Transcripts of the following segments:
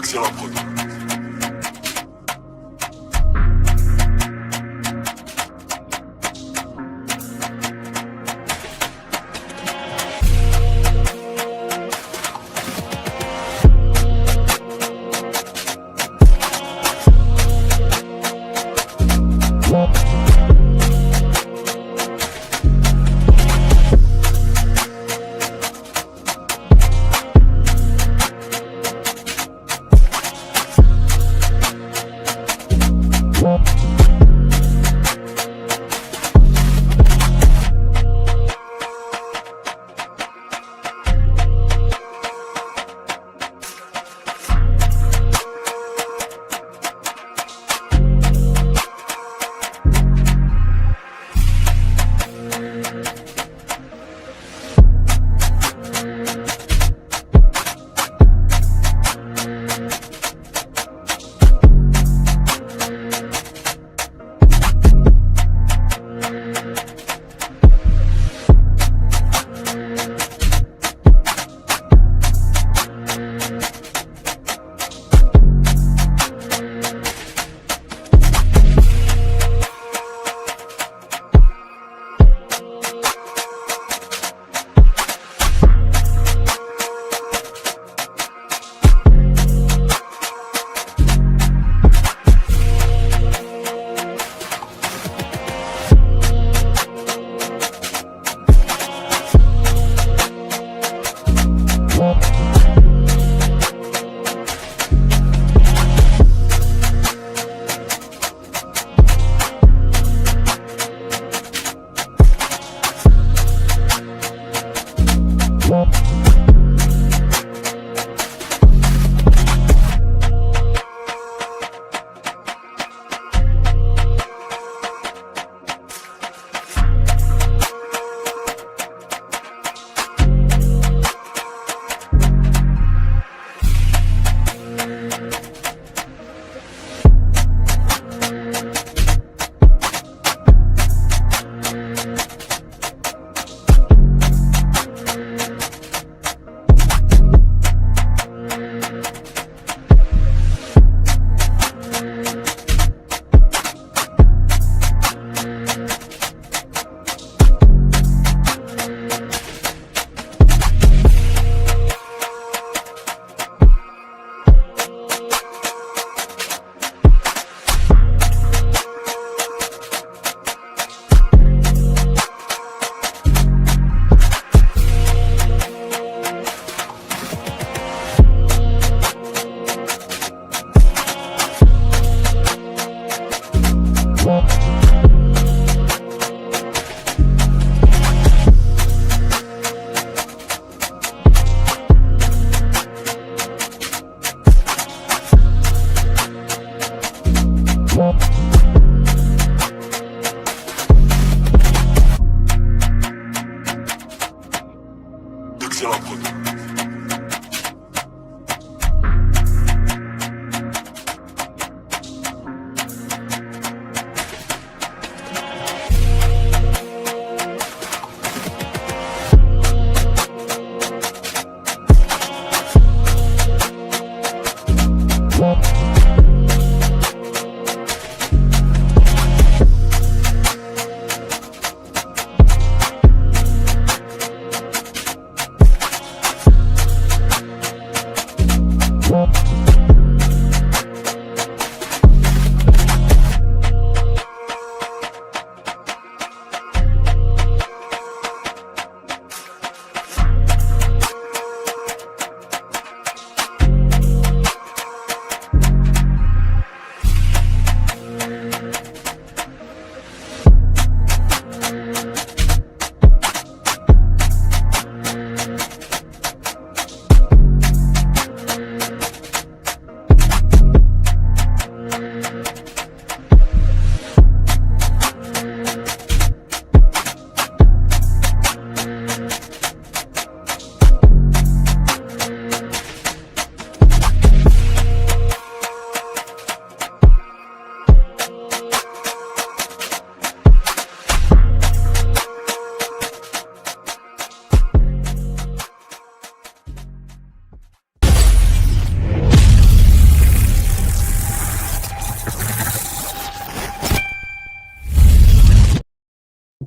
l'accès à la prod.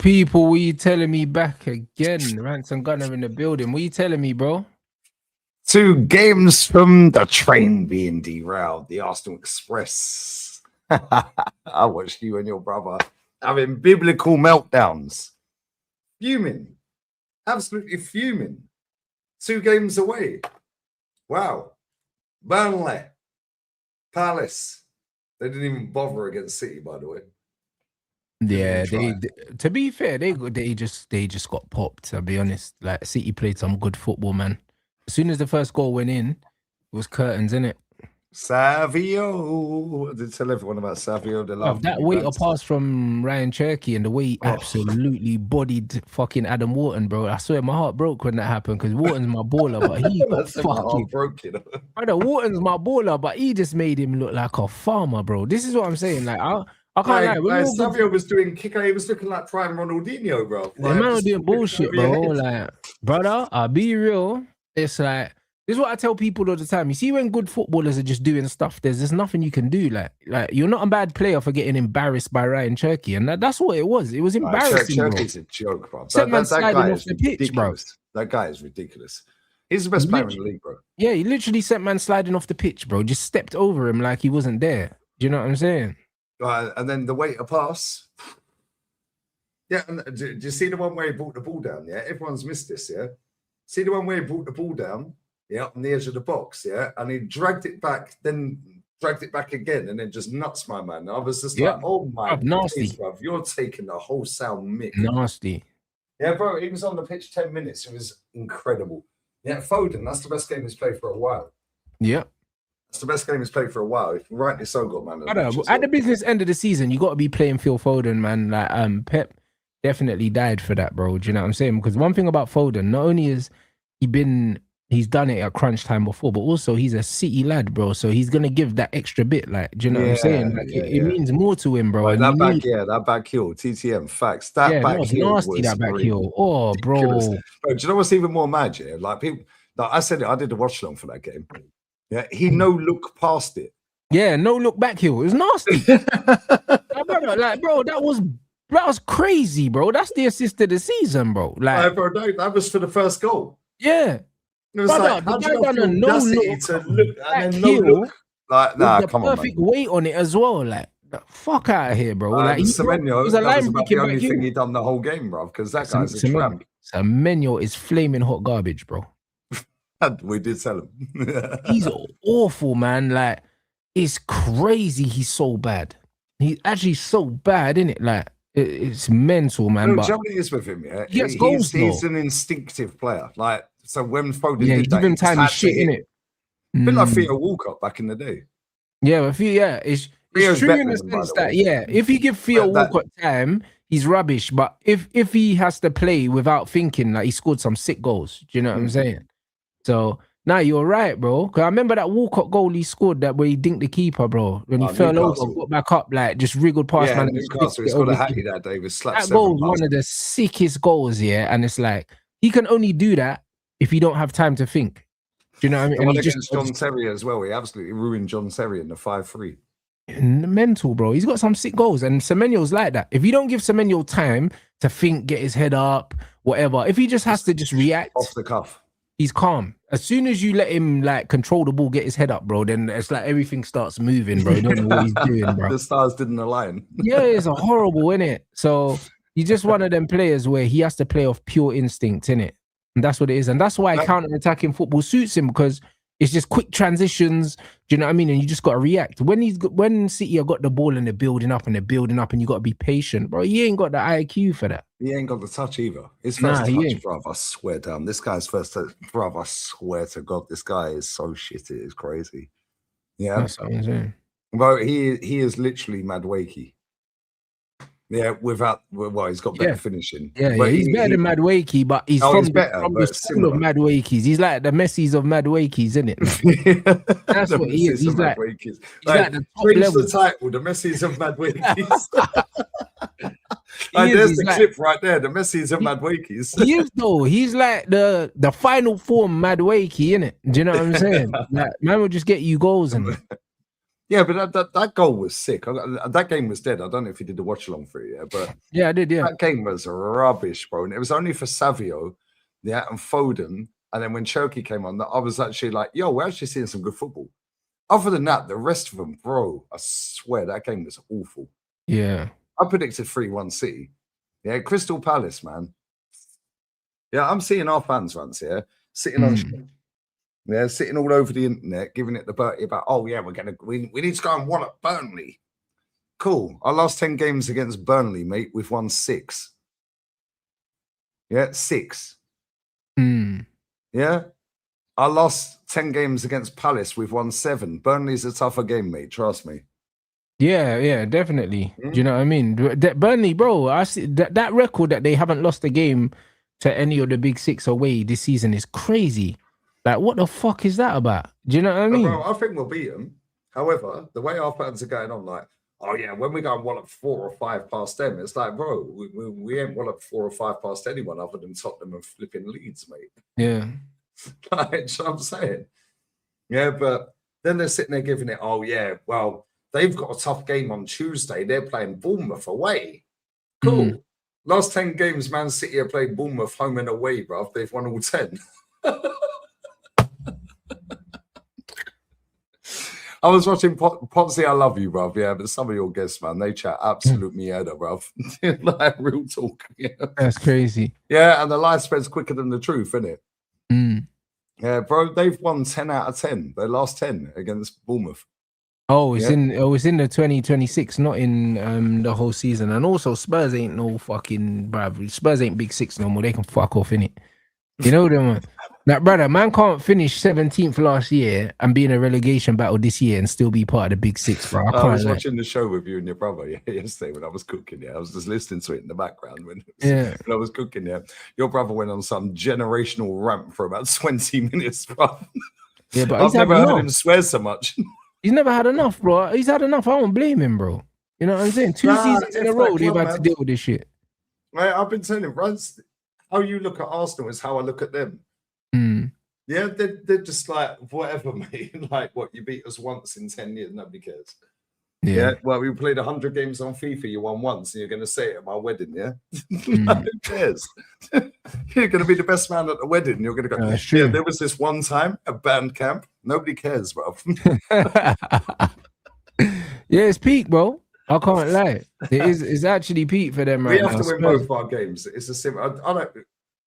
People, what you telling me back again? Rants and Gunner in the building. What you telling me, bro? 2 games from the train being derailed. The Arsenal Express. I watched you and your brother having biblical meltdowns. Fuming. Absolutely fuming. 2 games away. Wow. Burnley. Palace. They didn't even bother against City, by the way. Yeah, they to be fair, they just got popped, I'll be honest. Like City played some good football, man. As soon as the first goal went in, it was curtains, innit? Savio. I did tell everyone about Savio. That weight of pass from Ryan Cherky and the way he absolutely bodied fucking Adam Wharton, bro. I swear my heart broke when that happened because Wharton's my baller, but he got fucking broken. Brother, Wharton's my baller, but he just made him look like a farmer, bro. This is what I'm saying. Like I can't lie. Savio was doing kicker. He was looking like prime Ronaldinho, bro. The man was doing bullshit, bro. Like, brother, I'll be real. It's like, this is what I tell people all the time. You see, when good footballers are just doing stuff, there's nothing you can do. Like you're not a bad player for getting embarrassed by Ryan Cherky, and that's what it was. It was embarrassing, bro. Cherky's a joke, bro. That man sliding off the pitch, bro. That guy is ridiculous. He's the best player in the league, bro. Yeah, he literally sent man sliding off the pitch, bro. Just stepped over him like he wasn't there. Do you know what I'm saying? And then the way to pass. Yeah, and do you see the one where he brought the ball down? Yeah, everyone's missed this. Yeah, see the one where he brought the ball down. Yeah, on the edge of the box. Yeah, and he dragged it back, then dragged it back again, and then just nuts my man. I was just like, oh my, nasty, bro, you're taking the whole sound mick. Nasty. Yeah, bro, he was on the pitch 10 minutes. It was incredible. Yeah, Foden, that's the best game he's played for a while. Yeah. That's the best game he's played for a while. Rightly so, good man. At the business end of the season, you got to be playing Phil Foden, man. Like, Pep definitely died for that, bro. Do you know what I'm saying? Because one thing about Foden, not only is he's done it at crunch time before, but also he's a City lad, bro. So he's gonna give that extra bit, like, do you know what I'm saying? Like, it means more to him, bro. Like that back heel, TTM, facts. That back heel nasty. Was that back heel, bro. Bro, do you know what's even more mad? Yeah, like people. Like I said, I did the watch along for that game. Yeah, he no look past it. Yeah, no look back heel. It was nasty. Like, bro, that was crazy, bro. That's the assist of the season, bro. Like, bro, no, that was for the first goal. Yeah. It was like, how do you done a no look and then no look? Like, nah, come on, man. Perfect weight on it as well. Like, fuck out of here, bro. Like, Semenyo, was about the only thing he done the whole game, bro, because that guy's a tramp. Semenyo is flaming hot garbage, bro. We did sell him. He's awful, man. Like, it's crazy. He's so bad. He's actually so bad, isn't it? Like, it's mental, man. No, but what it is with him, yeah. He's an instinctive player. Like, so when Foden did that, give him time, shit, innit? A bit like Theo Walcott back in the day. Yeah, but it's true in the sense that, if you give Theo Walcott time, he's rubbish. But if he has to play without thinking, like, he scored some sick goals. Do you know what I'm saying? So, nah, you're right, bro. Because I remember that Walcott goal he scored that where he dinked the keeper, bro. When he fell over, got back up, like, just wriggled past, man. Newcastle, he's got a hattie that day with slaps. That goal was one of the sickest goals, and it's like, he can only do that if you don't have time to think. Do you know what I mean? And he against John Terry as well. He absolutely ruined John Terry in the 5-3. Mental, bro. He's got some sick goals, and Semenyo's like that. If you don't give Semenyo time to think, get his head up, whatever, if he just has to just react off the cuff, he's calm. As soon as you let him, like, control the ball, get his head up, bro, then it's like everything starts moving, bro. You don't know what he's doing, bro. The stars didn't align. Yeah, it's a horrible, innit? So he's just one of them players where he has to play off pure instinct, innit? And that's what it is. And that's why counter-attacking football suits him, because it's just quick transitions. Do you know what I mean? And you just got to react. When City have got the ball and they're building up and you got to be patient, bro. He ain't got the IQ for that. He ain't got the touch either. His first touch, bro, I swear down. This guy's first touch, bro, I swear to God, this guy is so shitty. It's crazy. Yeah. That's what I'm saying. Bro, he is literally mad wakey. Yeah, he's got better finishing. Yeah, he's better than Mad Wakey, but he's from the school of Mad Wakeys. He's like the Messi's of Mad Wakeys, isn't it? That's what he is. He's like the top level. The title, the Messi's of Mad Wakeys. There's the clip right there. The Messi's of Mad Wakeys. He is though. He's like the final form Mad Wakey, innit? Do you know what I'm saying? Like, man will just get you goals in it. Yeah, but that goal was sick. That game was dead. I don't know if you did the watch along for it, but yeah, I did. Yeah, that game was rubbish, bro. And it was only for Savio, and Foden. And then when Cherokee came on, I was actually like, yo, we're actually seeing some good football. Other than that, the rest of them, bro, I swear that game was awful. Yeah. I predicted 3-1 City. Yeah, Crystal Palace, man. Yeah, I'm seeing our fans once here sitting on sitting all over the internet, giving it the Bertie about, oh yeah, we need to go and wallop Burnley. Cool. Our last 10 games against Burnley, mate, we've won 6. Yeah, 6. Yeah. Our last 10 games against Palace, we've won 7. Burnley's a tougher game, mate. Trust me. Yeah, definitely. Do you know what I mean? Burnley, bro, I see that record that they haven't lost a game to any of the big 6 away this season is crazy. Like, what the fuck is that about? Do you know what I mean? Bro, I think we'll beat them. However, the way our fans are going on, like, oh yeah, when we go and wallop 4 or 5 past them, it's like, bro, we ain't wallop 4 or 5 past anyone other than Tottenham and flipping Leeds, mate. Yeah. Like, that's what I'm saying. Yeah, but then they're sitting there giving it, oh yeah, well, they've got a tough game on Tuesday. They're playing Bournemouth away. Cool. Last 10 games, Man City have played Bournemouth home and away, bro. They've won all 10. I was watching Potsy, I love you, bruv. Yeah, but some of your guests, man, they chat absolute mierda, bruv. Like real talk. Yeah. That's crazy. Yeah, and the lie spreads quicker than the truth, isn't it? Yeah, bro, they've won 10 out of 10. Their last 10 against Bournemouth. Oh, it's in the 2026, not in the whole season. And also Spurs ain't no fucking bruv. Spurs ain't big 6 no more. They can fuck off, innit? You know them. Like, brother, man can't finish 17th last year and be in a relegation battle this year and still be part of the big 6, bro. I was watching the show with you and your brother yesterday when I was cooking. Yeah, I was just listening to it in the background when I was cooking. Yeah, your brother went on some generational rant for about 20 minutes, bro. Yeah, but I've never heard him swear so much. He's never had enough, bro. He's had enough. I don't blame him, bro. You know what I'm saying? 2 seasons in a row, they've had to deal with this shit. Right, I've been telling him, how you look at Arsenal is how I look at them. Yeah, they're just like, whatever, mate. Like, what, you beat us once in 10 years, nobody cares. Yeah, well, we played 100 games on FIFA, you won once, and you're going to say it at my wedding, yeah? Who cares? You're going to be the best man at the wedding, you're going to go, yeah, there was this one time at band camp. Nobody cares, bro. Yeah, it's peak, bro. I can't lie. It's actually peak for them right now. We have to win both our games. It's a simple. I don't.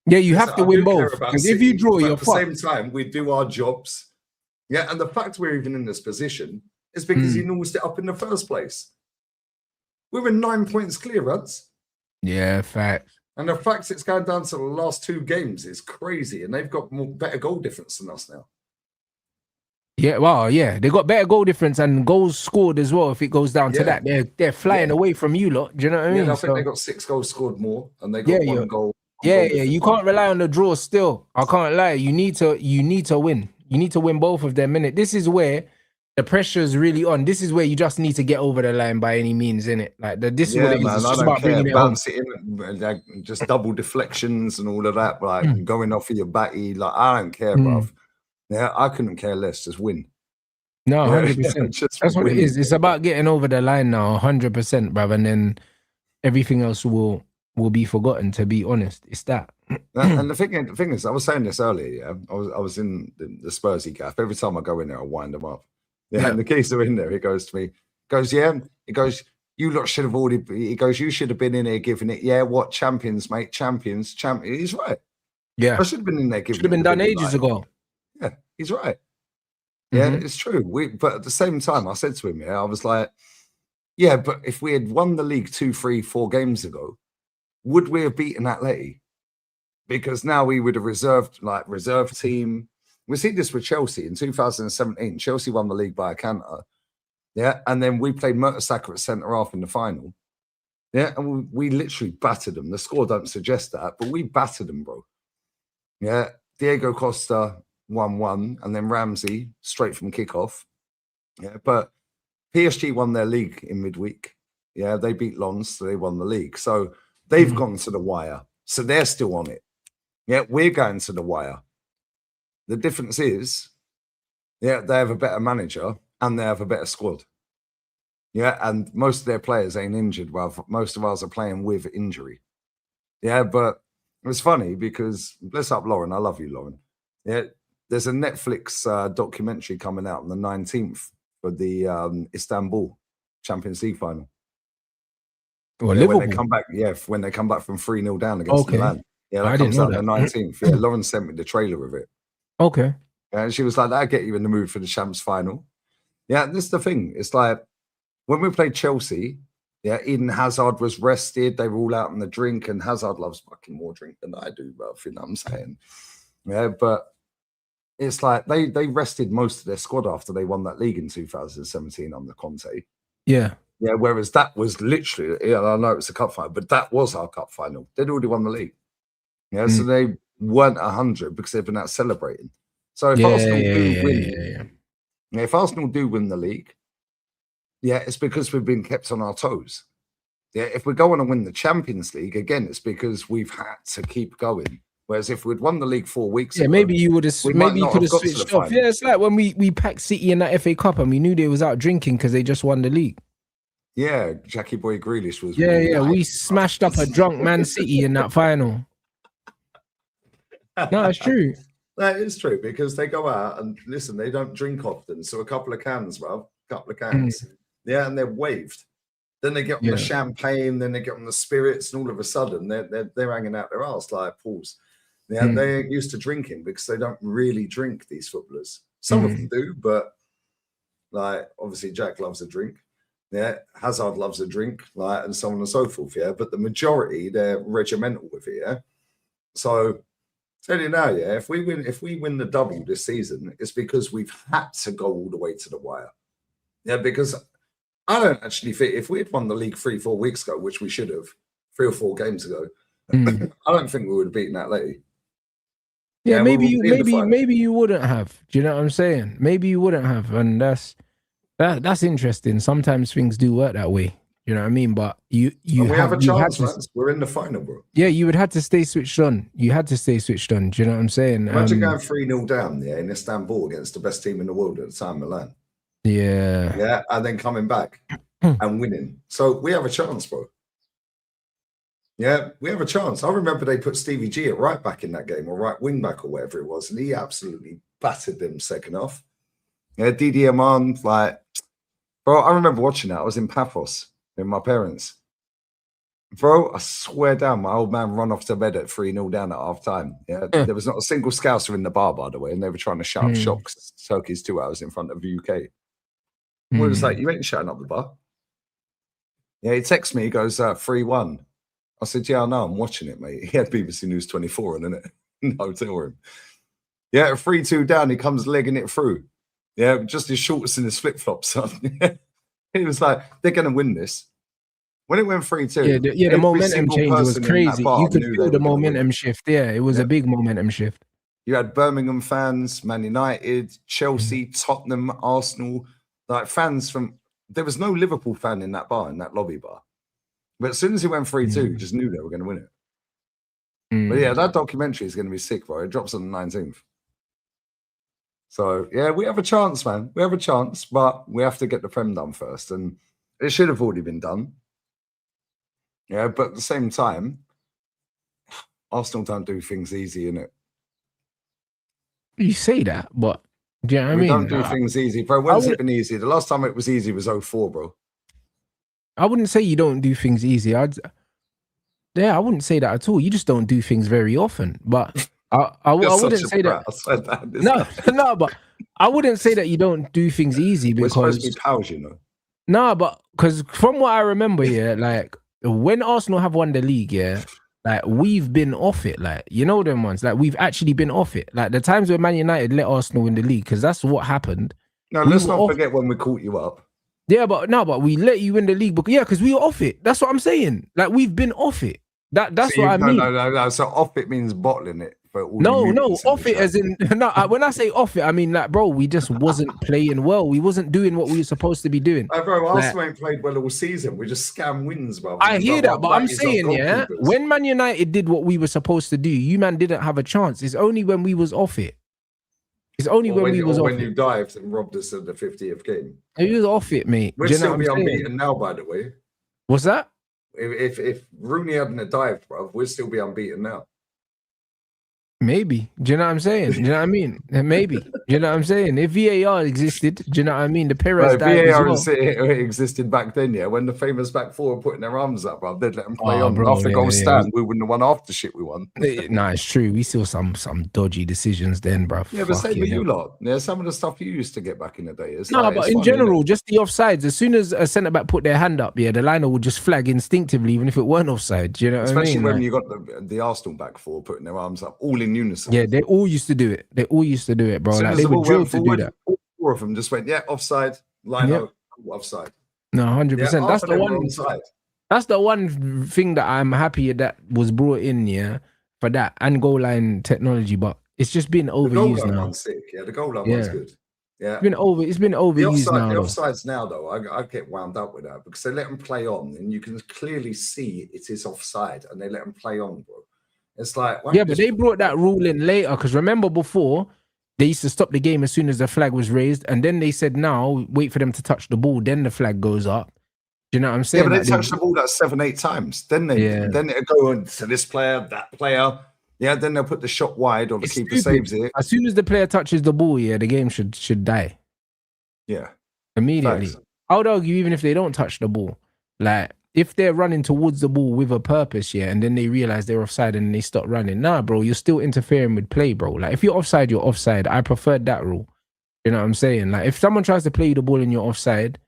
Yeah, you have to win both. Because if you draw, you're fucked. At the same time, we do our jobs. Yeah, and the fact we're even in this position is because he nosed it up in the first place. We're in 9 points clear, Rants. Yeah, facts. And the fact it's going down to the last 2 games is crazy, and they've got better goal difference than us now. Yeah, well, yeah, they got better goal difference and goals scored as well. If it goes down to that, they're flying away from you lot. Do you know what I mean? I think they got 6 goals scored more, and they got 1 goal. Yeah. You can't rely on the draw. Still, I can't lie. You need to win. You need to win both of them. Innit? This is where the pressure is really on. This is where you just need to get over the line by any means, innit? Like this is what it is. It's just about bringing it home. Like, just double deflections and all of that, like going off of your batty. Like, I don't care, bruv. Yeah, I couldn't care less. Just win. No, 100%. That's what it is. It's about getting over the line now, 100%, bruv. And then everything else will be forgotten, to be honest. It's that. And the thing is, I was saying this earlier, yeah. I was in the Spursy gaff. Every time I go in there, I wind them up. Yeah, and the keys are in there. He goes to me, he goes, you lot should have already, he goes, you should have been in here giving it, what, champions, mate, champions. He's right. Yeah. I should have been in there giving it. Should have been done ages ago. Yeah, he's right. Yeah, it's true. But at the same time, I said to him, I was like, yeah, but if we had won the league 2, 3, 4 games ago, would we have beaten Atleti? Because now we would have reserve team. We see this with Chelsea in 2017. Chelsea won the league by a canter. Yeah, and then we played Mertesacker at centre half in the final. Yeah, and we literally battered them. The score don't suggest that, but we battered them, bro. Yeah, Diego Costa 1-1, and then Ramsey straight from kickoff. Yeah, but PSG won their league in midweek. Yeah, they beat Lens, so they won the league. So they've gone to the wire. So they're still on it. Yeah, we're going to the wire. The difference is, they have a better manager and they have a better squad. Yeah, and most of their players ain't injured. Well, most of ours are playing with injury. Yeah, but it was funny because, bless up Lauren, I love you, Lauren. Yeah, there's a Netflix documentary coming out on the 19th for the Istanbul Champions League final. Or yeah, Liverpool. when they come back, when they come back from 3-0 down against Milan. Yeah, that comes out on the 19th. Yeah, Lauren sent me the trailer of it. Okay. And she was like, that'll get you in the mood for the Champs final. Yeah, this is the thing. It's like when we played Chelsea, yeah, Eden Hazard was rested. They were all out on the drink, and Hazard loves fucking more drink than I do, bro. You know what I'm saying? Yeah, but it's like they rested most of their squad after they won that league in 2017 under Conte. Yeah. Yeah, whereas that was literally, I know it's a cup final, but that was our cup final. They'd already won the league. Yeah, so they weren't 100 because they've been out celebrating. So if Arsenal do win, if Arsenal do win the league, it's because we've been kept on our toes. Yeah, if we go on and win the Champions League, again, it's because we've had to keep going. Whereas if we'd won the league 4 weeks ago, maybe you would have, maybe you could have switched off. Yeah, it's like when we packed City in that FA Cup and we knew they was out drinking because they just won the league. Yeah, Jackie Boy Grealish was. Yeah, we smashed up a drunk Man City in that final. No, it's true. That is true because they go out and listen, they don't drink often. So a couple of cans, well, a couple of cans. Yeah, and they're waved. Then they get on the champagne, then they get on the spirits, and all of a sudden they're hanging out their arse like pools. Yeah, they're used to drinking because they don't really drink, these footballers. Some of them do, but like obviously Jack loves a drink. Yeah, Hazard loves a drink, like, and so on and so forth. Yeah, but the majority they're regimental with it. Yeah, so tell you now, if we win the double this season, it's because we've had to go all the way to the wire. Yeah, because I don't actually think if we had won the league 3-4 weeks ago, which we should have, 3 or 4 games ago, I don't think we would have beaten that lady. Yeah, maybe you wouldn't have. Do you know what I'm saying? Maybe you wouldn't have, and that's interesting. Sometimes things do work that way. You know what I mean? But we have a chance, man. We're in the final, bro. Yeah, you would have to stay switched on. You had to stay switched on. Do you know what I'm saying? Imagine going 3-0 down in Istanbul against the best team in the world at the time, Milan. Yeah. Yeah, and then coming back and winning. So we have a chance, bro. Yeah, we have a chance. I remember they put Stevie G at right back in that game, or right wing back, or whatever it was, and he absolutely battered them second half. Yeah, Didier Aman, like, bro, I remember watching that. I was in Paphos with my parents. Bro, I swear down, my old man run off to bed at 3-0 down at half time. Yeah, there was not a single Scouser in the bar, by the way, and they were trying to shut up shop because Turkey's 2 hours in front of the UK. We was like, you ain't shutting up the bar. Yeah, he texts me, he goes, 3-1. I said, yeah, I know, I'm watching it, mate. He had BBC News 24 on, innit? In the hotel room. Yeah, 3-2 down, he comes legging it through. Yeah, just his shorts and his flip-flops. He was like, they're going to win this. When it went 3-2. The momentum change was crazy. You could feel the momentum shift. Yeah, it was a big momentum shift. You had Birmingham fans, Man United, Chelsea, Tottenham, Arsenal, like fans from... There was no Liverpool fan in that bar, in that lobby bar. But as soon as he went 3-2, you just knew they were going to win it. But yeah, that documentary is going to be sick, bro. It drops on the 19th. So, yeah, we have a chance, man. We have a chance, but we have to get the Prem done first. And it should have already been done. Yeah, but at the same time, Arsenal don't do things easy, innit? You say that, but do you know what I mean? We don't do things easy, bro. When's it been easy? The last time it was easy was 2004, bro. I wouldn't say you don't do things easy. I wouldn't say that at all. You just don't do things very often. But I wouldn't say that. No, but I wouldn't say that you don't do things easy because we're supposed to be pals, you know. No, but because from what I remember, like when Arsenal have won the league, like we've been off it, like you know them ones, like we've actually been off it. Like the times where Man United let Arsenal win the league, because that's what happened. No, let's not forget when we caught you up. Yeah, but we let you win the league, because we were off it. That's what I'm saying. Like we've been off it. That's what I mean. No. So off it means bottling it. No, off it as in when I say off it, I mean like, bro, we just wasn't playing well. We wasn't doing what we were supposed to be doing. Bro, Arsenal ain't played well all season. We just scam wins, bro. I hear that, but I'm saying, when Man United did what we were supposed to do, you man didn't have a chance. It's only when we was off it. It's only when we was off when you dived and robbed us of the 50th game. He was off it, mate. We'd still be unbeaten now, by the way. What's that? If Rooney hadn't dived, bro, we'd still be unbeaten now. Maybe. Do you know what I'm saying? Do you know what I mean? Maybe. Do you know what I'm saying? If VAR existed, do you know what I mean? The Perez died VAR as well. existed back then, yeah. When the famous back four were putting their arms up, bro, they'd let them play on. Bro, after goal stand, we wouldn't have won half the shit we won. Nah, it's true. We saw some dodgy decisions then, bro. Yeah, but same with you lot. Yeah, some of the stuff you used to get back in the day. But in general, just the offsides. As soon as a centre back put their hand up, yeah, the liner would just flag instinctively, even if it weren't offside. Do you know what I mean? Especially when you got the Arsenal back four putting their arms up, all in unison. Yeah, they all used to do it. They all used to do it, bro. Like, they were drilled to do that. All four of them just went, yeah, offside, line up, offside. No, 100%. That's the one. That's the one thing that I'm happy that was brought in, yeah, for that and goal line technology. But it's just been overused now. The goal line one's sick. Yeah, the goal line one's good. Yeah, it's been overused now. The offsides now, though, I get wound up with that because they let them play on, and you can clearly see it is offside, and they let them play on, bro. It's like, but they brought that rule in later because remember before they used to stop the game as soon as the flag was raised, and then they said now wait for them to touch the ball, then the flag goes up. Do you know what I'm saying? Yeah, but they touch the ball like 7-8 times. Then it'll go on to this player, that player. Yeah, then they'll put the shot wide or the keeper saves it. As soon as the player touches the ball, yeah, the game should die. Yeah, immediately. Thanks. I would argue even if they don't touch the ball, like. If they're running towards the ball with a purpose, yeah, and then they realize they're offside and they stop running, nah, bro, you're still interfering with play, bro. Like, if you're offside, you're offside. I preferred that rule. You know what I'm saying? Like, if someone tries to play you the ball and you're offside,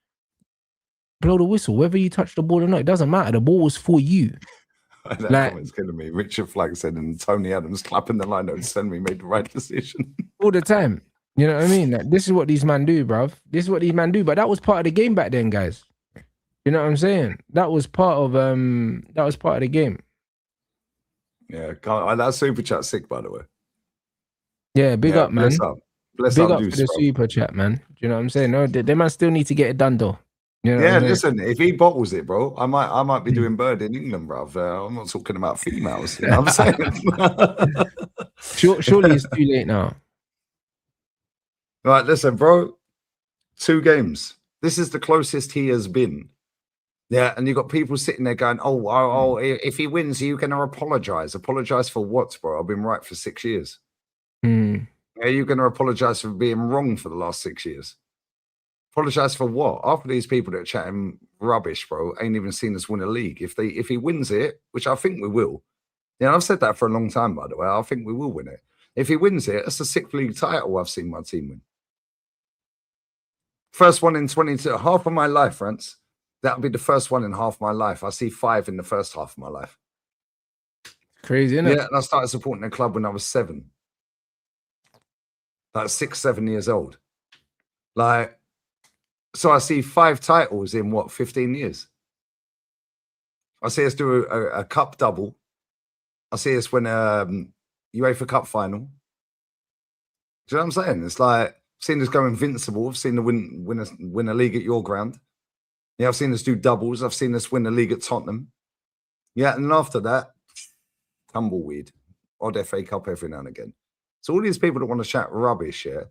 blow the whistle. Whether you touch the ball or not, it doesn't matter. The ball was for you. That comment's killing me. Richard Flagg said, and Tony Adams clapping the line and send me made the right decision. All the time. You know what I mean? Like, this is what these men do, bruv. This is what these men do. But that was part of the game back then, guys. You know what I'm saying? That was part of the game. Yeah, that super chat sick, by the way. Yeah, big up, man. Bless big up for the super chat, man. Do you know what I'm saying? No, they might still need to get it done though. You know listen, if he bottles it, bro, I might be doing bird in England, bro. I'm not talking about females. You know what I'm saying? Surely it's too late now. Right, listen, bro. 2 games. This is the closest he has been. Yeah, and you've got people sitting there going, oh, if he wins, you going to apologize. Apologize for what, bro? I've been right for 6 years. Are you going to apologize for being wrong for the last 6 years? Apologize for what? After these people that are chatting rubbish, bro, ain't even seen us win a league. If he wins it, which I think we will. Yeah, I've said that for a long time, by the way. I think we will win it. If he wins it, that's the 6th league title I've seen my team win. First one in 22, half of my life, Rants. That'll be the first one in half my life. I see 5 in the first half of my life. Crazy, isn't it? Yeah, and I started supporting the club when I was 7. Like 6, 7 years old. Like, so I see 5 titles in 15 years. I see us do a cup double. I see us win a UEFA Cup final. Do you know what I'm saying? It's like, I've seen us go invincible. I've seen the win a league at your ground. Yeah, I've seen us do doubles. I've seen us win the league at Tottenham. Yeah, and after that, tumbleweed. Odd FA Cup every now and again. So all these people that want to chat rubbish, yeah,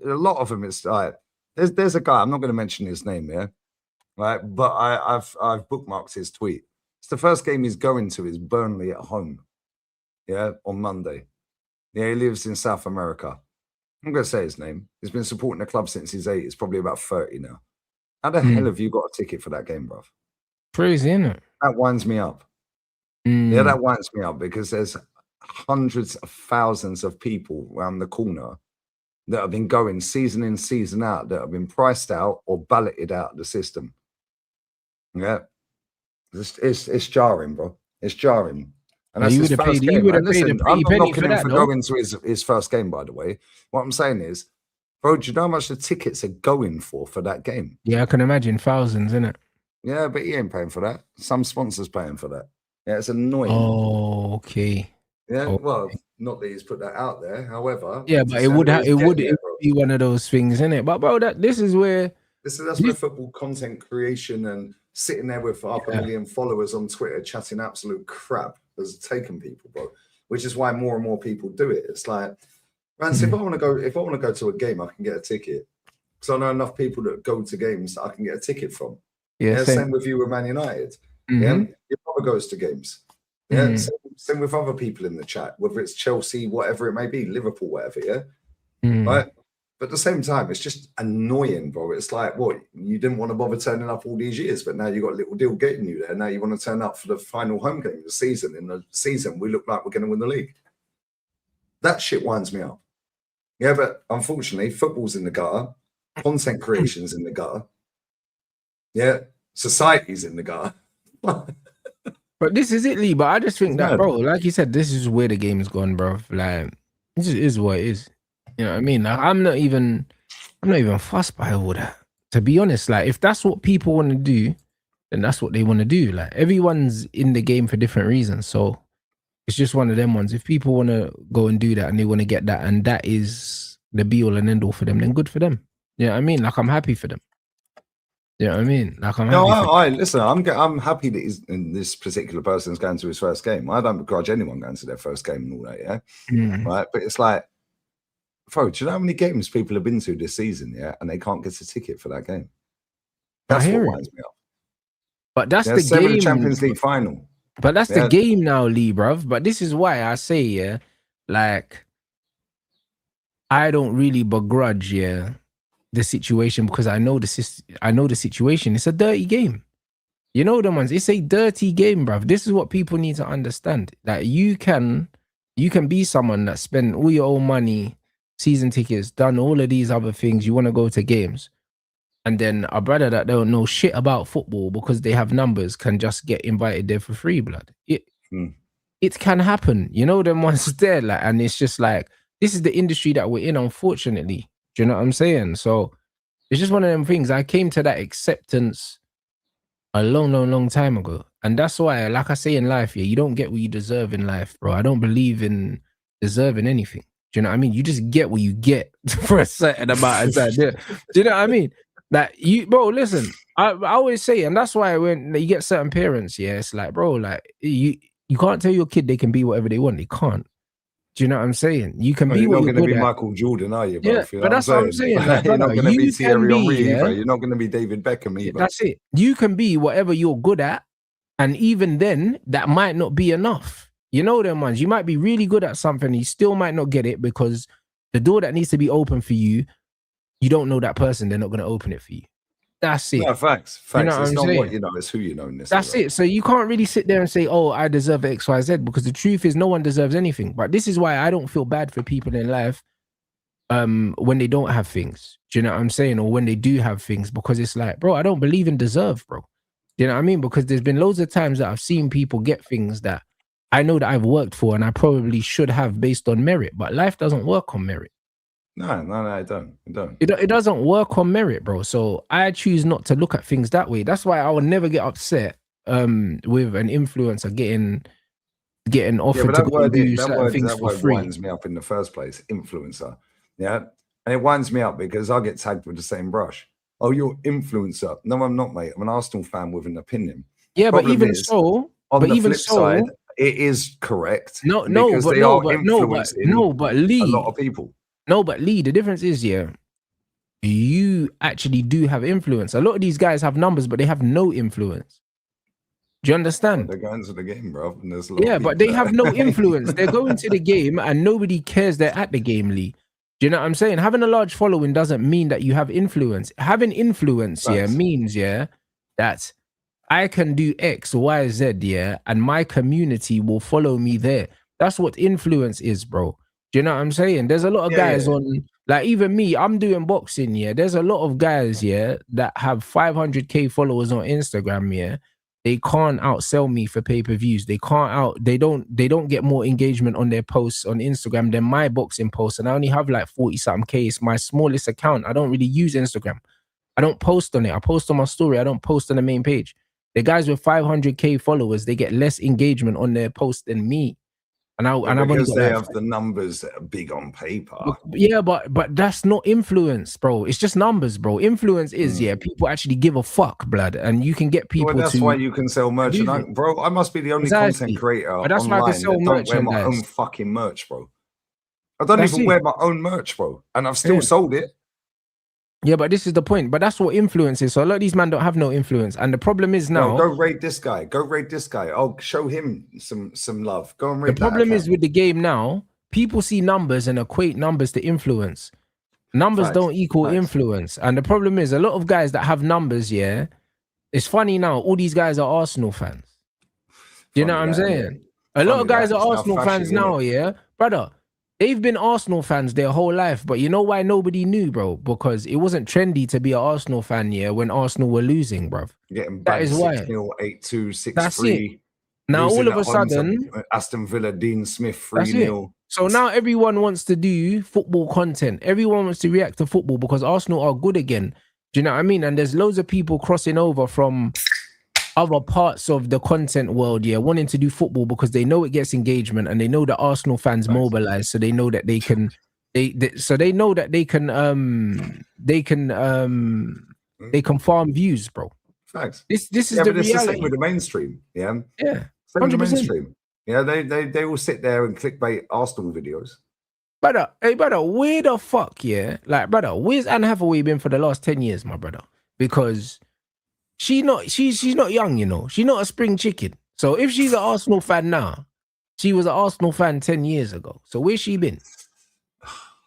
a lot of them, it's like, there's a guy, I'm not going to mention his name, yeah, right? But I've bookmarked his tweet. It's the first game he's going to is Burnley at home, yeah, on Monday. Yeah, he lives in South America. I'm going to say his name. He's been supporting the club since he's 8. He's probably about 30 now. How the hell have you got a ticket for that game, bruv? Crazy, isn't it? That winds me up. Yeah, that winds me up because there's hundreds of thousands of people around the corner that have been going season in, season out, that have been priced out or balloted out of the system. Yeah. It's jarring, bro. It's jarring. And that's his first game. Listen, I'm not knocking him for going to his first game, by the way. What I'm saying is, bro, do you know how much the tickets are going for that game? Yeah, I can imagine thousands, innit? Yeah, but he ain't paying for that. Some sponsors paying for that. Yeah, it's annoying. Oh, okay. Yeah, well, not that he's put that out there. However, yeah, but it would be one of those things, innit? But bro, that's where football content creation and sitting there with 500,000 followers on Twitter chatting absolute crap has taken people, bro. Which is why more and more people do it. It's like, Rants, if I want to go to a game, I can get a ticket. Because I know enough people that go to games that I can get a ticket from. Yeah, same with you with Man United. Yeah, your brother goes to games. Yeah, same with other people in the chat, whether it's Chelsea, whatever it may be, Liverpool, whatever. Yeah, right. But at the same time, it's just annoying, bro. It's like, what, you didn't want to bother turning up all these years, but now you got a little deal getting you there. Now you want to turn up for the final home game of the season. In the season, we look like we're going to win the league. That shit winds me up. Yeah, but unfortunately, football's in the gutter. Content creation's in the gutter. Yeah, society's in the gutter. But this is it, Lee. But I just think that, bro, like you said, this is where the game is gone, bro. Like, this just is what it is. You know what I mean? Like, I'm not even fussed by all that. To be honest, like, if that's what people want to do, then that's what they want to do. Like, everyone's in the game for different reasons. So it's just one of them ones. If people want to go and do that and they want to get that, and that is the be all and end all for them, then good for them. You know what I mean? Like, I'm happy for them. You know what I mean? Like, I'm happy. Listen, I'm happy that this particular person's going to his first game. I don't begrudge anyone going to their first game and all that, yeah? Right? But it's like, bro, do you know how many games people have been to this season, yeah? And they can't get a ticket for that game. That's what winds me up. But that's the game. The Champions League final. But that's the game now, Lee, bruv. But this is why I say, yeah, like, I don't really begrudge, yeah, the situation, because I know the situation. It's a dirty game. You know the ones. It's a dirty game, bruv. This is what people need to understand. That you can be someone that spent all your own money, season tickets, done all of these other things. You want to go to games, and then a brother that don't know shit about football because they have numbers can just get invited there for free, blood. It can happen. You know them ones there, like, and it's just like, this is the industry that we're in, unfortunately. Do you know what I'm saying? So it's just one of them things. I came to that acceptance a long time ago. And that's why, like I say in life, yeah, you don't get what you deserve in life, bro. I don't believe in deserving anything. Do you know what I mean? You just get what you get for a certain amount of time. Do you know what I mean? Like, bro, listen, I always say, and that's why when you get certain parents, yeah, it's like, bro, like, you can't tell your kid they can be whatever they want. They can't. Do you know what I'm saying? You can be what you're going to be Michael Jordan, are you, bro? Yeah, but that's what I'm saying. Like, you're not going to be Thierry Henry either. You're not going to be David Beckham either. That's it. You can be whatever you're good at, and even then, that might not be enough. You know them ones. You might be really good at something, you still might not get it because the door that needs to be open for you, you don't know that person. They're not going to open it for you. That's it. No, facts. You know it's not what you know, it's who you know in this. That's it. So you can't really sit there and say, oh, I deserve X, Y, Z, because the truth is no one deserves anything. But this is why I don't feel bad for people in life when they don't have things. Do you know what I'm saying? Or when they do have things, because it's like, bro, I don't believe in deserve, bro. Do you know what I mean? Because there's been loads of times that I've seen people get things that I know that I've worked for and I probably should have based on merit, but life doesn't work on merit. No, it don't. It doesn't work on merit, bro. So I choose not to look at things that way. That's why I would never get upset with an influencer getting offered to go do certain things for free. That winds me up in the first place, influencer. Yeah, and it winds me up because I get tagged with the same brush. Oh, you're influencer. No, I'm not, mate. I'm an Arsenal fan with an opinion. Yeah, but even so, on the flip side, it is correct. But Lee, a lot of people. No, but Lee, the difference is, yeah, you actually do have influence. A lot of these guys have numbers, but they have no influence. Do you understand? They're going to the game, bro. Yeah, but they have no influence. They're going to the game and nobody cares they're at the game, Lee. Do you know what I'm saying? Having a large following doesn't mean that you have influence. Having influence, means, that I can do X, Y, Z, and my community will follow me there. That's what influence is, bro. Do you know what I'm saying? There's a lot of guys on, like, even me, I'm doing boxing, there's a lot of guys, that have 500k followers on Instagram, They can't outsell me for pay-per-views. They don't get more engagement on their posts on Instagram than my boxing posts. And I only have like 40-something K. It's my smallest account. I don't really use Instagram. I don't post on it. I post on my story. I don't post on the main page. The guys with 500k followers, they get less engagement on their post than me. Because they have the numbers that are big on paper. Yeah, but that's not influence, bro. It's just numbers, bro. Influence is, people actually give a fuck, blood. And you can get people that's why you can sell merch. Bro, I must be the only content creator online that don't wear my own fucking merch, bro. I don't even wear my own merch, bro, and I've still sold it. Yeah, but this is the point. But that's what influence is. So a lot of these men don't have no influence, and the problem is now. No, go raid this guy. Go raid this guy. I'll show him some love. Go and raid. The problem is with the game now. People see numbers and equate numbers to influence. Numbers don't equal influence, and the problem is a lot of guys that have numbers. Yeah, it's funny now. All these guys are Arsenal fans. Do you know what I'm saying? A lot of guys are Arsenal fans now. Yeah, brother. They've been Arsenal fans their whole life, but you know why nobody knew, bro? Because it wasn't trendy to be an Arsenal fan, when Arsenal were losing, bro. Getting back 6-0, 8-2, 6-3. That's it. Now all of a sudden, Aston Villa, Dean Smith, 3-0. So now everyone wants to do football content. Everyone wants to react to football because Arsenal are good again. Do you know what I mean? And there's loads of people crossing over from other parts of the content world, wanting to do football because they know it gets engagement and they know that Arsenal fans mobilize, so they know that they can farm views, bro. Facts. This is the reality. The same with the mainstream, yeah. Yeah, same with the mainstream. Yeah, they will sit there and clickbait Arsenal videos. Brother, where the fuck, brother, where's Anne Hathaway been for the last 10 years, my brother? Because she's not young, She's not a spring chicken. So if she's an Arsenal fan now, she was an Arsenal fan 10 years ago. So where's she been?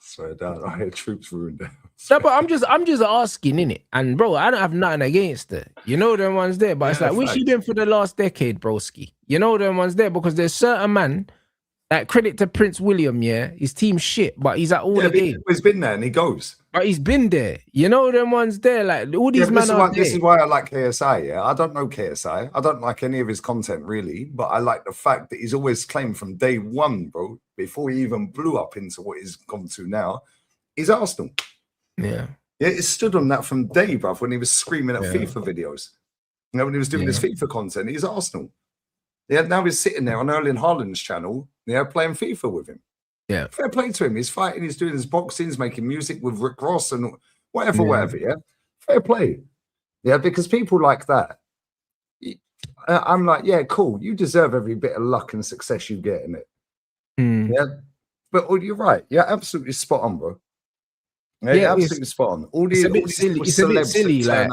Swear down, I had troops ruined. No, but I'm just asking, innit? And bro, I don't have nothing against her. You know them ones there, but it's like, where's she been for the last decade, broski? You know them ones there, because there's certain man. Like, credit to Prince William, his team's shit, but he's at all the games. He's been there and he goes. But he's been there. You know them ones there, like all these men are there. This is why I like KSI, I don't know KSI. I don't like any of his content, really, but I like the fact that he's always claimed from day one, bro, before he even blew up into what he's gone to now, he's Arsenal. Yeah. Yeah, it stood on that from day, bruv, when he was screaming at FIFA videos. When he was doing his FIFA content, he's Arsenal. Yeah, now he's sitting there on Erling Haaland's channel, playing FIFA with him. Yeah. Fair play to him. He's fighting, he's doing his boxing, he's making music with Rick Ross and whatever, Fair play. Yeah, because people like that, I'm like, yeah, cool. You deserve every bit of luck and success you get in it. Yeah. But you're right. You're absolutely spot on, bro. Yeah, absolutely spot on. It's a bit silly. Like,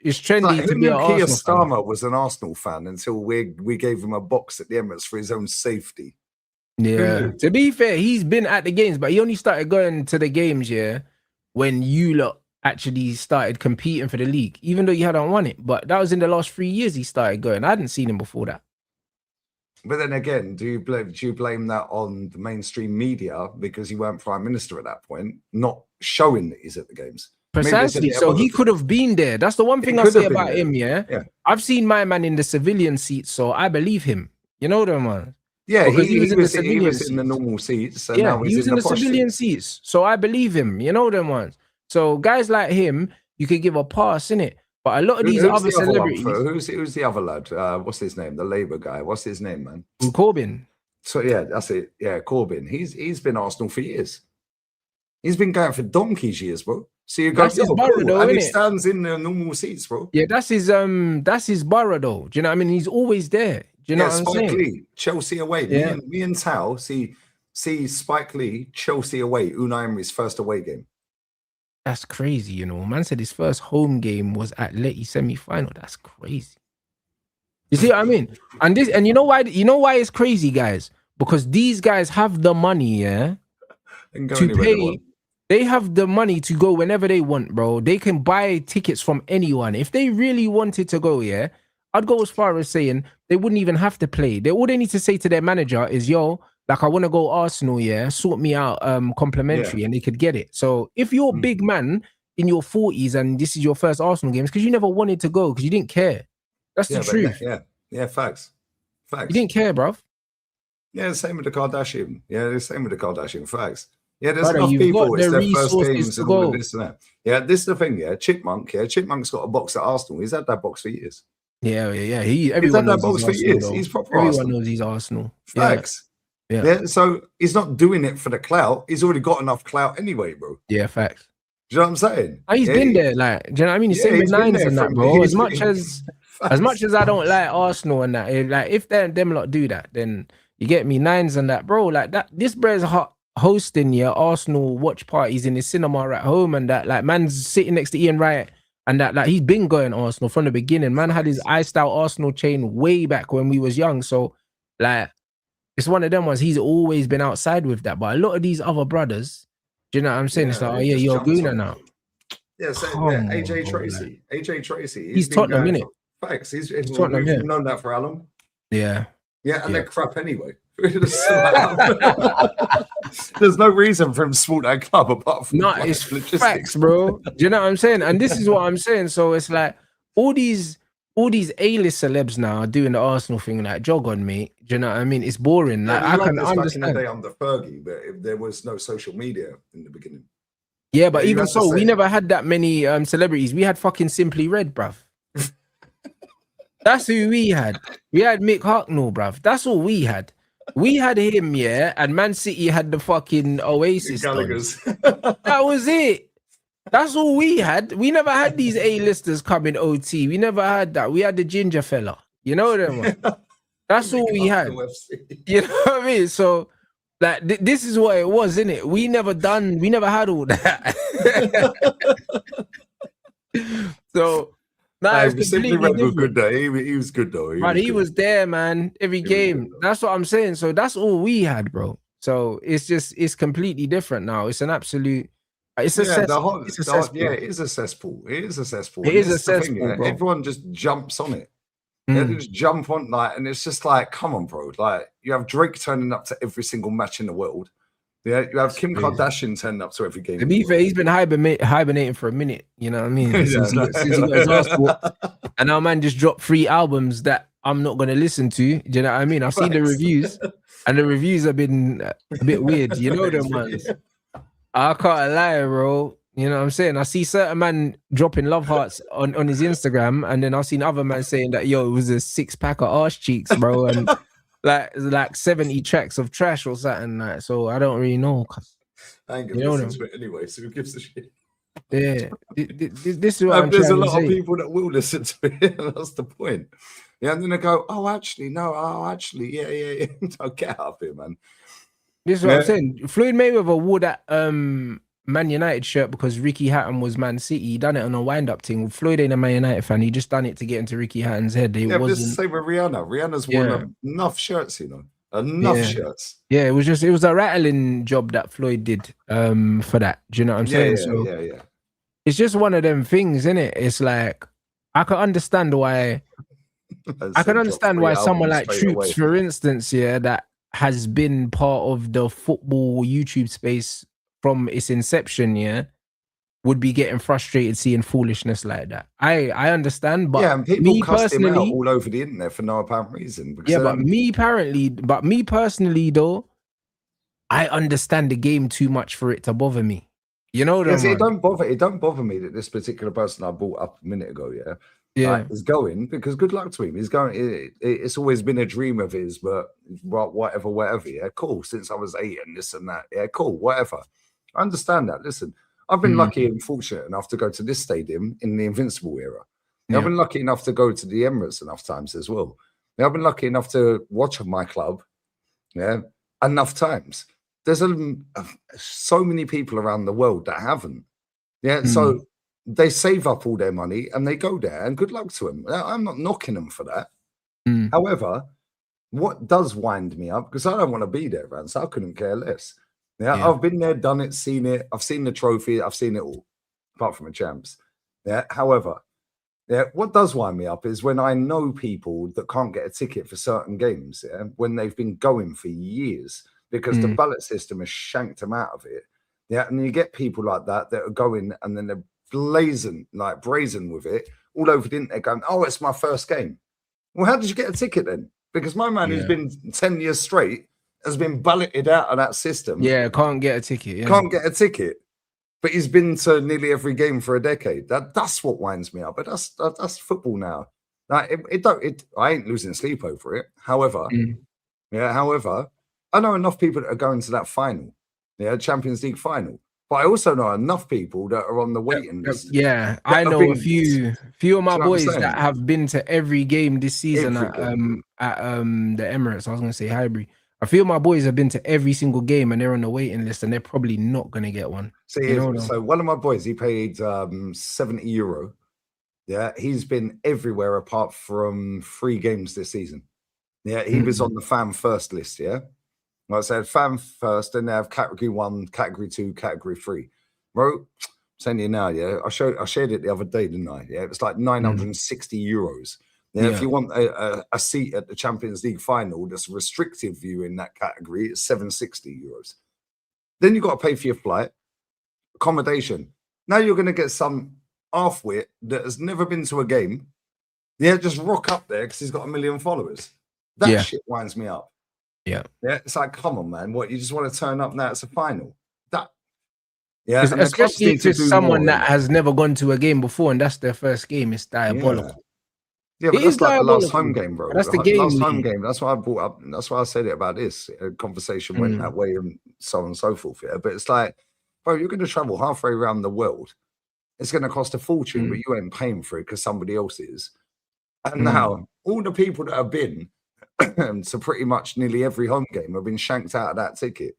it's trendy to be an Arsenal fan. Starmer was an Arsenal fan until we gave him a box at the Emirates for his own safety. Yeah. To be fair, he's been at the games, but he only started going to the games, when you lot actually started competing for the league, even though you hadn't won it. But that was in the last 3 years he started going. I hadn't seen him before that. But then again, do you blame that on the mainstream media because he weren't prime minister at that point, not showing that he's at the games? Precisely. So he could have been there. That's the one thing I say about him. Yeah. I've seen my man in the civilian seat, so I believe him. You know them, man. Yeah, he was in the normal seats. So now he was in the civilian seats, so I believe him. You know them ones. So guys like him, you could give a pass, innit? But a lot of these other celebrities. Who's the other lad? What's his name? The Labour guy. What's his name, man? Corbyn. So yeah, that's it. Yeah, Corbyn. He's been Arsenal for years. He's been going for donkey's years, bro. So you guys, and he stands in the normal seats, bro. Yeah, that's his borough, though. Do you know what I mean? He's always there. Do you know what I'm saying? Spike Lee, Chelsea away. Yeah. Me and Tao see Spike Lee, Chelsea away. Unai Emery's first away game. That's crazy, Man said his first home game was at Letty semi-final. That's crazy. You see what I mean? And you know why? You know why it's crazy, guys? Because these guys have the money, to pay. They have the money to go whenever they want, bro. They can buy tickets from anyone. If they really wanted to go, I'd go as far as saying they wouldn't even have to play. All they need to say to their manager is, yo, like, I want to go Arsenal, sort me out complimentary, and they could get it. So if you're a big man in your 40s and this is your first Arsenal game, it's because you never wanted to go, because you didn't care. That's the truth. Yeah, facts. You didn't care, bruv. Yeah, the same with the Kardashian. Yeah, the same with the Kardashian. Facts. Yeah, there's enough people. It's their first games and all of this and that. Yeah, this is the thing. Yeah, Chipmunk's got a box at Arsenal. He's had that box for years. Yeah. He's had that box for years. He's proper Everyone Arsenal. knows he's Arsenal. Facts. Yeah. So he's not doing it for the clout. He's already got enough clout anyway, bro. Yeah, facts. Do you know what I'm saying? He's been there, like, do you know what I mean? He's same with Nines and that, bro. As much as I don't like Arsenal and that, if them lot do that, then you get me, Nines and that, bro. Like that, this bro is hosting Arsenal watch parties in his cinema at home, and that like man's sitting next to Ian Wright, and that like he's been going Arsenal from the beginning. Man had his iced out Arsenal chain way back when we was young, so like it's one of them ones. He's always been outside with that, but a lot of these other brothers, do you know what I'm saying? It's like, oh yeah, you're a gooner now. Yeah, so AJ Tracy. AJ Tracy. He's Tottenham, innit? Facts. He's Tottenham. We've known that for how long? Yeah. Yeah, and they're crap anyway. There's no reason for him to support that club apart from it's facts, bro. Do you know what I'm saying? And this is what I'm saying. So it's like all these A-list celebs now are doing the Arsenal thing, like jog on me. Do you know what I mean? It's boring. Like I can understand. Back in the day under Fergie, but there was no social media in the beginning. Yeah, but even so, we never had that many celebrities. We had fucking Simply Red, bruv. That's who we had. We had Mick Hucknall, bruv. That's all we had. We had him, yeah, and Man City had the fucking Oasis. That was it. That's all we had. We never had these A-listers coming OT. We never had that. We had the ginger fella. You know them? That's all we had. You know what I mean? So, like, this is what it was, isn't it? We never had all that. So, Simply Red was good though. He was good though. He was there, man. Every game. That's what I'm saying. So that's all we had, bro. So it's completely different now. It's an absolute. It's a cesspool. It is a cesspool. It is a cesspool. It is a cesspool, bro. Everyone just jumps on it. They just jump on and it's just like, come on, bro. Like you have Drake turning up to every single match in the world. Yeah, you have Kim Kardashian turning up to every game. To be fair, he's been hibernating for a minute. You know what I mean? Since he got his ass whooped. And our man just dropped 3 albums that I'm not going to listen to. Do you know what I mean? I've seen the reviews, and the reviews have been a bit weird. You know them ones. I can't lie, bro. You know what I'm saying? I see certain man dropping love hearts on his Instagram, and then I've seen other man saying that, yo, it was a 6-pack of arse cheeks, bro. And like 70 tracks of trash or something like. So I don't really know. I ain't gonna listen to it anyway, so who gives a shit? Yeah, this is what I'm there's trying a to lot say. of people that will listen to it. That's the point. Yeah, and then they go, yeah. Don't get out of here, man. This is what I'm saying. Floyd Mayweather wore that Man United shirt because Ricky Hatton was Man City. He done it on a wind-up thing. Floyd ain't a Man United fan. He just done it to get into Ricky Hatton's head. It wasn't... But it's the same with Rihanna. Rihanna's worn enough shirts, you know. Enough shirts. Yeah, it was a rattling job that Floyd did for that. Do you know what I'm saying? Yeah. It's just one of them things, isn't it? It's like I can understand why someone like Troops, for instance, that has been part of the football YouTube space from its inception, would be getting frustrated seeing foolishness like that. I understand, but and people cuss him out all over the internet for no apparent reason. Because, but me personally, though, I understand the game too much for it to bother me. You know, it don't bother me that this particular person I brought up a minute ago, is going, because good luck to him. He's going. It's always been a dream of his, but whatever. Yeah, cool. Since I was 8 and this and that. Yeah, cool. Whatever. I understand that. Listen, I've been lucky and fortunate enough to go to this stadium in the Invincible era. Yeah. I've been lucky enough to go to the Emirates enough times as well. I've been lucky enough to watch my club, enough times. There's so many people around the world that haven't. So they save up all their money and they go there, and good luck to them. I'm not knocking them for that. However, what does wind me up, because I don't want to be there, Rants, I couldn't care less. I've been there, done it, seen it. I've seen the trophy. I've seen it all, apart from the champs. However, what does wind me up is when I know people that can't get a ticket for certain games, when they've been going for years because the ballot system has shanked them out of it. And you get people like that are going and then they're brazen with it all over the internet going, oh, it's my first game. Well, how did you get a ticket then? Because my man who's been 10 years straight has been balloted out of that system. Can't get a ticket. Can't get a ticket. But he's been to nearly every game for a decade. That's what winds me up. But that's football now. Like I ain't losing sleep over it. However, I know enough people that are going to that final, Champions League final. But I also know enough people that are on the waiting list. I know a few of my boys that have been to every game this season at the Emirates. I was going to say Highbury. I feel my boys have been to every single game and they're on the waiting list and they're probably not going to get one. So one of my boys, he paid €70. Yeah, he's been everywhere apart from 3 games this season. Yeah, he was on the fan first list. Yeah, like I said, fan first, then they have category 1, category 2, category 3. Bro, I'm saying to you now, yeah, I shared it the other day, didn't I? Yeah, it was like €960. Yeah, if you want a seat at the Champions League final, that's a restrictive view in that category, it's €760. Then you got to pay for your flight, accommodation. Now you're going to get some half-wit that has never been to a game. Yeah, just rock up there because he's got 1 million followers. That shit winds me up. Yeah. Yeah, it's like, come on, man. What, you just want to turn up now? It's a final. Especially if it's someone that has never gone to a game before and that's their first game, it's diabolical. Yeah, but that's like the last home game, bro. That's the game. Last home game. That's why I brought up. That's why I said it about this. A conversation went that way and so on and so forth. Yeah, but it's like, bro, you're going to travel halfway around the world. It's going to cost a fortune, but you ain't paying for it because somebody else is. And now all the people that have been to pretty much nearly every home game have been shanked out of that ticket.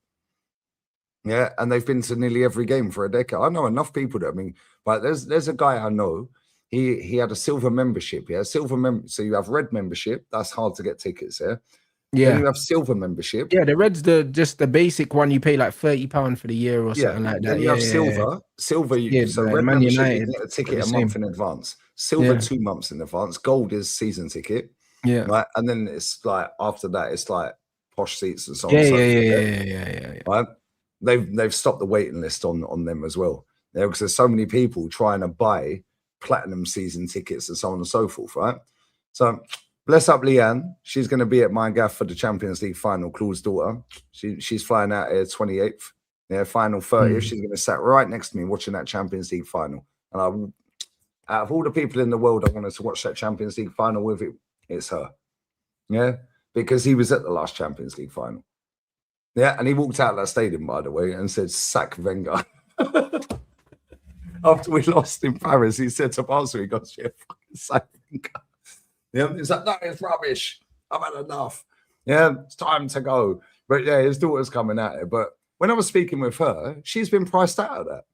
Yeah, and they've been to nearly every game for a decade. I know enough people that but there's a guy I know. He had a silver membership. Yeah, so you have red membership. That's hard to get tickets. Yeah. Then you have silver membership. Yeah, the red's just the basic one. You pay like £30 for the year or something like that. Then you have silver. Silver. So red membership, you get a ticket a month in advance. Silver 2 months in advance. Gold is season ticket. Yeah. Right, and then it's like after that, it's like posh seats and so on. Yeah. Right. They've stopped the waiting list on them as well. Yeah, because there's so many people trying to buy platinum season tickets and so on and so forth, right? So bless up Leanne. She's going to be at my gaff for the Champions League final, Claude's daughter. She's flying out here 28th. Yeah, final 30th. She's going to sit right next to me watching that Champions League final. And out of all the people in the world I wanted to watch that Champions League final with, it's her. Yeah, because he was at the last Champions League final. Yeah, and he walked out of that stadium, by the way, and said, "Sack Wenger." After we lost in Paris, he said to Barca, he goes, "Yeah, fucking sack Wenger." Yeah, he's like, "No, it's rubbish. I've had enough. Yeah, it's time to go." But yeah, his daughter's coming at it. But when I was speaking with her, she's been priced out of that.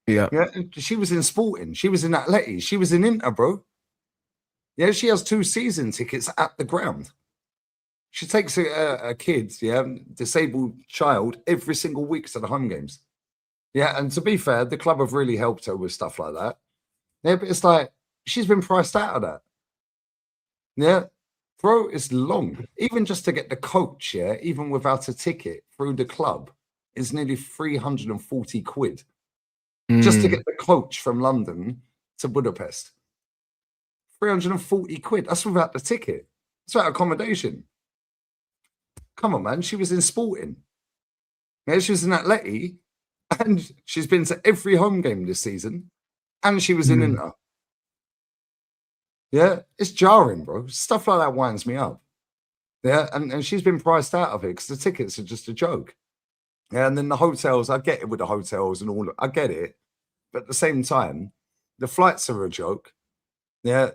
Yeah, she was in Sporting. She was in Atleti. She was in Inter, bro. Yeah, she has 2 season tickets at the ground. She takes a kid, disabled child, every single week to the home games. Yeah, and to be fair, the club have really helped her with stuff like that. Yeah, but it's like, she's been priced out of that. Yeah, bro, it's long. Even just to get the coach, even without a ticket through the club, is nearly 340 quid. Just to get the coach from London to Budapest. 340 quid. That's without the ticket. That's without accommodation. Come on, man. She was in Sporting. Yeah, she was in Atleti. And she's been to every home game this season. And she was in Inter. Yeah, it's jarring, bro. Stuff like that winds me up. Yeah, and she's been priced out of it because the tickets are just a joke. Yeah, and then the hotels, I get it with the hotels and all. I get it. But at the same time, the flights are a joke. Yeah.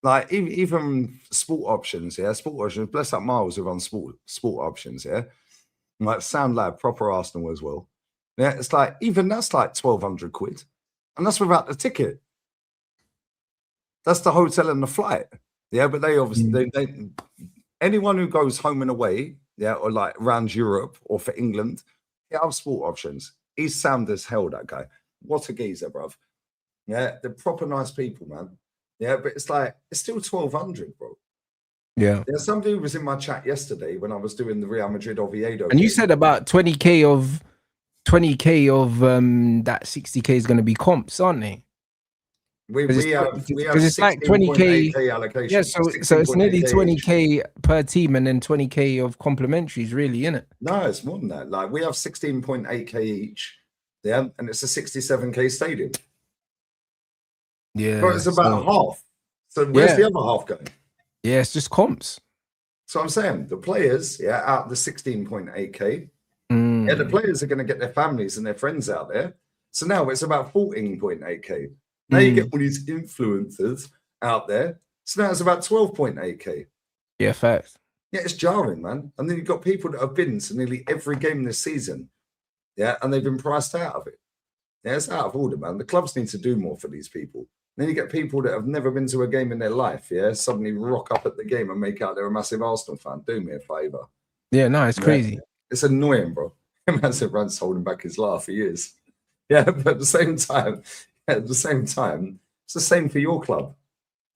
Like even sport options, sport options. Bless up Miles who run sport options, like Sound Lab, proper Arsenal as well. Yeah, it's like even that's like 1,200 quid, and that's without the ticket. That's the hotel and the flight. Yeah, but they obviously they anyone who goes home and away, or like around Europe or for England, have sport options. He's sound as hell, that guy. What a geezer, bruv. Yeah, they're proper nice people, man. Yeah, but it's like, it's still 1,200, bro. Yeah. Somebody was in my chat yesterday when I was doing the Real Madrid Oviedo. And you said about 20K of that 60K is going to be comps, aren't they? We have it's like 20K allocation. Yeah, so it's nearly 20K per team and then 20K of complimentaries, really, isn't it? No, it's more than that. Like we have 16.8K each. Yeah, and it's a 67K stadium. Yeah, but it's about half. So where's the other half going? Yeah, it's just comps. So I'm saying the players, out of the 16.8K, the players are going to get their families and their friends out there. So now it's about 14.8K. Now you get all these influencers out there. So now it's about 12.8K. Yeah, facts. Yeah, it's jarring, man. And then you've got people that have been to nearly every game this season, yeah, and they've been priced out of it. Yeah, it's out of order, man. The clubs need to do more for these people. Then you get people that have never been to a game in their life, yeah, suddenly rock up at the game and make out they're a massive Arsenal fan. Do me a favour. Yeah, no, it's crazy. It's annoying, bro. Massive Rants holding back his laugh. He is. Yeah, but at the same time, it's the same for your club.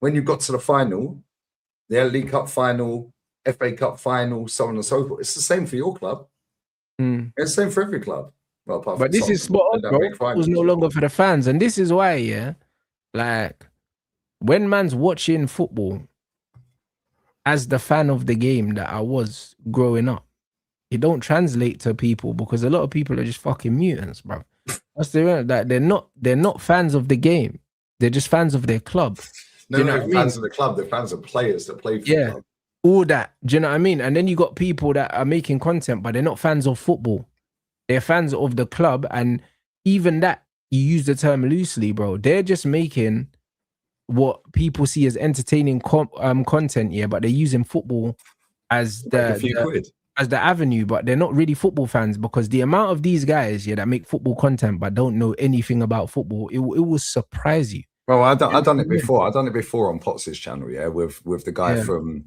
When you got to the final, the League Cup final, FA Cup final, so on and so forth, it's the same for your club. It's the same for every club. Well, but this is spot on, bro. It was no longer for the fans. And this is why, yeah, like, when man's watching football, as the fan of the game that I was growing up, it don't translate to people because a lot of people are just fucking mutants, bro. That's the like they're not fans of the game. They're just fans of their club. No, they're fans of the club. They're fans of players that play for the club. All that. Do you know what I mean? And then you got people that are making content, but they're not fans of football. They're fans of the club. And even that, you use the term loosely, bro. They're just making what people see as entertaining content, yeah, but they're using football as the avenue, but they're not really football fans because the amount of these guys, yeah, that make football content but don't know anything about football, it will surprise you. Well, I've done it before. I've done it before on Potts' channel, yeah, with the guy from,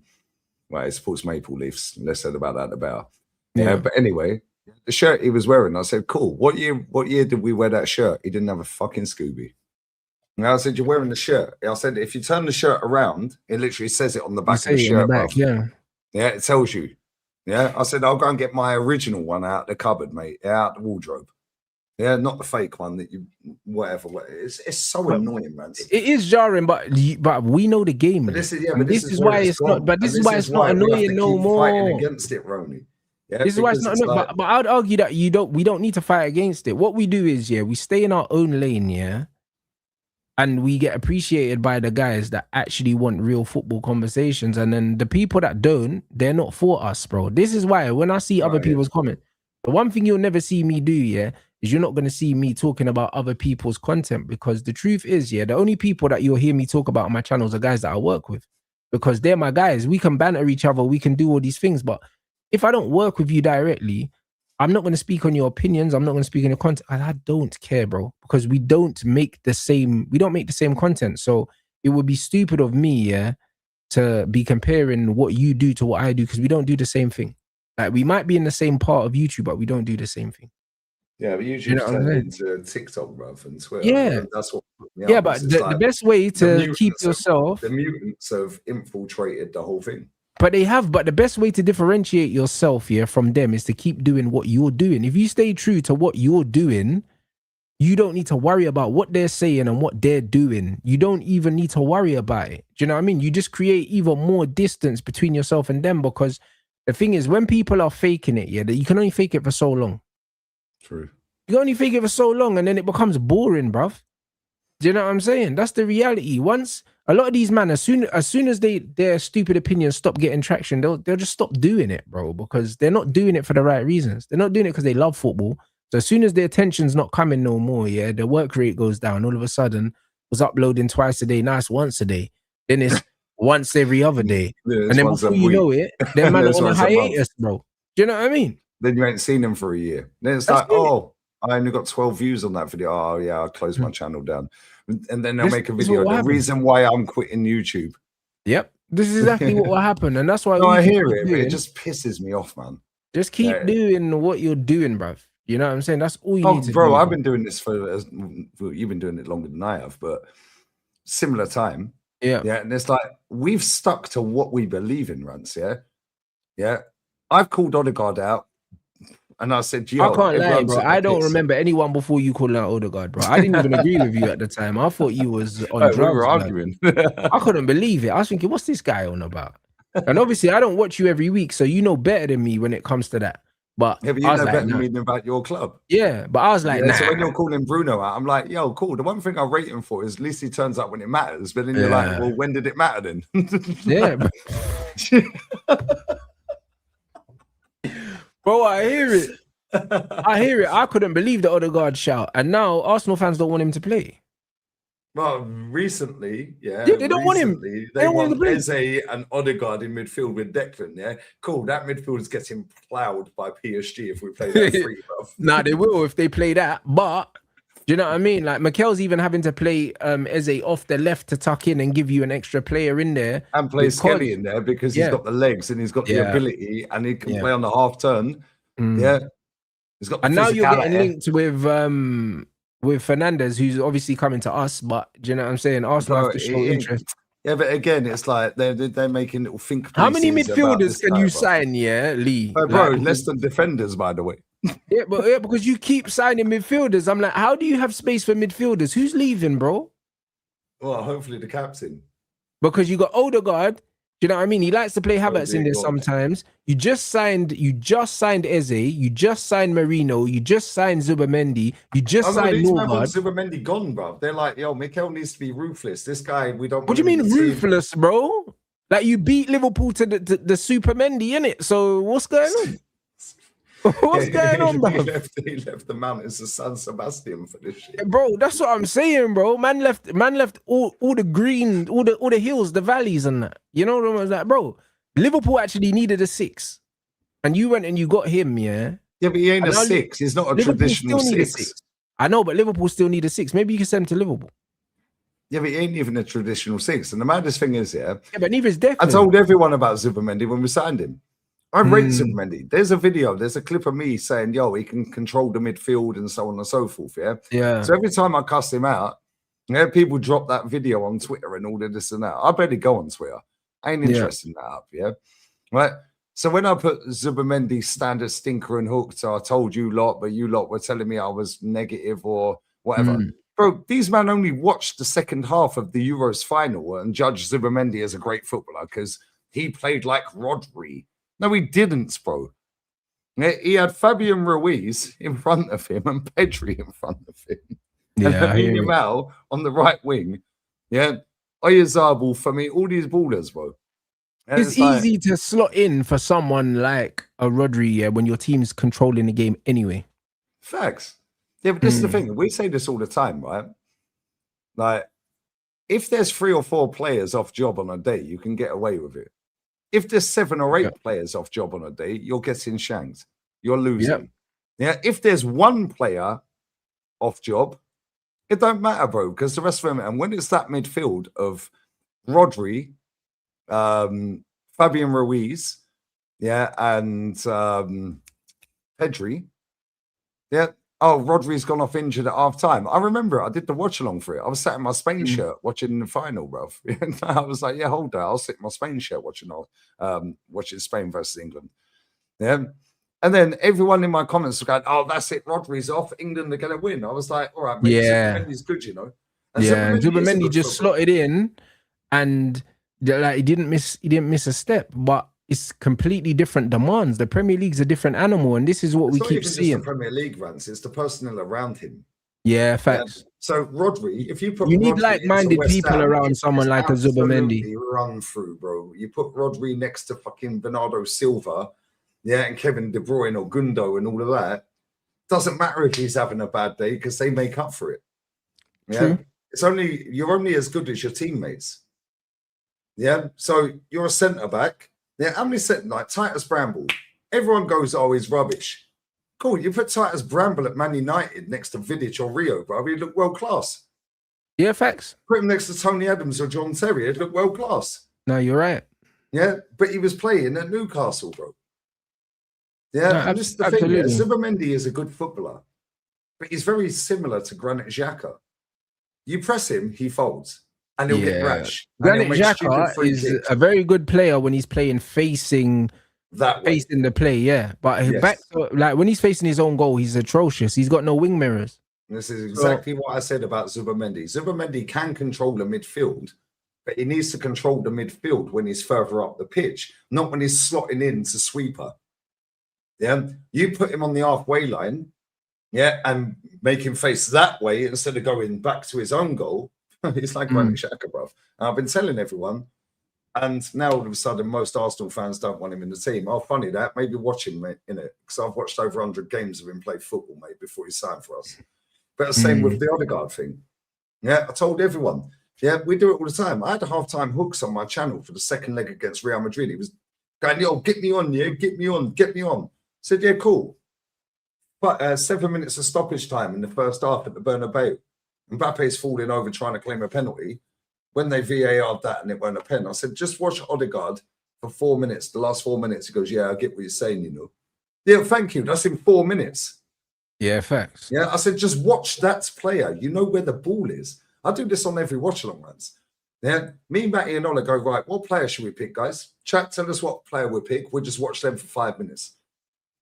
well, he supports Maple Leafs. Less said about that, the better. Yeah, but anyway, the shirt he was wearing, I said, cool. What year did we wear that shirt? He didn't have a fucking Scooby. And I said, you're wearing the shirt. I said, if you turn the shirt around, it literally says it on the back of the shirt. Yeah, it tells you. Yeah, I said, I'll go and get my original one out the cupboard, mate. Out the wardrobe. Yeah, not the fake one that you, whatever. It's so annoying, man. It is jarring, but we know the game. But this is why it's not. But this is why it's not annoying no more. Fighting against it, Ronnie. Yeah, this is why it's not. Like, but I'd argue that we don't need to fight against it. What we do is, yeah, we stay in our own lane, yeah. And we get appreciated by the guys that actually want real football conversations. And then the people that don't, they're not for us, bro. This is why when I see other people's comments, the one thing you'll never see me do, yeah, is you're not going to see me talking about other people's content. Because the truth is, yeah, the only people that you'll hear me talk about on my channels are guys that I work with. Because they're my guys. We can banter each other. We can do all these things. But if I don't work with you directly, I'm not going to speak on your opinions. I'm not going to speak on your content. I don't care, bro, because we don't make the same content. So it would be stupid of me, yeah, to be comparing what you do to what I do because we don't do the same thing. Like we might be in the same part of YouTube, but we don't do the same thing. Yeah, but YouTube's turned into TikTok, bro, and Twitter. Yeah, that's what. Yeah, but the best way to keep yourself, the mutants have infiltrated the whole thing. But they have, but the best way to differentiate yourself here from them is to keep doing what you're doing. If you stay true to what you're doing, you don't need to worry about what they're saying and what they're doing. You don't even need to worry about it. Do you know what I mean? You just create even more distance between yourself and them because the thing is, when people are faking it, yeah, that you can only fake it for so long. True. You can only fake it for so long and then it becomes boring, bruv. Do you know what I'm saying? That's the reality. Once a lot of these men, as soon as their stupid opinions stop getting traction, they'll just stop doing it, bro, because they're not doing it for the right reasons. They're not doing it because they love football. So as soon as their attention's not coming no more, yeah, the work rate goes down. All of a sudden, was uploading twice a day, now it's once a day. Then it's once every other day. Yeah, and then before you know it, they're man on a hiatus, bro. Do you know what I mean? Then you ain't seen them for a year. Then it's like, oh, I only got 12 views on that video. Oh, yeah, I'll close my channel down. And then they'll make a video. The reason why I'm quitting YouTube. Yep. This is exactly what will happen. And that's why I hear it, but it just pisses me off, man. Just keep doing what you're doing, bruv. You know what I'm saying? That's all you need to do. Bro, I've been doing this for you've been doing it longer than I have, but similar time. Yeah. Yeah. And it's like we've stuck to what we believe in, Rants. Yeah. Yeah. I've called Odegaard out. And I said, yo, I can't lie, bro. I don't remember anyone before you calling out Odegaard, bro. I didn't even agree with you at the time. I thought you was on drugs. We were arguing. I couldn't believe it. I was thinking, what's this guy on about? And obviously, I don't watch you every week, so you know better than me when it comes to that. But yeah, but you know better than me about your club. Yeah, but I was like, nah. So when you're calling Bruno out, I'm like, yo, cool. The one thing I rate him for is at least he turns up when it matters. But then you're like, well, when did it matter then? Yeah. Bro, I hear it. I hear it. I couldn't believe the Odegaard shout. And now Arsenal fans don't want him to play. Well, recently, Yeah, they don't want him. recently They they don't want him want to play. Eze and Odegaard in midfield with Declan. Yeah, cool. That midfield is getting ploughed by PSG if we play that free, bro. Nah, they will if they play that. But do you know what I mean? Like Mikel's even having to play Eze off the left to tuck in and give you an extra player in there. And play because, Skelly in there because he's yeah, got the legs and he's got the yeah, ability and he can yeah. play on the half turn. Mm. Yeah, he's got the And now you're getting physicality. linked with Fernandez, who's obviously coming to us. But do you know what I'm saying? Arsenal Bro, have to show interest. Yeah, but again, it's like they're making little think How many pieces about midfielders this can guy, you bro. sign? Yeah, Lee. Bro, Like, less than defenders, by the way. yeah, but because you keep signing midfielders, I'm like, how do you have space for midfielders? Who's leaving, bro? Well, hopefully the captain. Because you got Odegaard. Do you know what I mean? He likes to play Havertz in there sometimes. You just signed Eze. You just signed Marino. You just signed Zubamendi. You just signed Norgard. Zubamendi gone, bro. They're like, yo, Mikel needs to be ruthless. This guy, we don't. What do you mean ruthless, bro? Like you beat Liverpool to the Super Mendy, innit? So what's going on? What's going on, bro? He left the mountains of San Sebastian for this shit. Bro, that's what I'm saying, bro. Man left all the green, all the hills, the valleys and that. You know what I was like, bro? Liverpool actually needed a 6. And you went and you got him, yeah? Yeah, but he ain't a 6. He's not a Liverpool traditional still need 6. I know, but Liverpool still need a 6. Maybe you can send him to Liverpool. Yeah, but he ain't even a traditional 6. And the maddest thing is, yeah, but neither is Declan. I told everyone about Zubamendi when we signed him. I rate Zubamendi. There's a video, there's a clip of me saying, yo, he can control the midfield and so on and so forth, yeah? Yeah. So every time I cuss him out, yeah, people drop that video on Twitter and all of this and that. I barely go on Twitter. I ain't interested in that up, yeah? Right? So when I put Zubamendi standard stinker and hook, so I told you lot, but you lot were telling me I was negative or whatever. Bro, these men only watched the second half of the Euros final and judged Zubamendi as a great footballer because he played like Rodri. No, he didn't, bro. He had Fabian Ruiz in front of him and Pedri in front of him. Yeah, and Lamine Yamal on the right wing. Yeah. Oyarzabal for me, all these ballers, bro. And it's easy to slot in for someone like a Rodri, yeah, when your team's controlling the game anyway. Facts. Yeah, but this is the thing. We say this all the time, right? Like, if there's 3 or 4 players off job on a day, you can get away with it. If there's 7 or 8 players off job on a day, you're getting shanked. You're losing. Yeah. If there's 1 player off job, it don't matter, bro, because the rest of them, and when it's that midfield of Rodri, Fabian Ruiz, yeah, and Pedri, yeah. Oh, Rodri's gone off injured at half time. I remember I did the watch along for it. I was sat in my Spain shirt watching the final, bro. And I was like, yeah, hold there. I'll sit in my Spain shirt watching Spain versus England. Yeah. And then everyone in my comments was going, oh, that's it. Rodri's off. England are going to win. I was like, all right, mate. Yeah. Zubamendi's good, you know. And Zubamendi just slotted in and like he didn't miss a step, but it's completely different demands. The Premier League's a different animal, and this is what we keep seeing. It's the Premier League runs, it's the personnel around him. Yeah, facts. Yeah. So Rodri, if you put need like-minded people around someone like a Zubamendi. Run through, bro. You put Rodri next to fucking Bernardo Silva, yeah, and Kevin De Bruyne or Gundo and all of that. Doesn't matter if he's having a bad day because they make up for it. Yeah, you're only as good as your teammates. Yeah, so you're a centre back. Yeah, how many like Titus Bramble? Everyone goes, oh, he's rubbish. Cool, you put Titus Bramble at Man United next to Vidic or Rio, bro. He'd look world class. Yeah, facts. Put him next to Tony Adams or John Terry, he'd look world class. No, you're right. Yeah, but he was playing at Newcastle, bro. Yeah, and this is the thing. Yeah, Zubamendi is a good footballer, but he's very similar to Granit Xhaka. You press him, he folds. And he'll get rash. Granit Xhaka is a very good player when he's playing facing the play, yeah. But back to, like when he's facing his own goal, he's atrocious. He's got no wing mirrors. This is exactly what I said about Zubamendi. Zubamendi can control the midfield, but he needs to control the midfield when he's further up the pitch, not when he's slotting in to sweeper. Yeah, you put him on the halfway line, yeah, and make him face that way instead of going back to his own goal. He's like Granit Xhaka, bro. And I've been telling everyone, and now all of a sudden, most Arsenal fans don't want him in the team. Oh, funny that. Maybe watch him in it, because I've watched over 100 games of him play football, mate, before he signed for us. But the same with the Odegaard thing. Yeah, I told everyone. Yeah, we do it all the time. I had a halftime hooks on my channel for the second leg against Real Madrid. He was going, yo, get me on, yeah, get me on, get me on. I said, yeah, cool. But 7 minutes of stoppage time in the first half at the Bernabeu. Mbappe's falling over trying to claim a penalty. When they VAR'd that and it weren't a pen, I said, just watch Odegaard for 4 minutes. The last 4 minutes, he goes, yeah, I get what you're saying, you know. Yeah, thank you. That's in 4 minutes. Yeah, facts. Yeah, I said, just watch that player. You know where the ball is. I do this on every watch-along, Rants. Yeah, me, Matty, and Ola go, right, what player should we pick, guys? Chat, tell us what player we pick. We'll just watch them for 5 minutes.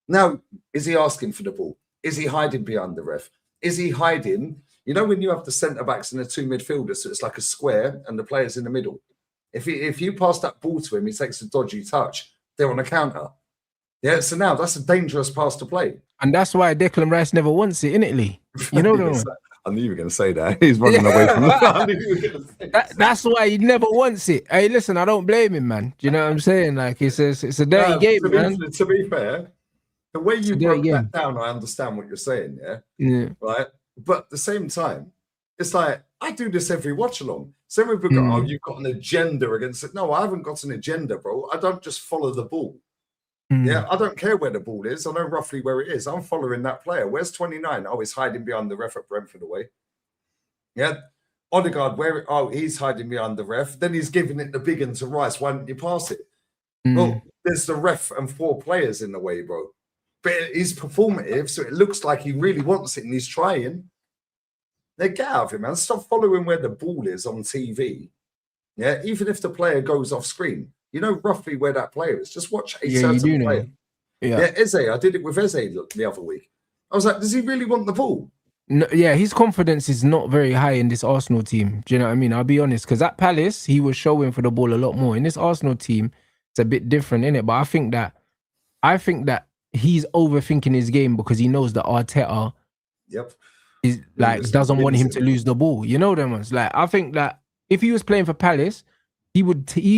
Now, is he asking for the ball? Is he hiding behind the ref? Is he hiding? You know when you have the centre-backs and the two midfielders, so it's like a square and the player's in the middle. If you pass that ball to him, he takes a dodgy touch. They're on a counter. Yeah, so now that's a dangerous pass to play. And that's why Declan Rice never wants it, innit, Lee? You know what I knew you were going to say that. He's running away from the that's why he never wants it. Hey, listen, I don't blame him, man. Do you know what I'm saying? Like, it's a dirty game, man. To be fair, the way you broke that down, I understand what you're saying, yeah. Right? But at the same time, it's like, I do this every watch-along. Some people go, oh, you've got an agenda against it. No, I haven't got an agenda, bro. I don't just follow the ball. Yeah, I don't care where the ball is. I know roughly where it is. I'm following that player. Where's 29? Oh, he's hiding behind the ref at Brentford away. Yeah. Odegaard, he's hiding behind the ref. Then he's giving it the big one to Rice. Why didn't you pass it? Well, there's the ref and 4 players in the way, bro. But he's performative, so it looks like he really wants it and he's trying. Get out of him, man. Stop following where the ball is on TV. Yeah, even if the player goes off screen. You know roughly where that player is. Just watch a certain player. Yeah, Eze. I did it with Eze the other week. I was like, does he really want the ball? No, yeah, his confidence is not very high in this Arsenal team. Do you know what I mean? I'll be honest, because at Palace, he was showing for the ball a lot more. In this Arsenal team, it's a bit different, innit? But I think that he's overthinking his game because he knows that Arteta is like doesn't want him to lose the ball. You know them ones. Like, I think that if he was playing for Palace, he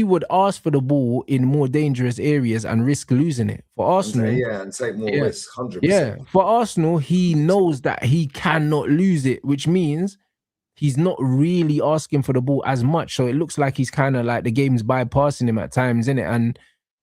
would ask for the ball in more dangerous areas and risk losing it. For Arsenal, and take more risk, 100%. Yeah, for Arsenal, he knows that he cannot lose it, which means he's not really asking for the ball as much. So it looks like he's kind of like the game's bypassing him at times, innit? And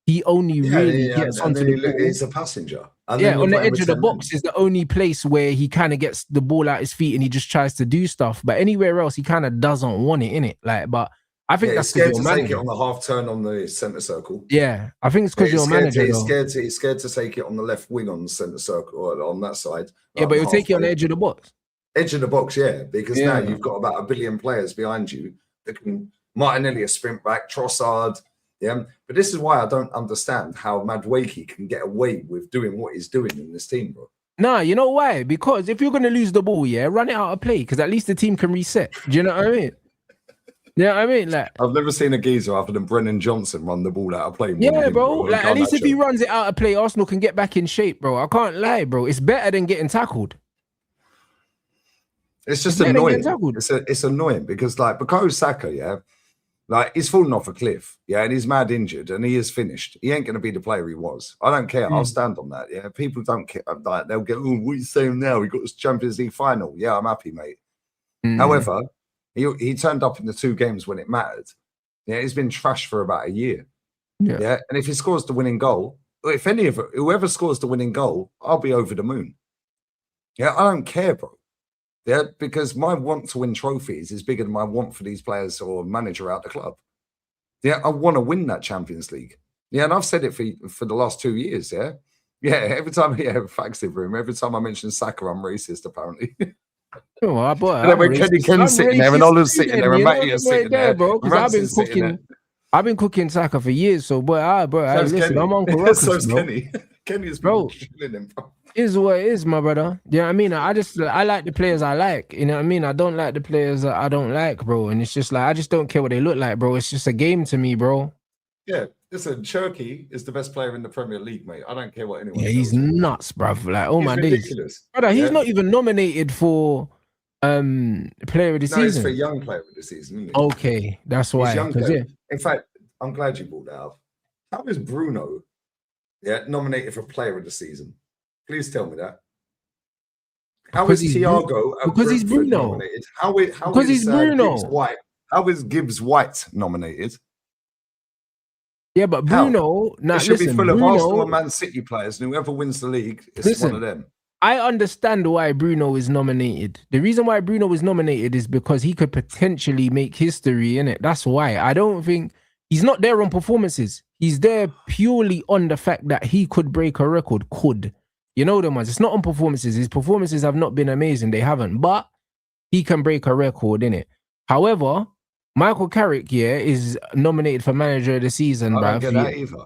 he only really gets onto the ball. He's a passenger. And on the edge of the box is the only place where he kind of gets the ball at his feet and he just tries to do stuff. But anywhere else, he kind of doesn't want it, innit? Like, but I think that's scared to take it on the half turn on the centre circle. Yeah, I think it's because you're a manager. He's scared to take it on the left wing on the centre circle or on that side. Yeah, but he'll take it on the edge of the box. Edge of the box, yeah, because now you've got about 1 billion players behind you that can. Martinelli a sprint back, Trossard. Yeah, but this is why I don't understand how Madueke can get away with doing what he's doing in this team, bro. Nah, you know why? Because if you're gonna lose the ball, run it out of play because at least the team can reset. Do you know what I mean? Yeah, I mean, like I've never seen a geezer other than Brennan Johnson run the ball out of play. Yeah, bro. Like at least if he runs it out of play, Arsenal can get back in shape, bro. I can't lie, bro. It's better than getting tackled. It's just annoying. It's annoying because like Bukayo Saka, like he's fallen off a cliff, and he's mad injured and he is finished. He ain't gonna be the player he was. I don't care. I'll stand on that. Yeah, people don't care. Like they'll get, oh, what are you saying now? We got this Champions League final. Yeah, I'm happy, mate. However. He turned up in the 2 games when it mattered. Yeah, he's been trashed for about a year. Yeah, and if he scores the winning goal, if whoever scores the winning goal, I'll be over the moon. Yeah, I don't care, bro. Yeah, because my want to win trophies is bigger than my want for these players or manager out the club. Yeah, I want to win that Champions League. Yeah, and I've said it for the last 2 years. Yeah, every time, facts in room. Every time I mention Saka, I'm racist, apparently. Oh, boy, and then when Kenny's sitting there and Oliver's sitting there and Matty is sitting there, bro. Because I've been cooking Saka for years. So, listen, I'm Uncle Ruckus, so's Kenny. Kenny's bro. Him, bro. Is what it is, my brother. You know what I mean? I like the players I like. You know what I mean? I don't like the players that I don't like, bro. And it's just like I just don't care what they look like, bro. It's just a game to me, bro. Yeah. Listen, Cherky is the best player in the Premier League, mate. I don't care what anyone says. He's nuts, bruv. Like, oh my days. Brother, he's not even nominated for player of the season. He's for young player of the season, isn't he? Okay, that's why. In fact, I'm glad you brought that up. How is Bruno nominated for player of the season? Please tell me that. How is Thiago because he's Bruno nominated? How is Gibbs White? How is Gibbs White nominated? Yeah, but Bruno. Now, it should be full of Arsenal and Man City players, and whoever wins the league is one of them. I understand why Bruno is nominated. The reason why Bruno is nominated is because he could potentially make history in it. That's why. I don't think he's not there on performances. He's there purely on the fact that he could break a record. You know them ones. It's not on performances. His performances have not been amazing. They haven't. But he can break a record in it. However, Michael Carrick, is nominated for manager of the season. I don't get that either.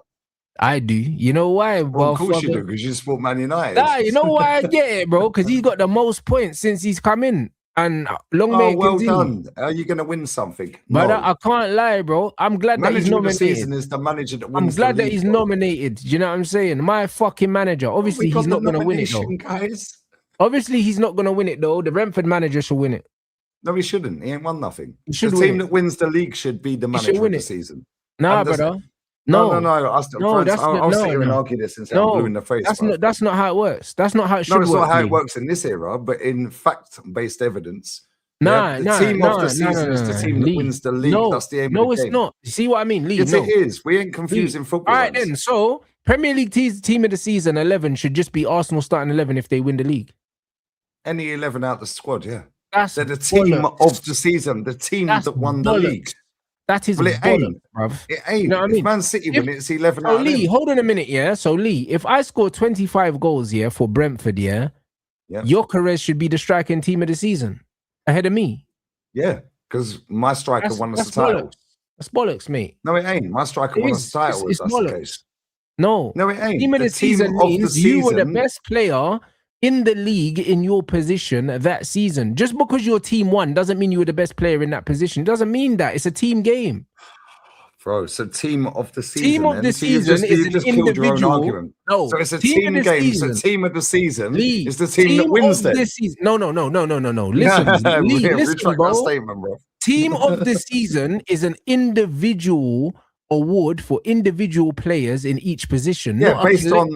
I do. You know why? Well, of course you do, because you support Man United. Nah, you know why I get it, bro? Because he's got the most points since he's come in. And may well continue. Done. Are you going to win something? But no. I can't lie, bro. I'm glad that he's nominated. Manager of the season is the manager that wins. I'm glad that he's nominated. Do you know what I'm saying? My fucking manager. Obviously, he's not going to win it, though. Guys. Obviously, he's not going to win it, though. The Brentford manager should win it. No, he shouldn't. He ain't won nothing. The team that wins the league should be the manager of the season. Nah, brother. No. I'll sit here and argue this and say I'm blue in the face. That's not how it works. That's not how it should work. No, it's not how it works in this era, but in fact-based evidence. The team of the season is the team that wins the league. That's the aim of the game. No, it's not. You see what I mean? League, yes, it is. We ain't confusing football. All right, then. So, Premier League team of the season 11 should just be Arsenal starting 11 if they win the league. Any 11 out the squad, yeah. They're the team of the season, the team that won the league. That is it ain't, bruv. It ain't. You know what I mean? Man City win it, it's 11 out of Lee, hold on a minute, yeah? So, Lee, if I score 25 goals, for Brentford, Gyökeres should be the striking team of the season ahead of me. Yeah, because my striker won us the title. That's bollocks, mate. No, it ain't. My striker won us the title. It's that's the case. No, it ain't. Team of the season means you were the best player in the league in your position that season. Just because your team won doesn't mean you were the best player in that position. It doesn't mean that. It's a team game. Bro, so team of the season. Team of the season is an individual. No, so it's a team game. So team of the season is the team that wins then. No. Listen, listen, bro. Team of the season is an individual award for individual players in each position. Yeah, based on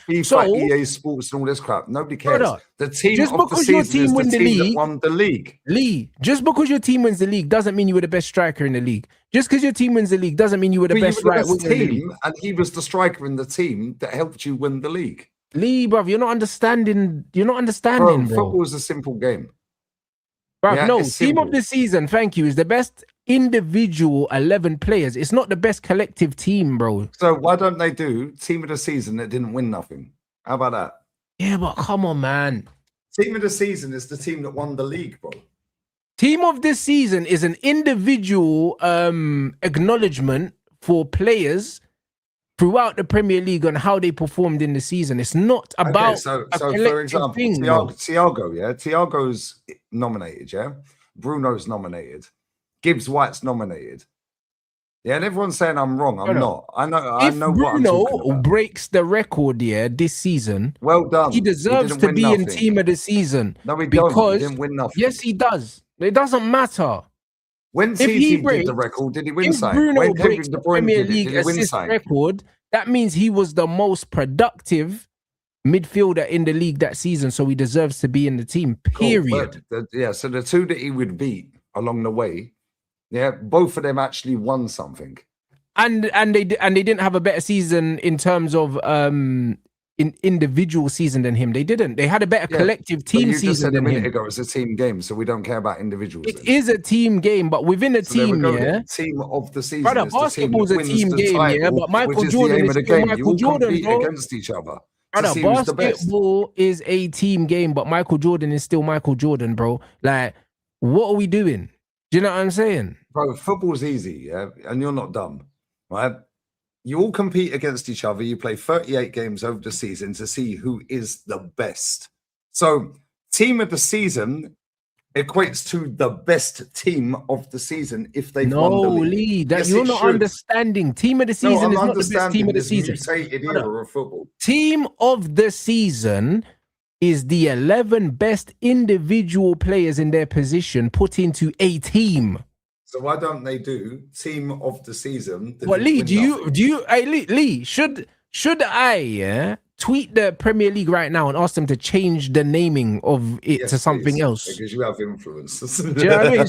FIFA, EA Sports, and all this crap. Nobody cares. Brother, the team just of the season is the team that won the league. Lee, just because your team wins the league doesn't mean you were the best striker in the league. Just because your team wins the league doesn't mean you were the best team, and he was the striker in the team that helped you win the league. Lee, bruv, you're not understanding. Bro. Football is a simple game. Bruv, no, team of the season, thank you, is the best individual 11 players. It's not the best collective team, bro. So why don't they do team of the season that didn't win nothing? How about that? Yeah, but come on, man. Team of the season is the team that won the league, bro. Team of this season is an individual acknowledgement for players throughout the Premier League on how they performed in the season. It's not about so for example, Thiago's nominated, Bruno's nominated, Gibbs White's nominated. Yeah, and everyone's saying I'm wrong. I'm not. I know what I'm talking about. Breaks the record this season. Well done. He deserves to be in team of the season. No, he doesn't. He didn't win nothing. Yes, he does. It doesn't matter. When he did the record, did he win something? Bruno when breaks the Premier League assist record, that means he was the most productive midfielder in the league that season, so he deserves to be in the team, period. Cool. So the two that he would beat along the way, both of them actually won something. And they didn't have a better season in terms of individual season than him. They didn't. They had a better collective team season just said than a minute him. ago it's a team game, so we don't care about individuals. It is a team game, but within a team, team of the season. Brother, basketball's a team game, but Michael Jordan is still Michael Jordan, bro. Against each other. Brother, basketball is a team game, but Michael Jordan is still Michael Jordan, bro. Like, what are we doing? Do you know what I'm saying? Bro, football's easy, and you're not dumb, right? You all compete against each other. You play 38 games over the season to see who is the best. So, team of the season equates to the best team of the season if they've won the league. Lee, that you're not understanding. Team of the season is not the best team of the season. Era of football. Team of the season is the 11 best individual players in their position put into a team. So why don't they do team of the season? Well, Lee, Lee, should I tweet the Premier League right now and ask them to change the naming of it to something else. Because you have influence. Do you know what I mean?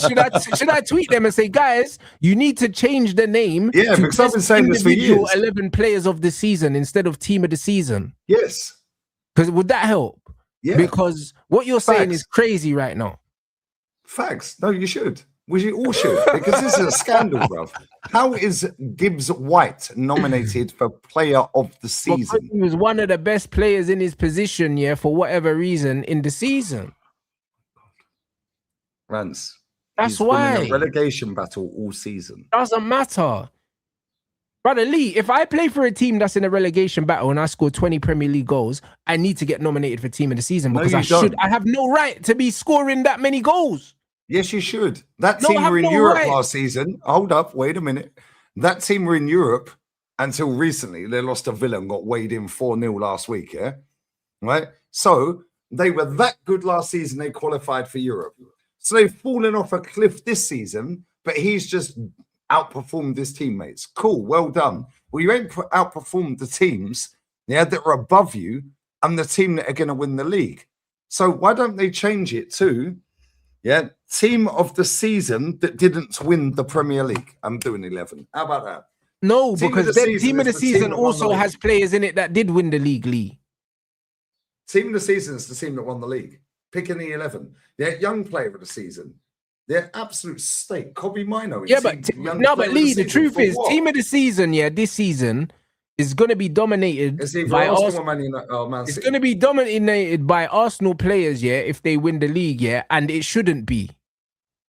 Should I tweet them and say, guys, you need to change the name? Yeah, because I've been saying this for years. 11 players of the season instead of team of the season. Yes. Because would that help? Yeah. Because what you're saying is crazy right now. Facts. No, you should. We all should, because this is a scandal, bruv. How is Gibbs White nominated for player of the season? Because he was one of the best players in his position, for whatever reason in the season. Rants. That's why. Been in a relegation battle all season. Doesn't matter. Brother Lee, if I play for a team that's in a relegation battle and I score 20 Premier League goals, I need to get nominated for team of the season because I have no right to be scoring that many goals. Yes, you should. That team were in Europe last season. Hold up, wait a minute. That team were in Europe until recently. They lost to Villa and got weighed in 4-0 last week, yeah? Right? So they were that good last season, they qualified for Europe. So they've fallen off a cliff this season, but he's just outperformed his teammates. Cool, well done. Well, you ain't outperformed the teams, that are above you and the team that are going to win the league. So why don't they change it to... team of the season that didn't win the Premier League. I'm doing 11. How about that? No, because team of the season also has players in it that did win the league, Lee. Team of the season is the team that won the league. Pick any 11. Young player of the season. Absolute state. Kobe Mino. But Lee, the truth is, team of the season, this season is going to be dominated by Arsenal. It's going to be dominated by Arsenal players, if they win the league, and it shouldn't be.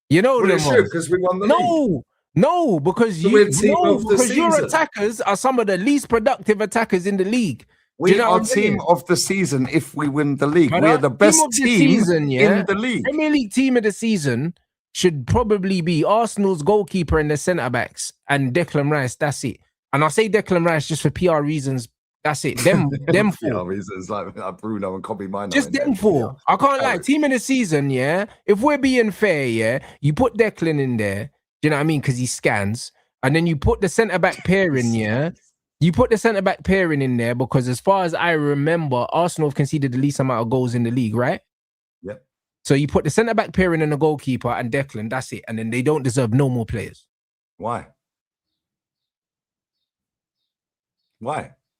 You know what I mean? Because we won the league. No, because your attackers are some of the least productive attackers in the league. We are team of the season if we win the league. We are the best team in the league. Premier League team of the season should probably be Arsenal's goalkeeper and the centre backs and Declan Rice. That's it. And I say Declan Rice just for PR reasons. That's it. Them PR reasons like Bruno and Kobe Mino. Just them four. I can't lie. Team of the season, if we're being fair, you put Declan in there. Do you know what I mean? Because he scans. And then you put the centre-back pairing, You put the centre-back pairing in there because as far as I remember, Arsenal have conceded the least amount of goals in the league, right? Yep. So you put the centre-back pairing and the goalkeeper and Declan. That's it. And then they don't deserve no more players. Why?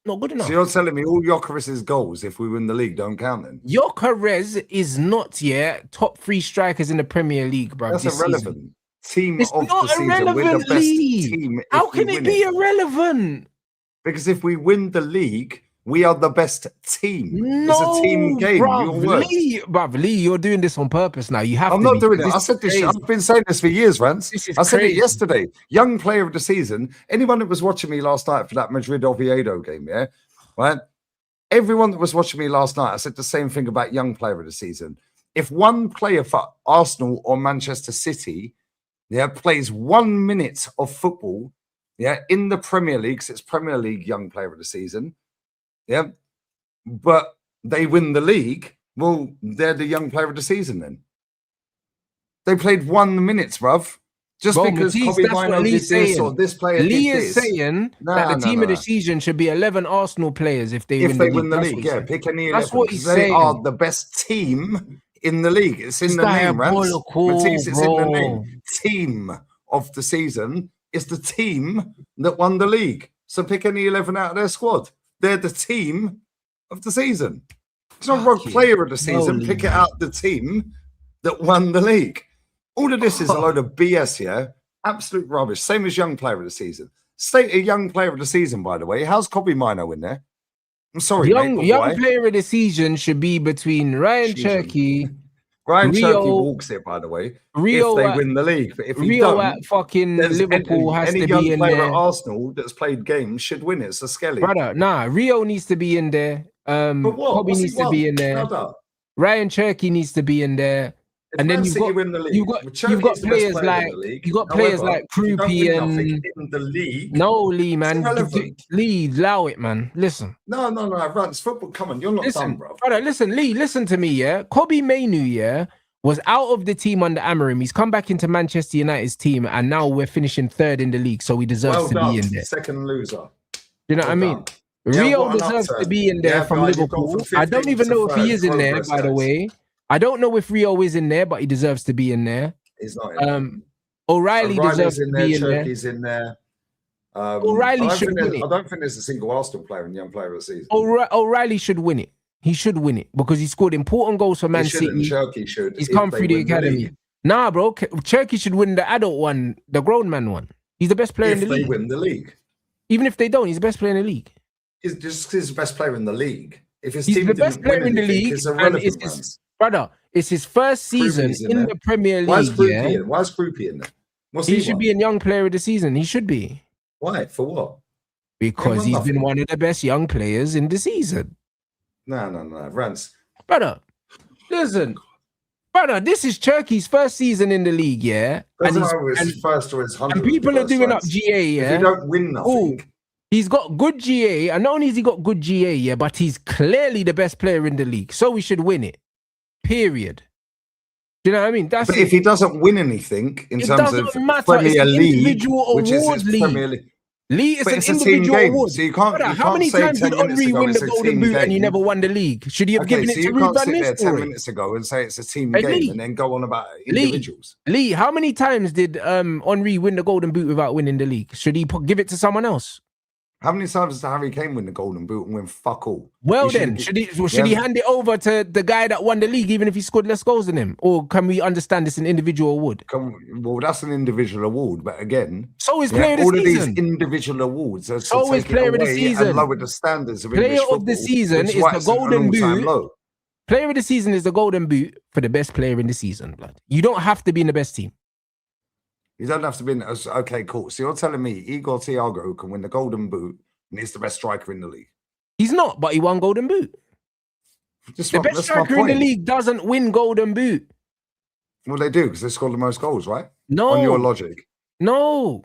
Not good enough. So you're telling me all Gyökeres's goals, if we win the league, don't count then? Gyökeres is not top 3 strikers in the Premier League, bro. That's irrelevant. Team of the season. We're the best team. How can it be irrelevant? Because if we win the league, we are the best team. It's a team game. Lee, you're doing this on purpose now. You have I'm not doing it. I said this. I've been saying this for years, Rants. I said it yesterday. Young player of the season. Anyone that was watching me last night for that Madrid Oviedo game, right? Everyone that was watching me last night, I said the same thing about young player of the season. If one player for Arsenal or Manchester City, plays 1 minute of football, in the Premier League, so it's Premier League young player of the season. But they win the league. Well, they're the young player of the season then. They played 1 minute, bruv. Just because Kobe Mino did this or this player did this. Lee is saying that the team of the season should be 11 Arsenal players if they win the league. Pick any 11. That's what he's saying. They are the best team in the league. It's in the name, Matisse, it's in the name. Team of the season is the team that won the league. So pick any 11 out of their squad. They're the team of the season. It's not a player of the season. Pick it out the team that won the league. All of this is a load of BS, Absolute rubbish. Same as young player of the season. State a young player of the season, by the way. How's Kobe Mino in there? I'm sorry, young player of the season should be between Ryan Cherky. Ryan Cherky walks it, by the way. Rio if they win the league, but if Rio at fucking Liverpool has to be in there. At Arsenal that's played games should win it. It's a Skelly. Brother, Rio needs to be in there. Kobe needs to be in there. Ryan Cherky needs to be in there. And then you've got players like Krupi and in the league. No, Lee, man. Lee, allow it, man. Listen. No. Rants football. Come on, you're not done, bro. Brother, listen, Lee. Listen to me, Kobe Mainu, was out of the team under Amorim. He's come back into Manchester United's team, and now we're finishing 3rd in the league, so he deserves to be in there. Second loser. You know what I mean? Rio deserves to be in there from Liverpool. I don't even know if he is in there, by the way. I don't know if Rio is in there, but he deserves to be in there. He's not in there. O'Reilly deserves to be in there. Turkey's in there. O'Reilly should win it. I don't think there's a single Arsenal player in Young Player of the Season. O'Reilly should win it. He should win it because he scored important goals for Man City. Cherky should. He's come through the academy. Nah, bro. Cherky should win the adult one, the grown man one. He's the best player in the league. If they win the league. Even if they don't, he's the best player in the league. He's the best player in the league. If his he's team the best player in the league, brother, it's his first season in the Premier League. Why is Krupi in there? He should be in Young Player of the Season. He should be. Why? For what? Because he's been one of the best young players in the season. No. Rants. Brother, listen. Brother, this is Cherky's first season in the league, yeah? And first or his 100th. And people are doing up GA, yeah? If you don't win nothing. He's got good GA, and not only has he got good GA, yeah, but he's clearly the best player in the league. So we should win it. Period. Do you know what I mean? But if he doesn't win anything in terms of Premier League, which is his Premier League. It's an individual award. So you can't. How many times did Henry win the Golden Boot and he never won the league? Should he have given it to Ruud van Nistelrooy? You can't sit there 10 minutes ago and say it's a team game and then go on about individuals. Lee, how many times did Henry win the Golden Boot without winning the league? Should he give it to someone else? How many times did Harry Kane win the Golden Boot and win fuck all? Well, then, should he hand it over to the guy that won the league, even if he scored less goals than him? Or can we understand it's an individual award? Well, that's an individual award, but again, so is player of the season. All of these individual awards are so is player of the season. And lower the standards of player of the season is the Golden Boot. Player of the season is the Golden Boot for the best player in the season, blood. You don't have to be in the best team. You don't have to be in. Okay, cool. So you're telling me Igor Thiago can win the Golden Boot and he's the best striker in the league? He's not, but he won Golden Boot. The best striker in the league doesn't win Golden Boot. Well, they do because they scored the most goals, right? No. On your logic. No.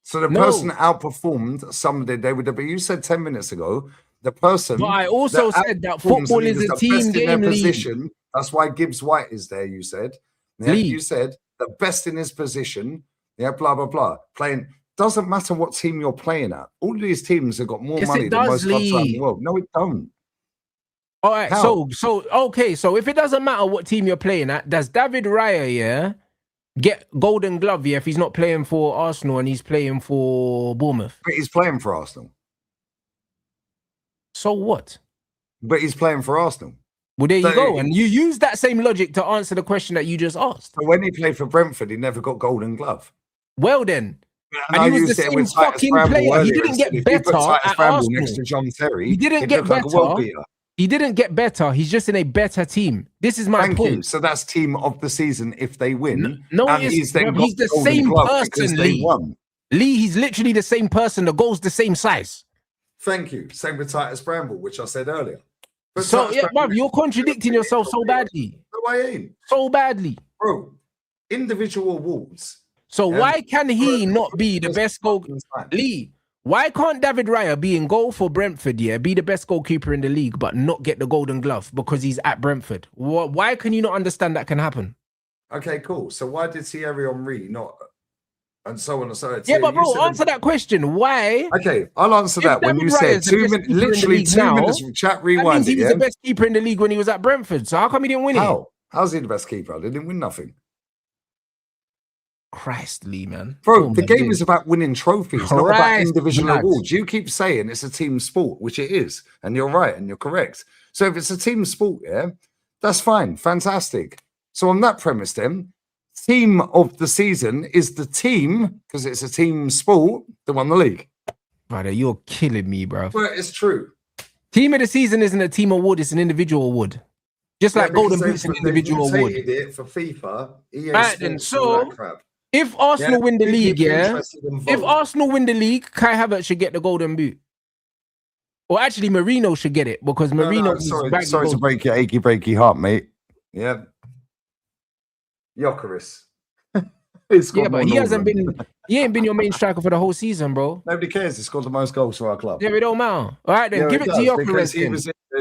So the person outperformed somebody they would have. But you said 10 minutes ago the person. But I also said that football is a team game position. That's why Gibbs White is there. You said. Yeah, you said the best in his position. Yeah, blah blah blah. Playing doesn't matter what team you're playing at. All of these teams have got more money than most clubs around the world. No, it don't. All right. So if it doesn't matter what team you're playing at, does David Raya get Golden Glove if he's not playing for Arsenal and he's playing for Bournemouth? But he's playing for Arsenal. So what? But he's playing for Arsenal. Well, there you go. And you use that same logic to answer the question that you just asked. So when he played for Brentford, he never got Golden Glove. well then. And he was the same fucking player. He didn't get better at Arsenal. Next to John Terry, he didn't get better. He didn't get better. He's just in a better team. This is my point. So that's team of the season if they win. No, he's the same person, Lee. Lee, he's literally the same person. The goal's the same size. Thank you. Same with Titus Bramble, which I said earlier. But so, yeah, bruv, you're contradicting yourself so badly. No, I ain't. So badly. Bro, individual awards. So why can he not be the best goal? Lee, why can't David Raya be in goal for Brentford, be the best goalkeeper in the league, but not get the Golden Glove because he's at Brentford? Why can you not understand that can happen? Okay, cool. So why did Thierry Henry not... And so on and so on. Yeah, but bro, answer that question. Why? Okay, I'll answer that. When you said 2 minutes, literally 2 minutes from chat rewind. That means he was the best keeper in the league when he was at Brentford. So how come he didn't win it? How's he the best keeper? They didn't win nothing. Christ, Lee, man. Bro, the game is about winning trophies, not about individual awards. You keep saying it's a team sport, which it is. And you're right, and you're correct. So if it's a team sport, that's fine. Fantastic. So on that premise then, team of the season is the team, because it's a team sport, that won the league. Brother, you're killing me, bro. Well, it's true. Team of the season isn't a team award, it's an individual award. Just like Golden Boot's an individual award. It for FIFA, EA right, then, so if Arsenal win the league, if Arsenal win the league, Kai Havertz should get the Golden Boot. Or actually, Marino should get it, because Marino... Sorry to break your achy, breaky heart, mate. Yeah. Gyökeres. Yeah, but he ain't been your main striker for the whole season, bro. Nobody cares. He scored the most goals for our club. Yeah, it don't matter. All right, then give it to Gyökeres.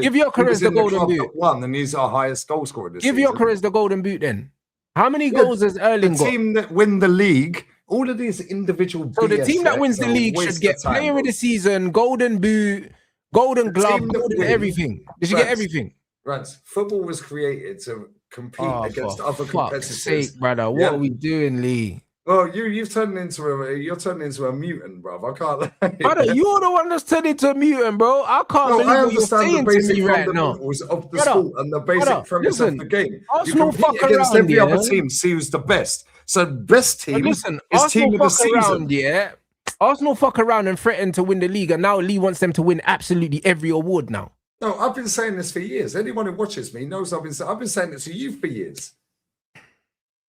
Give Gyökeres the Golden Boot. And he's our highest goal scorer this season. Give Gyökeres the Golden Boot then. How many goals has Erling got? The team that win the league, all of these individual. So the team that wins the league should get Player of the Season, Golden Boot, Golden glove, golden everything. Did you get everything? Rants. Football was created to compete against other competitors. Sake, brother. What are we doing, Lee? Well, you're turning into a mutant, bro. I can't lie. Brother, you're the one that's turned into a mutant, bro. I can't believe what you're saying to me right now. Of the sport and the basic premise of the game. Arsenal you compete against every other team, see who's the best. So best team is team of the season. Arsenal fuck around and threaten to win the league, and now Lee wants them to win absolutely every award now. No, I've been saying this for years. Anyone who watches me knows I've been saying it to you for years.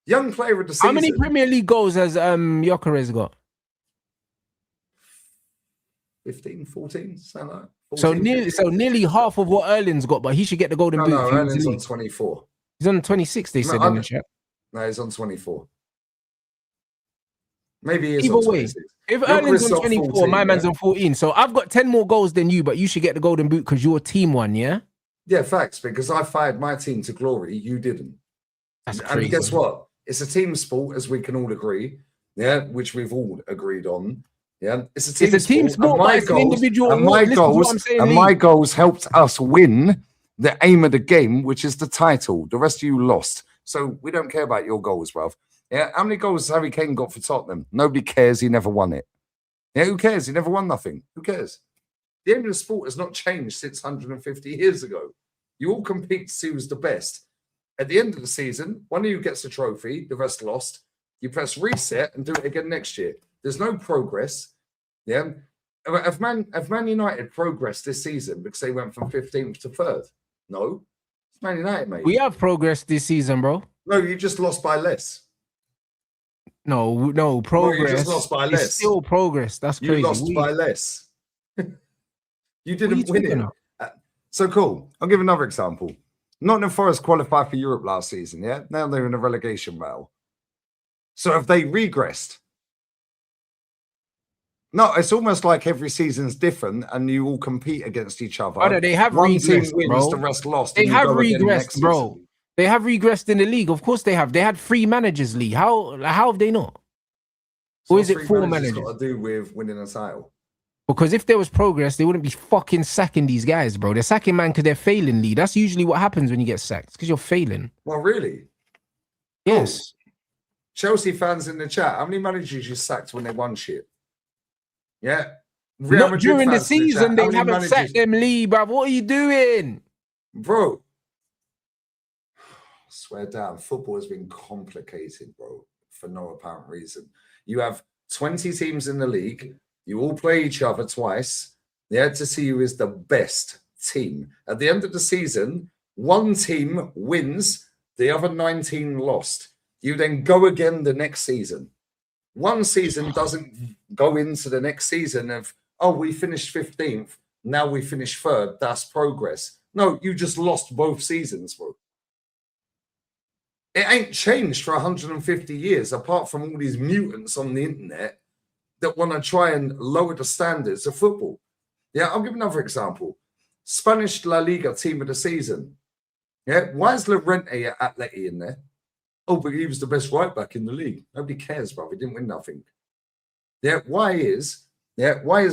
Young player of the season. How many Premier League goals has Gyökeres got? 15, 14, something like that. 14, so nearly half of what Erling's got, but he should get the golden boot. No, Erling's on 24. He's on 26, they said in the chat. No, he's on 24. Maybe he's Either on way, 26. If Erling's on 24, 14, my man's on 14. So I've got 10 more goals than you, but you should get the golden boot because your team won, yeah? Yeah, facts, because I fired my team to glory. You didn't. That's crazy. And guess what? It's a team sport, as we can all agree. Yeah, which we've all agreed on. Yeah, it's a team sport. But it's an individual. And my goals helped us win the aim of the game, which is the title. The rest of you lost. So we don't care about your goals, bruv. Yeah, how many goals has Harry Kane got for Tottenham? Nobody cares. He never won it. Yeah, who cares? He never won nothing. Who cares? The aim of the sport has not changed since 150 years ago. You all compete to see who's the best. At the end of the season, one of you gets a trophy, the rest lost. You press reset and do it again next year. There's no progress. Yeah. Have Man United progressed this season because they went from 15th to 3rd? No. It's Man United, mate. We have progressed this season, bro. No, you just lost by less. No, progress. No, you just lost by less. It's still progress. That's crazy. You lost by less. You didn't win it. So cool. I'll give another example. Nottingham Forest qualified for Europe last season, yeah? Now they're in a relegation battle. So have they regressed? No, it's almost like every season's different and you all compete against each other. Brother, they have One regressed, team wins, bro. the rest lost. They have regressed, bro. They have regressed in the league. Of course they have. They had 3 managers, Lee. How have they not? Or is it 4 managers? Got to do with winning a title. Because if there was progress, they wouldn't be fucking sacking these guys, bro. They're sacking man because they're failing, Lee. That's usually what happens when you get sacked. It's because you're failing. Well, really? Yes. Oh. Chelsea fans in the chat, how many managers you sacked when they won shit? Yeah. Not during the season, they haven't sacked them, Lee, bro. What are you doing? Bro. I swear down, football has been complicated, bro, for no apparent reason. You have 20 teams in the league. You all play each other twice. Yeah, to see who is the best team. At the end of the season, one team wins, the other 19 lost. You then go again the next season. One season doesn't go into the next season of, oh, we finished 15th, now we finished 3rd, that's progress. No, you just lost both seasons, bro. It ain't changed for 150 years, apart from all these mutants on the internet that want to try and lower the standards of football. Yeah, I'll give another example. Spanish La Liga team of the season. Yeah, why is Llorente at Atleti in there? Oh, but he was the best right back in the league. Nobody cares, bro. He didn't win nothing. Yeah, why is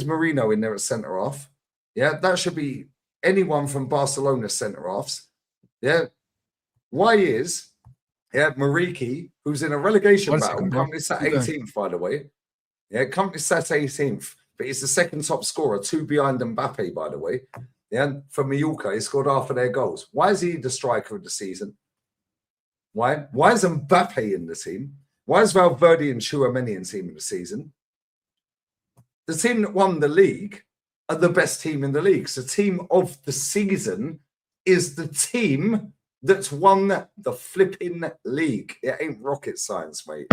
Marino in there at centre half? Yeah, that should be anyone from Barcelona centre halves. Yeah, why is Mariki, who's in a relegation battle, currently sat 18th, by the way. Yeah, currently sat 18th, but he's the second top scorer, 2 behind Mbappe, by the way. Yeah, for Mallorca, he scored half of their goals. Why is he the striker of the season? Why? Why is Mbappe in the team? Why is Valverde and Tchouameni in team of the season? The team that won the league are the best team in the league. So team of the season is the team that's won the flipping league. It ain't rocket science, mate.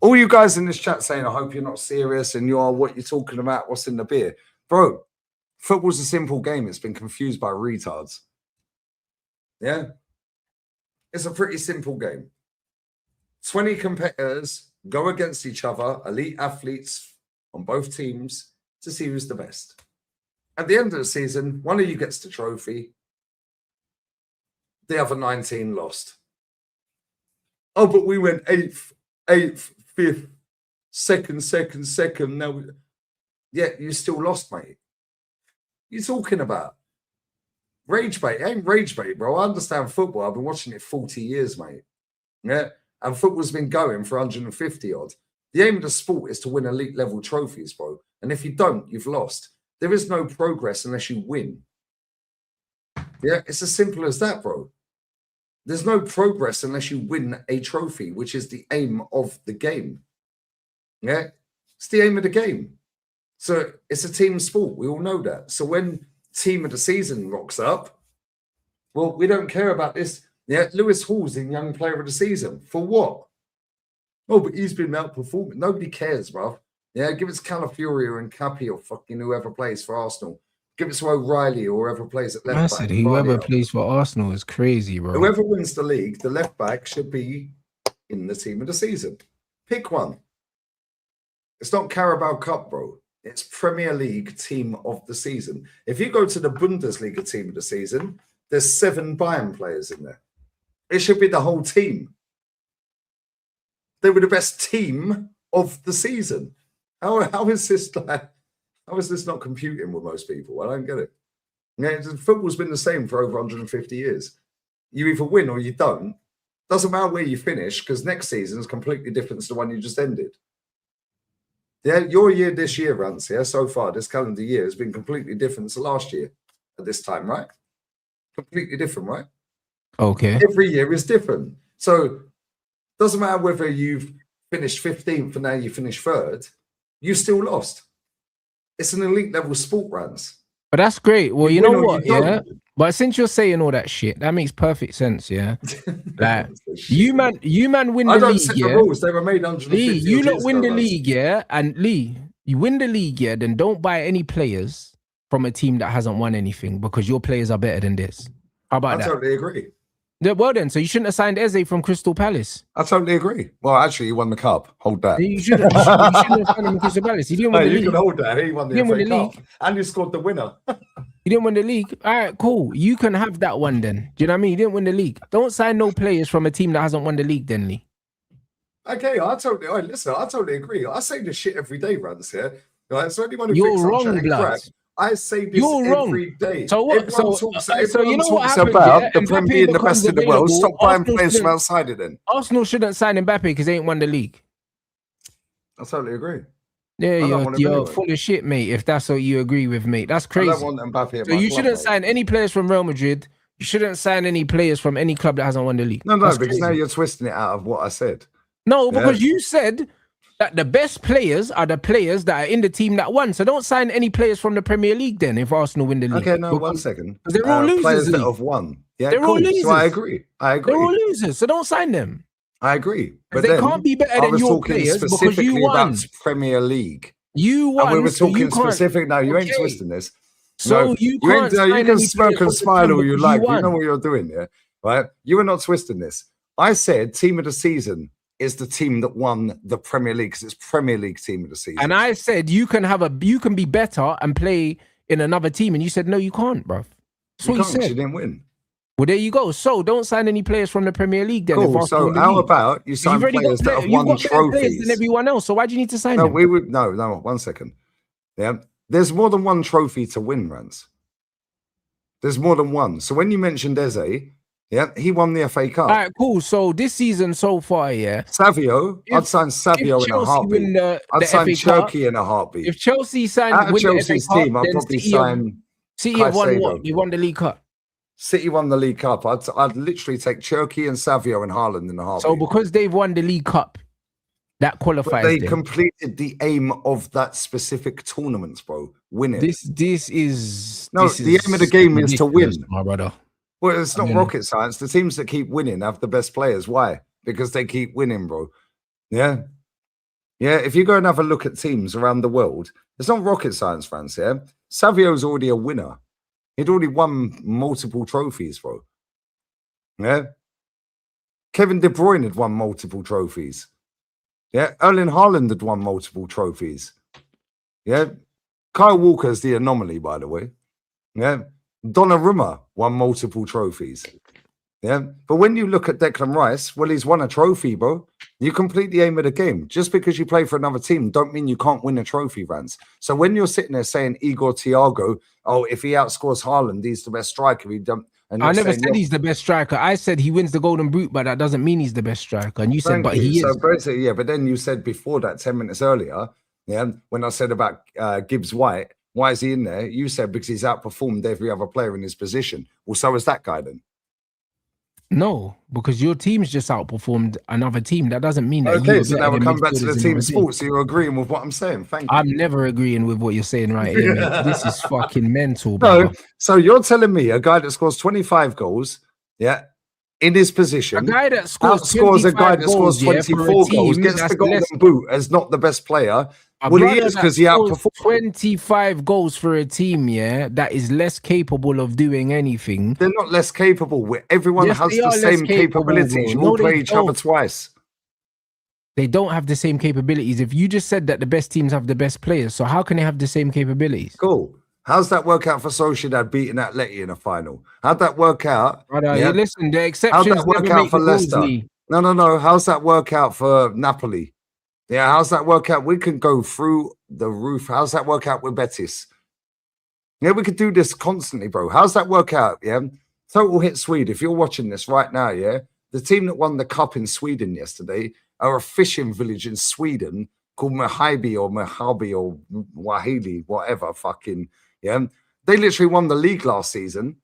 All you guys in this chat saying, I hope you're not serious and you are what you're talking about, what's in the beer. Bro, football's a simple game. It's been confused by retards. Yeah? It's a pretty simple game. 20 competitors go against each other, elite athletes on both teams, to see who's the best. At the end of the season, one of you gets the trophy. The other 19 lost. Oh, but we went 8th, 5th, second. Now, yeah, you still lost, mate. you talking about? Rage bait, it ain't rage bait, bro. I understand football. I've been watching it 40 years, mate. Yeah. And football's been going for 150 odd. The aim of the sport is to win elite level trophies, bro. And if you don't, you've lost. There is no progress unless you win. Yeah, it's as simple as that, bro. There's no progress unless you win a trophy, which is the aim of the game. Yeah, it's the aim of the game. So it's a team sport. We all know that. So when team of the season rocks up, well, we don't care about this. Yeah, Lewis Hall's in young player of the season. For what? Oh, but he's been outperforming. Nobody cares, bro. Yeah, give it to Calafiori and Cappy or fucking whoever plays for Arsenal. Give it to O'Reilly or whoever plays at left back. I said whoever plays for Arsenal is crazy, bro. Whoever wins the league, the left back should be in the team of the season. Pick one. It's not Carabao Cup, bro. It's Premier League team of the season. If you go to the Bundesliga team of the season, there's 7 Bayern players in there. It should be the whole team. They were the best team of the season. How is this like? How is this not computing with most people? I don't get it. Yeah, football's been the same for over 150 years. You either win or you don't. Doesn't matter where you finish because next season is completely different to the one you just ended. Yeah, your year this year, Rants, yeah, so far, this calendar year has been completely different to last year at this time, right? Completely different, right? Okay. Every year is different. So doesn't matter whether you've finished 15th and now you finish 3rd, you still lost. It's an elite level sport, Rants. But that's great. Well, you know what? Yeah. But since you're saying all that shit, that makes perfect sense. Yeah. Like you man win the league. I don't set the rules. They were made 150 Lee, you not win the league, yeah. And Lee, you win the league, yeah. Then don't buy any players from a team that hasn't won anything because your players are better than this. How about that? I totally agree. Yeah, well then, so you shouldn't have signed Eze from Crystal Palace. I totally agree. Well, actually, he won the cup. Hold that. You shouldn't have signed him from Crystal Palace. He didn't win the league. You can hold that. He won the FA Cup. And you scored the winner. You didn't win the league. All right, cool. You can have that one then. Do you know what I mean? You didn't win the league. Don't sign no players from a team that hasn't won the league then, Lee. Okay, I totally agree. I say this shit every day, Rants, here. Right? So anyone who You're thinks wrong, I'm chatting blood. crap, I say this every day. So what? So you know what talks happened, about yeah? the Premier being the best in the world. Stop buying players from outside it then. Arsenal shouldn't sign Mbappe because they ain't won the league. I totally agree. Yeah, you're full of shit, mate. If that's what you agree with, mate, that's crazy. I don't want Mbappe. So you shouldn't sign any players from Real Madrid. You shouldn't sign any players from any club that hasn't won the league. No, because now you're twisting it out of what I said. No, because you said that the best players are the players that are in the team that won. So don't sign any players from the Premier League then if Arsenal win the league. Okay, no, 1 second. Because they're all losers. Players that have won. Yeah, they're all losers. So I agree. They're all losers. So don't sign them. I agree. But they can't be better than your players because you won. About Premier League. You won. And we were talking specific. No, you ain't twisting this. So no, you can't. You can smirk and smile all you like. You know what you're doing, yeah? Right? You are not twisting this. I said team of the season is the team that won the Premier League because it's Premier League team of the season. And I said you can be better and play in another team, and you said no, you can't, bro. That's what you said. You didn't win. Well, there you go. So don't sign any players from the Premier League then. Cool. So how about you sign players that have won trophies than everyone else? So why do you need to sign them? No, 1 second. Yeah, there's more than one trophy to win, Rants. There's more than one. So when you mentioned Eze, yeah, he won the FA Cup. All right, cool. So this season so far, yeah. Savio, I'd sign Savio in a heartbeat. I'd sign Cherky in a heartbeat. If Chelsea signed out of Chelsea's team, I'd probably sign. City have won what? They won the League Cup. City won the League Cup. I'd literally take Cherky and Savio and Haaland in a heartbeat. So because they've won the League Cup, that qualifies. But they completed the aim of that specific tournament, bro. Win it. This is the aim of the game is to win, my brother. Well, it's not rocket science. The teams that keep winning have the best players. Why? Because they keep winning, bro. Yeah. Yeah. If you go and have a look at teams around the world, it's not rocket science, fans. Yeah. Savio's already a winner. He'd already won multiple trophies, bro. Yeah. Kevin De Bruyne had won multiple trophies. Yeah. Erling Haaland had won multiple trophies. Yeah. Kyle Walker's the anomaly, by the way. Yeah. Donnarumma won multiple trophies. Yeah, but when you look at Declan Rice, well, he's won a trophy, bro. You complete the aim of the game. Just because you play for another team, don't mean you can't win a trophy, Rants. So when you're sitting there saying Igor Thiago, oh, if he outscores Haaland, he's the best striker. I never said he's the best striker. I said he wins the Golden Boot, but that doesn't mean he's the best striker. And you said, but he is. So basically, yeah, but then you said before that 10 minutes earlier, yeah, when I said about Gibbs White, why is he in there? You said because he's outperformed every other player in his position. Well, so is that guy then. No, because your team's just outperformed another team. That doesn't mean that. Okay, so now we'll come back to the team sports. So you're agreeing with what I'm saying. Thank you. I'm never agreeing with what you're saying right here, mate. This is fucking mental, bro. No, so you're telling me a guy that scores 25 goals, yeah, in his position, a guy that scores a guy that scores 24 goals, gets the Golden Boot as not the best player. Well, he is because he outperformed 25 goals for a team, yeah, that is less capable of doing anything. They're not less capable. Everyone has the same capabilities. You all play each other twice. They don't have the same capabilities. If you just said that the best teams have the best players, so how can they have the same capabilities? Cool. How's that work out for Sociedad beating Atleti in a final? How'd that work out? Yeah. Listen, the exceptions. How'd that work out for Leicester? No. How's that work out for Napoli? Yeah, how's that work out? We can go through the roof. How's that work out with Betis? Yeah, we could do this constantly, bro. How's that work out? Yeah, total hit Sweden. If you're watching this right now, yeah, the team that won the cup in Sweden yesterday are a fishing village in Sweden called Mojave or Wahili, whatever. Fucking yeah, they literally won the league last season.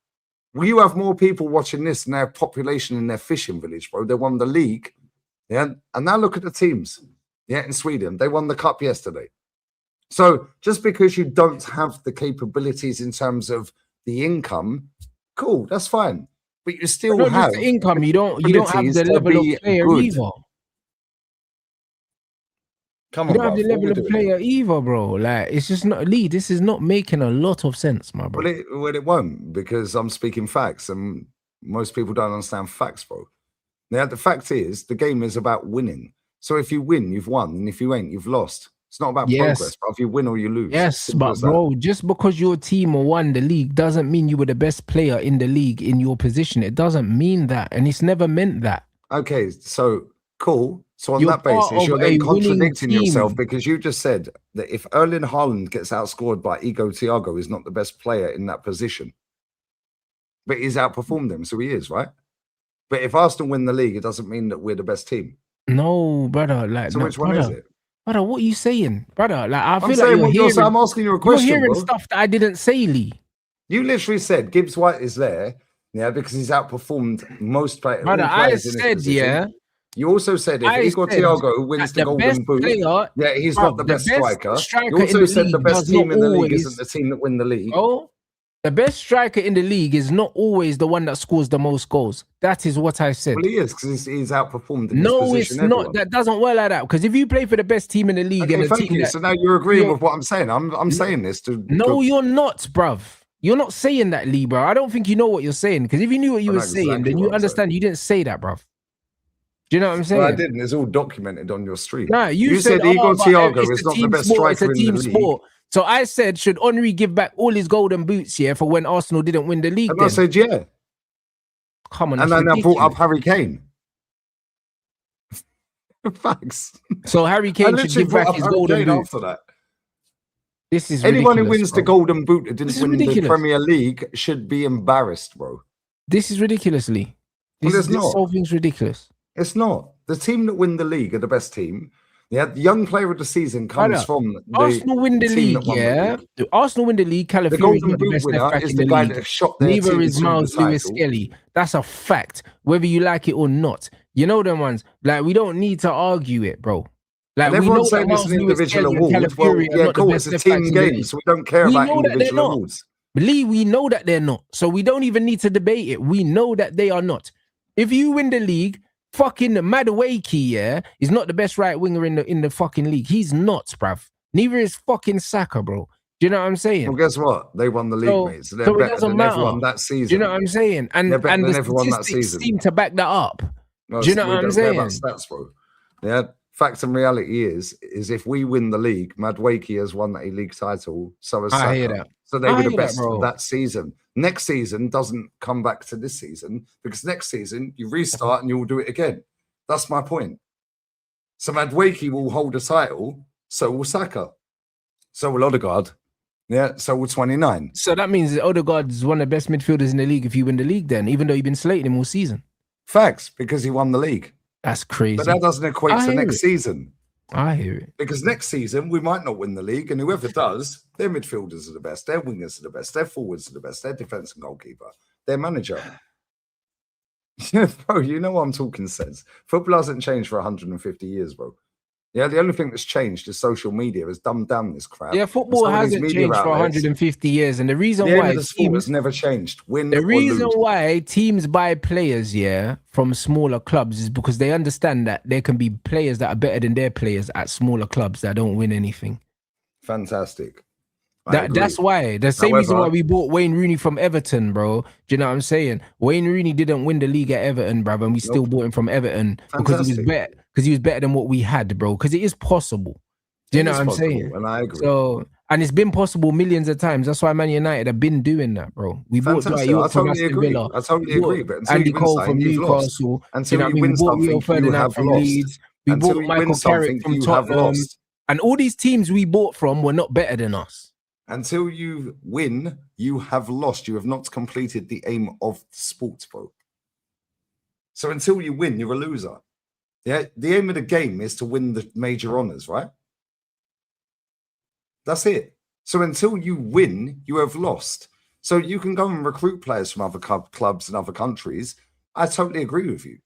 Will you have more people watching this than their population in their fishing village, bro? They won the league, yeah, and now look at the teams. Yeah, in Sweden. They won the cup yesterday. So just because you don't have the capabilities in terms of the income, cool, that's fine. But you still have the income. You don't have the level of player either. Come on, you don't have the level of player either, bro. Like, it's just not Lee. This is not making a lot of sense, my bro. Well, it won't, because I'm speaking facts, and most people don't understand facts, bro. Now, the fact is, the game is about winning. So if you win, you've won, and if you ain't, you've lost. It's not about progress, but if you win or you lose. Yes, but bro, just because your team won the league doesn't mean you were the best player in the league in your position. It doesn't mean that, and it's never meant that. Okay, so cool. So on that basis, you're then contradicting yourself, because you just said that if Erling Haaland gets outscored by Igor Thiago, he's not the best player in that position. But he's outperformed him, so he is, right? But if Arsenal win the league, it doesn't mean that we're the best team. No, brother. Like, so which one is it? Brother, what are you saying? Brother, like, I feel like I'm asking you a question, you're hearing stuff that I didn't say, Lee. You literally said Gibbs White is there, yeah, because he's outperformed most players. Brother, I said, yeah. You also said if Igor Thiago wins the Golden Boot, yeah, he's not the best striker. You also said the best team in the league isn't the team that win the league. Oh, the best striker in the league is not always the one that scores the most goals. That is what I said. Well, he is, because he's outperformed. No, it's not. That doesn't work like that. Because if you play for the best team in the league, and thank you. So now you're agreeing with what I'm saying. I'm saying this to. No, you're not, bruv. You're not saying that, Lee, bro. I don't think you know what you're saying. Because if you knew what you were saying, then you understand you didn't say that, bruv. Do you know what I'm saying? Well, I didn't. It's all documented on your stream. No, you said Igor Thiago is not the best striker in the league. So I said, should Henry give back all his golden boots here for when Arsenal didn't win the league? And I said, yeah. Come on. And then I brought up Harry Kane. Facts. So Harry Kane should give back his golden boot. After that. This is anyone who wins the golden boot that didn't win the Premier League should be embarrassed, bro. This is ridiculous, Lee. This whole thing's ridiculous. It's not. The team that win the league are the best team. Yeah, the young player of the season comes from the Arsenal win the league. Yeah, the Arsenal win the league. Calafiori is not the best left back in the league. Neither is Miles Lewis-Skelly. That's a fact, whether you like it or not. You know them ones. Like, we don't need to argue it, bro. Like, we know that Miles Lewis-Skelly and Calafiori are not the best left backs in the league. So we don't care about individual awards. Lee, we know that they're not. So we don't even need to debate it. We know that they are not. If you win the league, fucking Madueke, yeah, is not the best right winger in the fucking league. He's not, bruv. Neither is fucking Saka, bro. Do you know what I'm saying? Well, guess what? They won the league, mate. So they're better than everyone that season. Do you know what I'm saying? And they're better than everyone that season. Seem to back that up. No, do you know what I'm saying? About stats, bro. Yeah. Fact and reality is if we win the league, Madueke has won a league title. So has Saka. I hear that. So they were the best for that season. Next season doesn't come back to this season because next season you restart and you'll do it again. That's my point. So Madueke will hold a title, so will Saka, so will Odegaard, so will 29. So that means that Odegaard's one of the best midfielders in the league if you win the league then, even though you've been slating him all season. Facts, because he won the league. That's crazy. But that doesn't equate to next season. I hear it. Because next season, we might not win the league, and whoever does, their midfielders are the best, their wingers are the best, their forwards are the best, their defence and goalkeeper, their manager. Bro, you know what I'm talking sense. Football hasn't changed for 150 years, bro. Yeah, the only thing that's changed is social media has dumbed down this crap. Yeah, football hasn't changed for 150 years. And the reason why the sport has never changed. The reason why teams buy players, from smaller clubs is because they understand that there can be players that are better than their players at smaller clubs that don't win anything. Fantastic. That's why. The same reason why we bought Wayne Rooney from Everton, bro. Do you know what I'm saying? Wayne Rooney didn't win the league at Everton, bro, and we still bought him from Everton because he was better. Because he was better than what we had, bro. Because it is possible. Do you know what I'm saying? And I agree. And it's been possible millions of times. That's why Man United have been doing that, bro. We bought Dwight York from Aston Villa. I totally agree. But until Andy you Cole from Newcastle. Until you win something, you have lost. We bought Michael Carrick from Tottenham. And all these teams we bought from were not better than us. Until you win, you have lost. You have not completed the aim of the sport, bro. So until you win, you're a loser. Yeah, the aim of the game is to win the major honours, right? That's it. So until you win, you have lost. So you can go and recruit players from other clubs and other countries. I totally agree with you.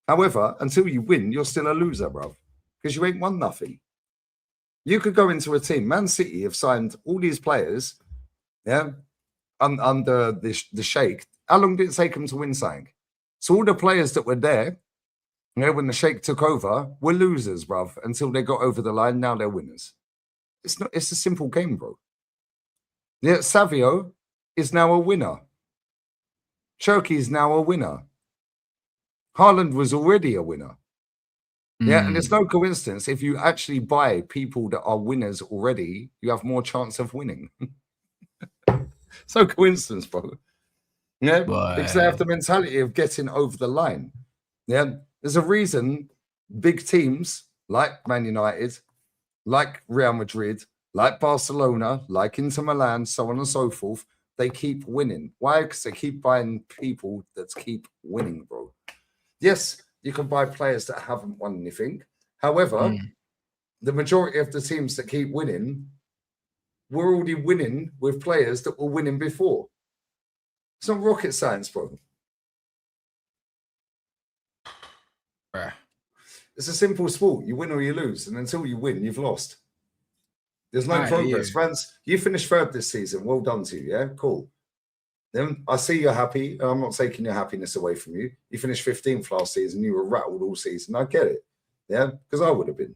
However, until you win, you're still a loser, bro, because you ain't won nothing. You could go into a team. Man City have signed all these players, under the Sheikh. How long did it take them to win something? So all the players that were there, when the Sheikh took over, were losers, bruv, until they got over the line. Now they're winners. It's a simple game, bro. Yeah, Savio is now a winner. Cherky is now a winner. Haaland was already a winner. Yeah, and it's no coincidence. If you actually buy people that are winners already, you have more chance of winning. It's no coincidence, bro. Yeah, because they have the mentality of getting over the line. Yeah, there's a reason big teams like Man United, like Real Madrid, like Barcelona, like Inter Milan, so on and so forth, they keep winning. Why? Because they keep buying people that keep winning, bro. Yes, you can buy players that haven't won anything. However, the majority of the teams that keep winning were already winning with players that were winning before. It's not rocket science, bro. It's a simple sport. You win or you lose. And until you win, you've lost. There's no progress. Rants, you finished third this season. Well done to you, yeah? Cool. Then I see you're happy. I'm not taking your happiness away from you. You finished 15th last season. You were rattled all season. I get it. Yeah, because I would have been.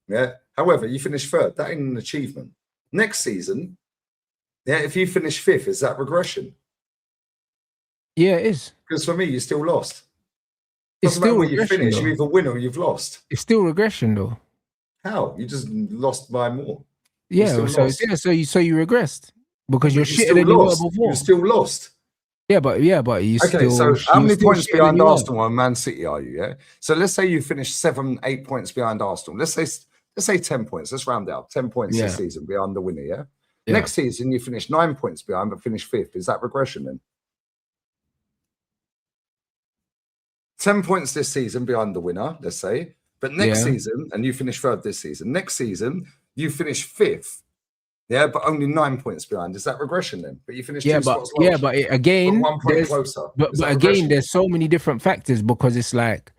Yeah. However, you finished third. That ain't an achievement. Next season, if you finish fifth, is that regression? Yeah, it is. Because for me, you still lost. It's still where you finish. You either win or you've lost. It's still regression, though. How? You just lost by more. Yeah. So you regressed because you're shitter than you were before. You're still lost. Yeah, but you still. Okay, so how many points behind Arsenal and Man City are you? Yeah. So let's say you finish 7-8 points behind Arsenal. Let's say 10 points. Let's round out 10 points this season behind the winner. Yeah? Next season you finish 9 points behind, but finish fifth. Is that regression then? 10 points this season behind the winner, let's say. But next season, and you finish third this season. Next season, you finish fifth. Yeah, but only 9 points behind. Is that regression then? But you finish 2 spots lower. Yeah, but again, 1 point closer. But again, there's so many different factors because it's like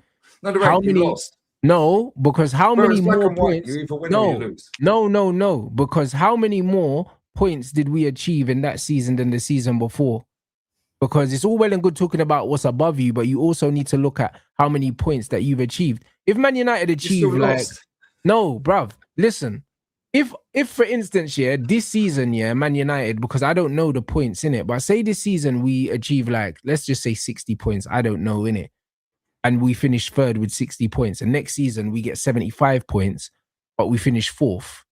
how many lost? No, because how many more points? You either win or you lose. No. Because how many more points did we achieve in that season than the season before? Because it's all well and good talking about what's above you, but you also need to look at how many points that you've achieved. If Man United achieved no, bruv, listen. If for instance, this season, Man United, because I don't know the points in it, but say this season we achieve let's just say 60 points. I don't know in it. And we finish third with 60 points. And next season we get 75 points, but we finish fourth.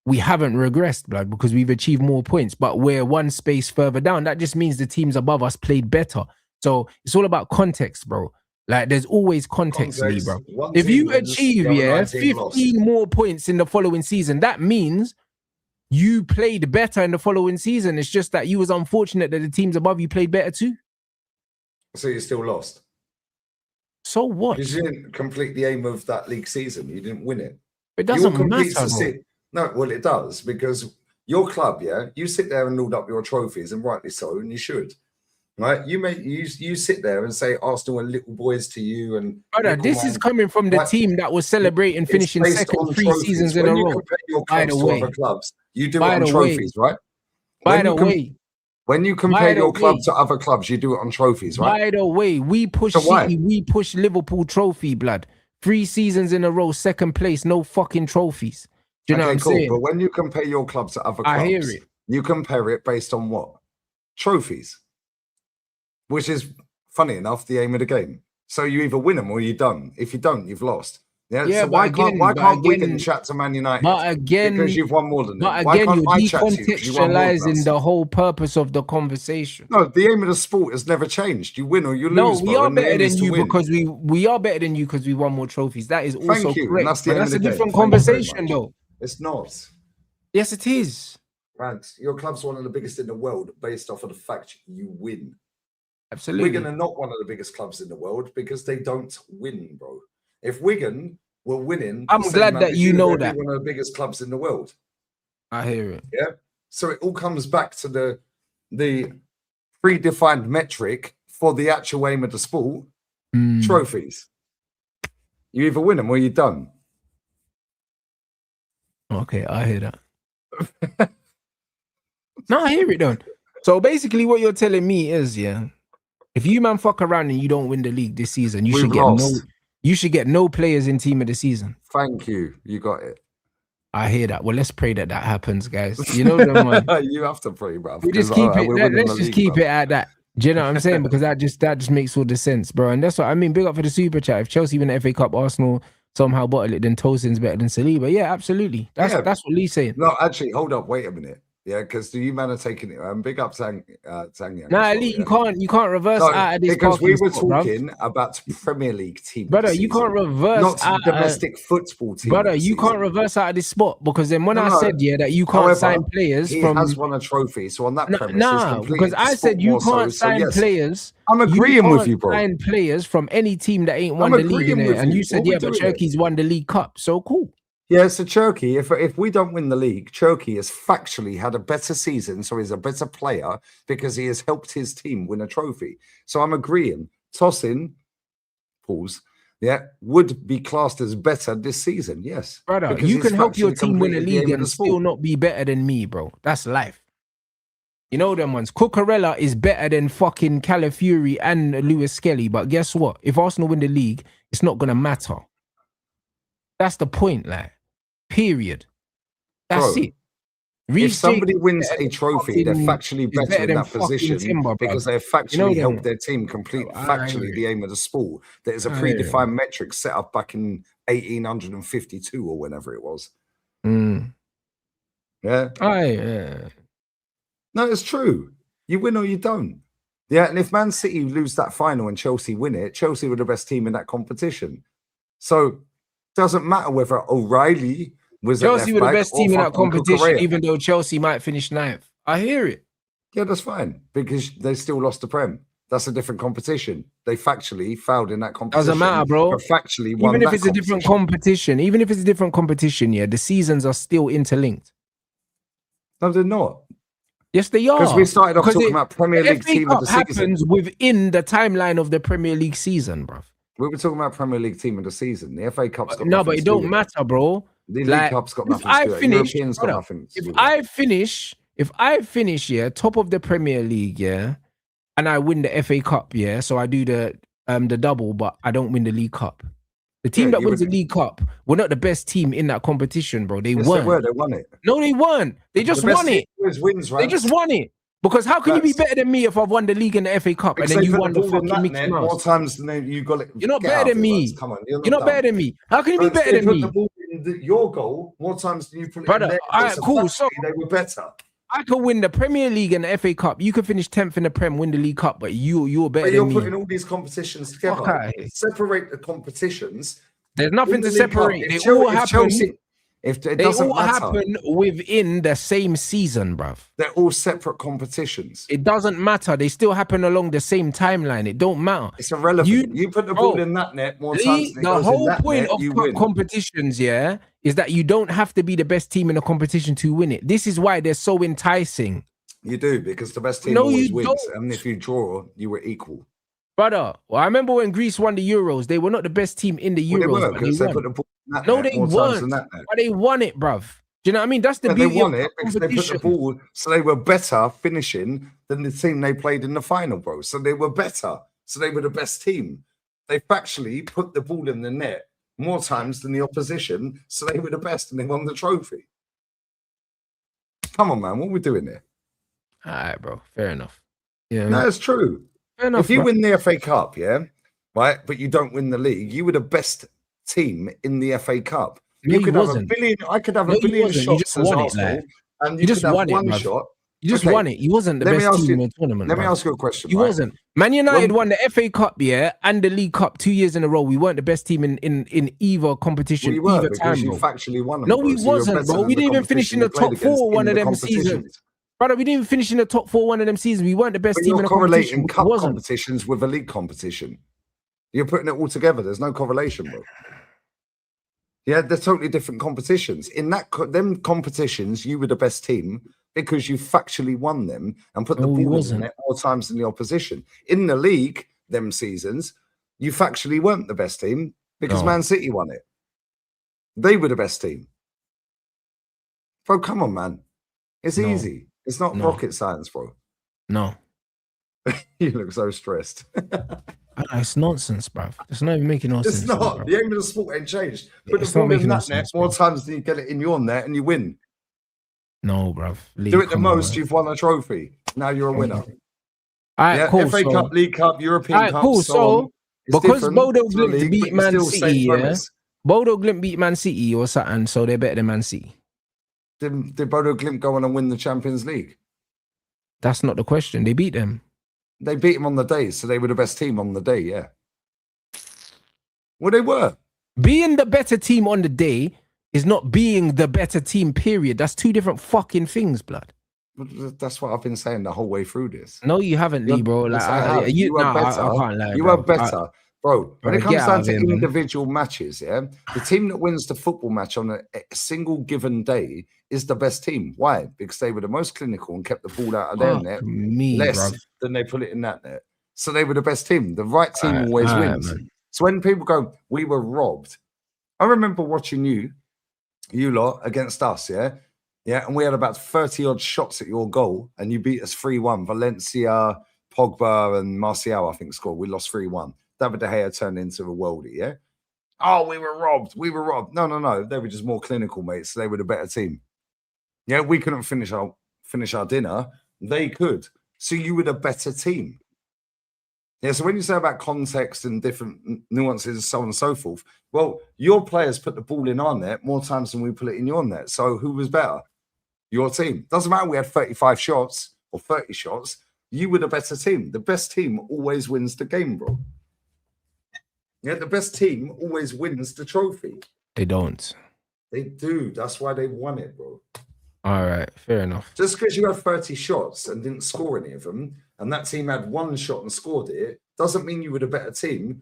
we haven't regressed, blood, because we've achieved more points, but we're one space further down. That just means the teams above us played better. So it's all about context, bro. Like, there's always context, Lee, bro. If you achieve 15 more points in the following season, that means you played better in the following season. It's just that you was unfortunate that the teams above you played better too. So you still lost. So what? Because you didn't complete the aim of that league season. You didn't win it. It doesn't matter. No, well, it does, because your club, you sit there and load up your trophies, and rightly so, and you should. Right? You sit there and say Arsenal are little boys to you, and brother, this is coming from the team that was celebrating finishing second 3 seasons in a row. By the way, clubs, you do it on trophies, right? By the way, when you compare your club to other clubs, you do it on trophies, right? By the way, we push City, we push Liverpool trophy, blood. 3 seasons in a row, second place, no fucking trophies. Do you know what I'm saying? But when you compare your club to other clubs, I hear it. You compare it based on what? Trophies. Which is, funny enough, the aim of the game. So you either win them or you're done. If you don't, you've lost. Yeah, so why can't Wigan chat to Man United? But again, because you've won more than them. But again, you're decontextualizing the whole purpose of the conversation. No, the aim of the sport has never changed. You win or you lose. No, we are better than you because we are better than you because we won more trophies. That is also correct. That's a different conversation, though. It's not. Yes, it is. Rants, your club's one of the biggest in the world based off of the fact you win. Absolutely. Wigan are not one of the biggest clubs in the world because they don't win, bro. If Wigan were winning, I'm glad that you know that. One of the biggest clubs in the world. I hear it. Yeah. So it all comes back to the predefined metric for the actual aim of the sport. Trophies. You either win them or you're done. Okay, I hear that. No, I hear it, though. So basically what you're telling me is, if you man fuck around and you don't win the league this season, you should get no players in team of the season. Thank you. You got it. I hear that. Well, let's pray that happens, guys. You know them, man. You have to pray, bro. We just keep it. Let's just keep it at that. Do you know what I'm saying? Because that just makes all the sense, bro. And that's what I mean. Big up for the super chat. If Chelsea win the FA Cup, Arsenal somehow bottle it, then Tosin's better than Saliba. Yeah, absolutely. That's what Lee's saying. No, actually, hold up. Wait a minute. Yeah, because you man are taking it. Big up Tanya. Nah, Lee, you can't reverse out of this. Because we were talking about Premier League team. Brother, you can't reverse not domestic football team. Brother, you can't reverse out of this spot because then when I said that you can't sign players he from has won a trophy. So on that premise, because I said you can't sign players. I'm agreeing with you, bro. Sign players from any team that ain't won the league in it. And you said but Turkey's won the League Cup. So cool. Yeah, so Turkey, if we don't win the league, Turkey has factually had a better season, so he's a better player because he has helped his team win a trophy. So I'm agreeing. Tosin, would be classed as better this season, yes. Brother, you can help your team win a league and still not be better than me, bro. That's life. You know them ones. Cucurella is better than fucking Calafiori and Lewis Skelly, but guess what? If Arsenal win the league, it's not going to matter. That's the point, like. Period. That's it. If somebody wins a trophy, they're factually better in that position because they've factually helped their team complete factually the aim of the sport. That is a predefined metric set up back in 1852 or whenever it was. Yeah. No, it's true. You win or you don't. Yeah, and if Man City lose that final and Chelsea win it, Chelsea were the best team in that competition. So it doesn't matter whether O'Reilly was Chelsea were the best team in that competition, even though Chelsea might finish 9th. I hear it. Yeah, that's fine because they still lost the Prem. That's a different competition. They factually failed in that competition. Doesn't matter, bro. But factually won even if it's a different competition, the seasons are still interlinked. No, they're not. Yes, they are. Because we started off talking about Premier League team of the season. Happens within the timeline of the Premier League season, bro. We were talking about Premier League team of the season. The FA Cup's got no, but it don't matter, bro. The League Cup's got nothing to do with it. Europeans got nothing to do with it. If I finish, top of the Premier League, and I win the FA Cup, so I do the double, but I don't win the League Cup. The team that wins the League Cup were not the best team in that competition, bro. They weren't. They won it. No, they weren't. They just won it. Wins, right? They just won it. Because how can you be better than me if I've won the league and the FA Cup and then you won the fucking Mickey Mouse? More times than you got it. You're not better than me. Come on, you're not better than me. How can you be better than me? Put the ball in win your goal more times than you put it Brother, in their all goal. right, cool. So they were better. I could win the Premier League and the FA Cup. You could finish 10th in the Prem, win the League Cup, but you're better than me. You're putting all these competitions together. Separate the competitions. There's nothing to separate. They all happen. They all happen within the same season, bruv. They're all separate competitions. It doesn't matter. They still happen along the same timeline. It don't matter. It's irrelevant. You put the ball in that net more times than it goes in that net, the whole point of competitions, yeah, is that you don't have to be the best team in a competition to win it. This is why they're so enticing. You do, because the best team always wins. And if you draw, you were equal. Brother, well, I remember when Greece won the Euros, they were not the best team in the Euros. They were, because they put the ball in that net they weren't. But they won it, bruv. Do you know what I mean? That's the beauty. They won it because they put the ball, so they were better finishing than the team they played in the final, bro. So they were better. So they were the best team. They factually put the ball in the net more times than the opposition, so they were the best and they won the trophy. Come on, man. What are we doing here? All right, bro. Fair enough. Yeah, no, it's true. Fair enough, if you win the FA Cup, yeah, right, but you don't win the league, you were the best team in the FA Cup. No, you could have a billion. I could have a billion shots as Arsenal, and you just won one shot. You just won it. You wasn't the best team in the tournament. Let me ask you a question. You wasn't. Man United won the FA Cup, yeah, and the League Cup 2 years in a row. We weren't the best team in either competition. Well, either time, you factually won them. No, we wasn't, bro. We didn't even finish in the top 4 one of them seasons. Brother, we didn't even finish in the top 4 one of them seasons. We weren't the best team in the competition. You're correlating cup competitions with a league competition. You're putting it all together. There's no correlation, bro. Yeah, they're totally different competitions. In them competitions, you were the best team because you factually won them and put the ball in it more times than the opposition. In the league, them seasons, you factually weren't the best team because Man City won it. They were the best team. Bro, come on, man. It's easy. It's not rocket science, bro. No. You look so stressed. It's nonsense, bro. It's not even making no sense. It's not. Bro. The aim of the sport ain't changed. Put the ball in that net more times than you get it in your net and you win. No, bro. Do it the most, you've won a trophy. Now you're a winner. All right, cool. FA Cup, League Cup, European Cup. Cool. So, because Bodo Glimt beat Man City, yeah? Bodo Glimt beat Man City or something, so they're better than Man City. Did Bodo Glimt go on and win the Champions League? That's not the question. They beat them. They beat them on the day, so they were the best team on the day, yeah. Well, they were. Being the better team on the day is not being the better team, period. That's two different fucking things, blood. That's what I've been saying the whole way through this. No, you haven't, Lee, bro. Like, you are better. I can't lie, you are better. Bro, when it comes down to individual matches, yeah, the team that wins the football match on a single given day is the best team. Why? Because they were the most clinical and kept the ball out of their net less than they put it in that net. So they were the best team. The right team always wins. So when people go, we were robbed. I remember watching you lot against us, yeah? Yeah, and we had about 30-odd shots at your goal, and you beat us 3-1. Valencia, Pogba, and Martial, I think, scored. We lost 3-1. David De Gea turned into a worldie, yeah? Oh, we were robbed. We were robbed. No. They were just more clinical, mate. So they were the better team. Yeah, we couldn't finish our dinner. They could. So you were the better team. Yeah, so when you say about context and different nuances, so on and so forth, well, your players put the ball in our net more times than we put it in your net. So who was better? Your team. Doesn't matter we had 35 shots or 30 shots. You were the better team. The best team always wins the game, bro. Yeah, the best team always wins the trophy. They don't. They do. That's why they won it, bro. All right, fair enough. Just because you had 30 shots and didn't score any of them, and that team had one shot and scored it, doesn't mean you were the better team.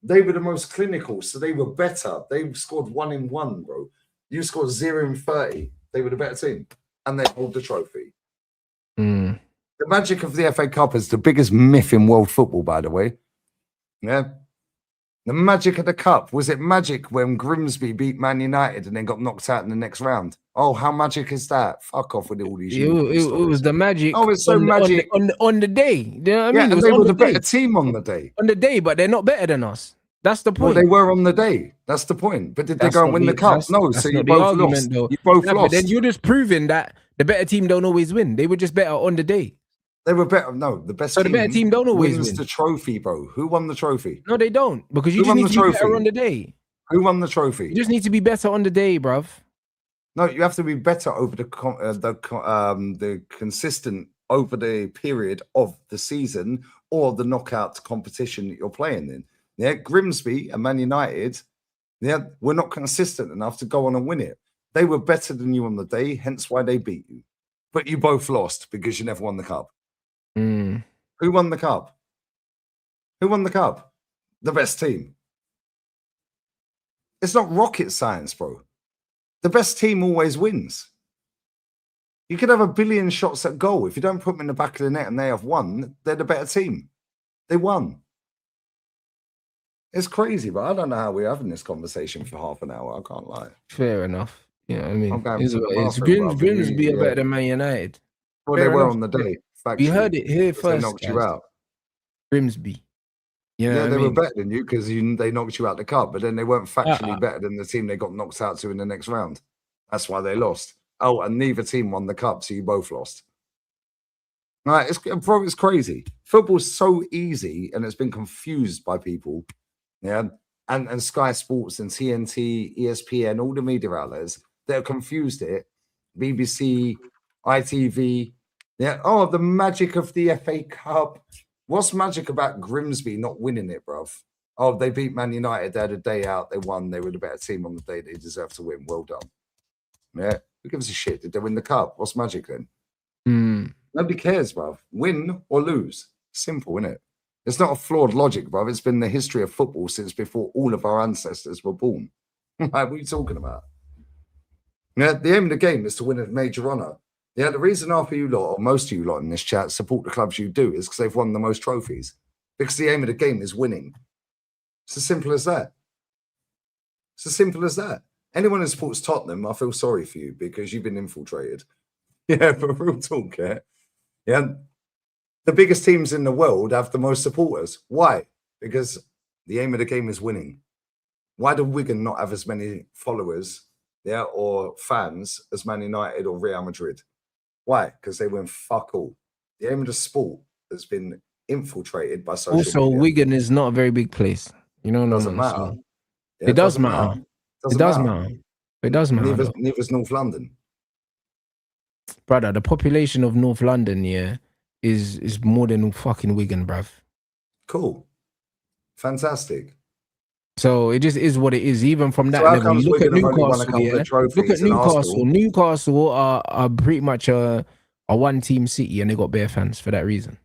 They were the most clinical, so they were better. They scored 1 in 1, bro. You scored 0 in 30. They were the better team, and they hold the trophy. The magic of the FA Cup is the biggest myth in world football, by the way. Yeah. The magic of the cup. Was it magic when Grimsby beat Man United and then got knocked out in the next round? Oh, how magic is that? Fuck off with all these. It was the magic. Oh, it's so magic on the day. You know what I mean? Yeah, and they were the better team on the day. On the day, but they're not better than us. That's the point. Well, they were on the day. That's the point. But did they go and win the cup? No. So you both lost. You both lost. But then you're just proving that the better team don't always win. They were just better on the day. They were better. No, the best. So the better team don't always win. The trophy, bro. Who won the trophy? No, they don't, because you just need to be better on the day. Who won the trophy? You just need to be better on the day, bruv. No, you have to be better over the consistent over the period of the season or the knockout competition that you're playing in. Yeah, Grimsby and Man United, were not consistent enough to go on and win it. They were better than you on the day, hence why they beat you. But you both lost because you never won the cup. Mm. Who won the cup? Who won the cup? The best team. It's not rocket science, bro. The best team always wins. You could have 1 billion shots at goal. If you don't put them in the back of the net and they have won, they're the better team. They won. It's crazy, but I don't know how we're having this conversation for half an hour. I can't lie. Fair enough. You know what I mean? It's Grimsby are better than Man United. Well, they were on the day. We heard it here first. They knocked you out. Grimsby. You know they were better than you because they knocked you out the cup, but then they weren't factually better than the team they got knocked out to in the next round. That's why they lost. Oh, and neither team won the cup, so you both lost. Right, it's crazy. Football's so easy, and it's been confused by people. Yeah, and Sky Sports and TNT, ESPN, all the media outlets, they've confused it. BBC, ITV. Yeah. Oh, the magic of the FA Cup. What's magic about Grimsby not winning it, bruv? Oh, they beat Man United. They had a day out. They won. They were the better team on the day. They deserve to win. Well done. Yeah. Who gives a shit? Did they win the cup? What's magic then? Nobody cares, bruv. Win or lose. Simple, isn't it? It's not a flawed logic, bruv. It's been the history of football since before all of our ancestors were born. What are you talking about? Yeah, the aim of the game is to win a major honour. Yeah, the reason half of you lot, or most of you lot in this chat, support the clubs you do is because they've won the most trophies. Because the aim of the game is winning. It's as simple as that. It's as simple as that. Anyone who supports Tottenham, I feel sorry for you because you've been infiltrated. Yeah, but real talk, yeah. Yeah. The biggest teams in the world have the most supporters. Why? Because the aim of the game is winning. Why do Wigan not have as many followers, or fans as Man United or Real Madrid? Why? Because they win fuck all. The aim of the sport has been infiltrated by social media. Wigan is not a very big place. You know, it doesn't matter. So it does matter. It does matter. It does matter. Neither's North London. Brother, the population of North London, is more than fucking Wigan, bruv. Cool. Fantastic. So it just is what it is. Even from that level, you look at Newcastle. Look at Newcastle. Newcastle are pretty much a one-team city, and they got bare fans for that reason.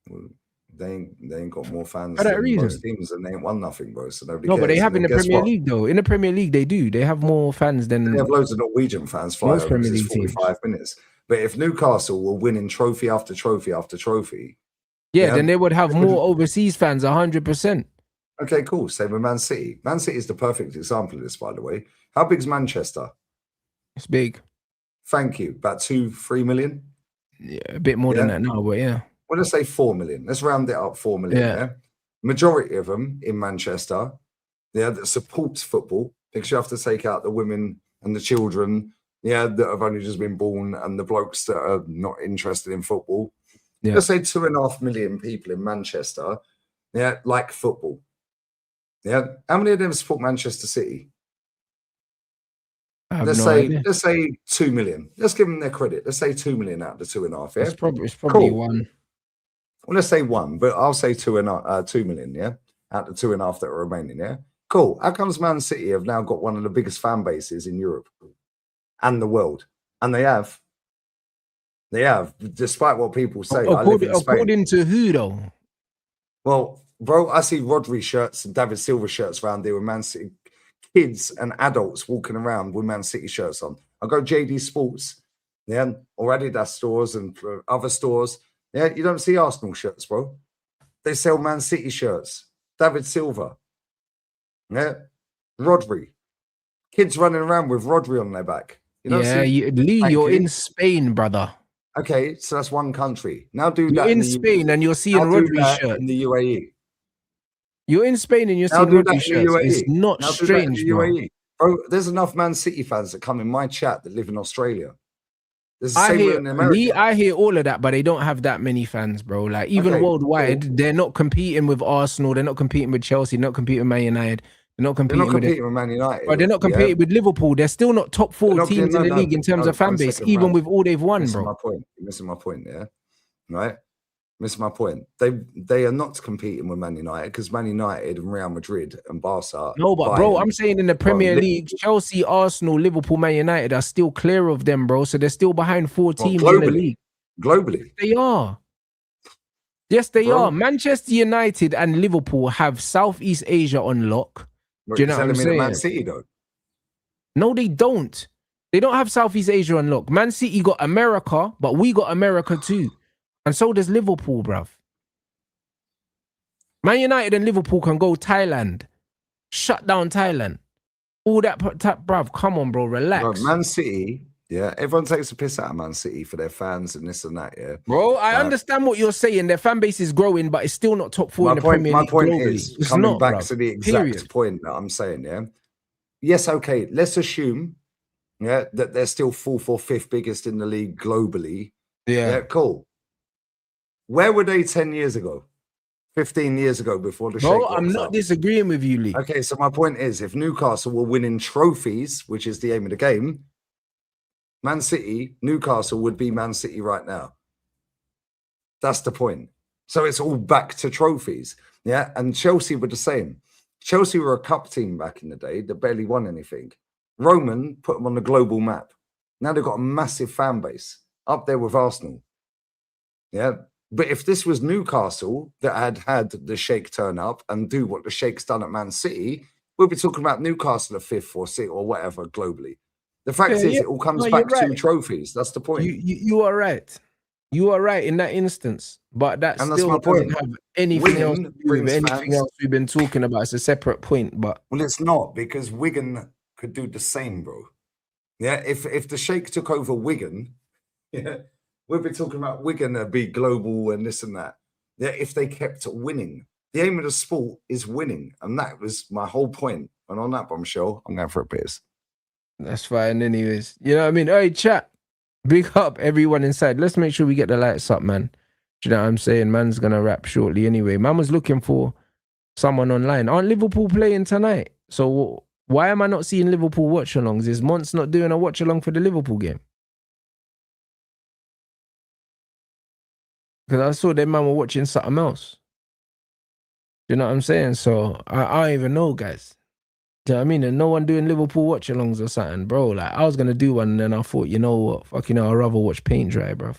Well, they ain't got more fans than most teams, and they ain't won nothing, bro. So nobody cares. But they have in the Premier League, though. In the Premier League, they do. They have more fans than they have loads of Norwegian fans flying over 45 minutes. But if Newcastle were winning trophy after trophy after trophy, then they would have more overseas fans, 100%. Okay, cool. Same with Man City. Man City is the perfect example of this, by the way. How big is Manchester? It's big. Thank you. About 2-3 million? Yeah, a bit more than that now, but yeah. Well, let's say 4 million. Let's round it up, 4 million. Yeah. Majority of them in Manchester, that supports football, because you have to take out the women and the children, that have only just been born, and the blokes that are not interested in football. Yeah. Let's say 2.5 million people in Manchester, like football. Yeah, how many of them support Manchester City? Let's say 2 million. Let's give them their credit. Let's say 2 million out of the 2.5. Yeah, it's probably cool. One. Well, let's say one, but I'll say 2 million. Yeah, out of the 2.5 that are remaining. Yeah, cool. How comes Man City have now got one of the biggest fan bases in Europe and the world? And they have, despite what people say. According to who though? Well, bro, I see Rodri shirts and David Silva shirts around there with Man City kids and adults walking around with Man City shirts on. I go JD Sports, or Adidas stores and other stores. Yeah, you don't see Arsenal shirts, bro. They sell Man City shirts. David Silva. Yeah, Rodri. Kids running around with Rodri on their back. You're in Spain, brother. Okay, so that's one country. Now do you're that in Spain and you're seeing Rodri shirt in the UAE. You're in Spain and you're seeing Rodri shirts. It's not strange, bro. Bro, there's enough Man City fans that come in my chat that live in Australia. There's the same in America. I hear all of that, but they don't have that many fans, bro. Like even worldwide, they're not competing with Arsenal. They're not competing with Chelsea. Not competing with Man United. They're not They're not competing competing with Man United. But they're not competing with Liverpool. They're still not top four teams in the league in terms of fan base, even with all they've won, bro. You're missing my point, yeah? Right? Missing my point. They are not competing with Man United because Man United and Real Madrid and Barca. No, but bro, I'm saying in the Premier League, Chelsea, Arsenal, Liverpool, Man United are still clear of them, bro. So they're still behind 4 teams in the league. Globally. They are. Yes, they are. Manchester United and Liverpool have Southeast Asia on lock. Do you know what I'm saying? Man City, though. No, they don't. They don't have Southeast Asia on lock. Man City got America, but we got America too. And so does Liverpool, bruv. Man United and Liverpool can go Thailand. Shut down Thailand. All that, bruv. Come on, bro. Relax. Bro, Man City, yeah. Everyone takes a piss out of Man City for their fans and this and that, yeah. Bro, I understand what you're saying. Their fan base is growing, but it's still not top 4 in the Premier League. My point is, coming back to the exact point that I'm saying, yeah. Yes, okay. Let's assume, yeah, that they're still 4th or 5th biggest in the league globally. Yeah, cool. Where were they 10 years ago? 15 years ago before the Bro, I'm not disagreeing with you, Lee. Okay, so my point is, if Newcastle were winning trophies, which is the aim of the game, Man City, Newcastle would be Man City right now. That's the point. So it's all back to trophies. Yeah, and Chelsea were the same. Chelsea were a cup team back in the day that barely won anything. Roman put them on the global map. Now they've got a massive fan base up there with Arsenal. Yeah. But if this was Newcastle that had the Sheikh turn up and do what the Sheikh's done at Man City, we'll be talking about Newcastle at 5th or 6th or whatever globally. The fact is, it all comes back to trophies. That's the point. You are right. You are right in that instance. But that still doesn't have anything else to do with anything else we've been talking about. It's a separate point. But well, it's not, because Wigan could do the same, bro. Yeah, if the Sheikh took over Wigan, yeah, we'll be talking about Wigan to be global and this and that. Yeah, if they kept winning. The aim of the sport is winning. And that was my whole point. And on that bombshell, I'm going for a piss. That's fine anyways. You know what I mean? Hey, chat. Big up everyone inside. Let's make sure we get the lights up, man. Do you know what I'm saying? Man's going to rap shortly anyway. Man was looking for someone online. Aren't Liverpool playing tonight? So why am I not seeing Liverpool watch-alongs? Is Monts not doing a watch-along for the Liverpool game? Because I saw them man were watching something else. You know what I'm saying? So I don't even know, guys. Do you know what I mean? And no one doing Liverpool watch-alongs or something, bro. Like, I was going to do one, and then I thought, you know what? Fucking hell, I'd rather watch paint dry, bruv.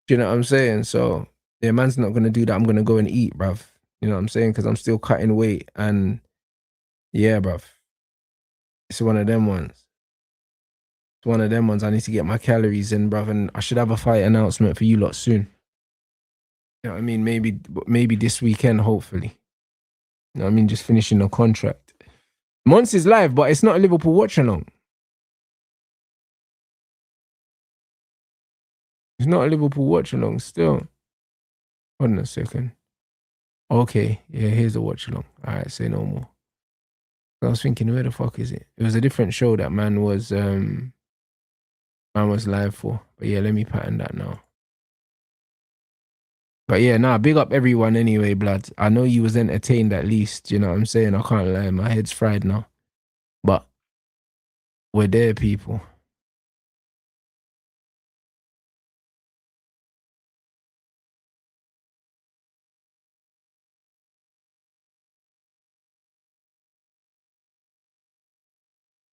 Do you know what I'm saying? So, yeah, man's not going to do that. I'm going to go and eat, bruv. You know what I'm saying? Because I'm still cutting weight. And, yeah, bruv. It's one of them ones. It's one of them ones. I need to get my calories in, bruv. And I should have a fight announcement for you lot soon. You know what I mean? Maybe this weekend, hopefully. You know what I mean? Just finishing the contract. Mons is live, but it's not a Liverpool watch-along. It's not a Liverpool watch-along still. Hold on a second. Okay, yeah, here's a watch-along. All right, say no more. I was thinking, where the fuck is it? It was a different show that man was live for. But yeah, let me pattern that now. But yeah, nah, big up everyone anyway, blood. I know you was entertained at least, you know what I'm saying? I can't lie, my head's fried now. But we're there, people.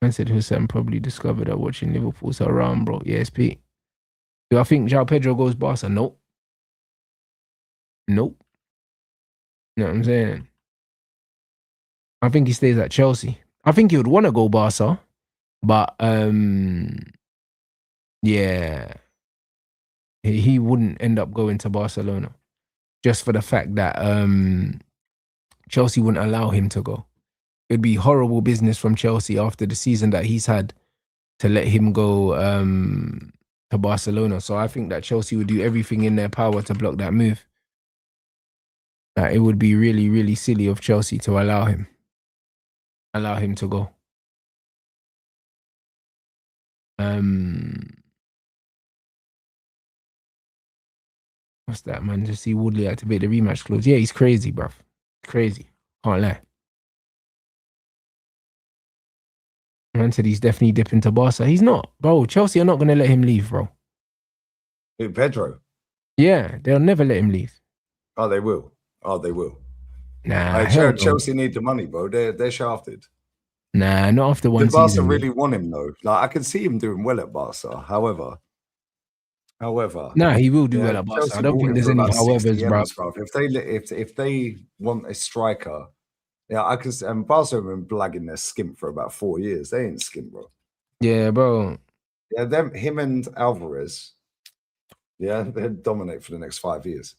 I said Hussein probably discovered that watching Liverpool's around, bro. Yes, Pete. Do I think João Pedro goes Barca? Nope. Nope. You know what I'm saying? I think he stays at Chelsea. I think he would want to go Barca, but yeah, he wouldn't end up going to Barcelona just for the fact that Chelsea wouldn't allow him to go. It'd be horrible business from Chelsea after the season that he's had to let him go to Barcelona. So I think that Chelsea would do everything in their power to block that move. That it would be really, really silly of Chelsea to allow him to go. What's that, man? Just see Woodley activate the rematch clause. Yeah, he's crazy, bruv. Crazy. Can't lie. Man said he's definitely dipping to Barca. He's not, bro. Chelsea are not going to let him leave, bro. Who, Pedro? Yeah, they'll never let him leave. Oh, they will. Oh, they will. Nah, hell no. Chelsea need the money, bro. They're shafted. Nah, not after one The Barca season. really want him though. Like I can see him doing well at Barca. However, nah, he will do well at Barca. Chelsea I don't think there's any howevers, bro. If they want a striker, yeah, I can. And Barca have been blagging their skimp for about 4 years. They ain't skimp, bro. Yeah, bro. Yeah, him and Alvarez. Yeah, they dominate for the next 5 years.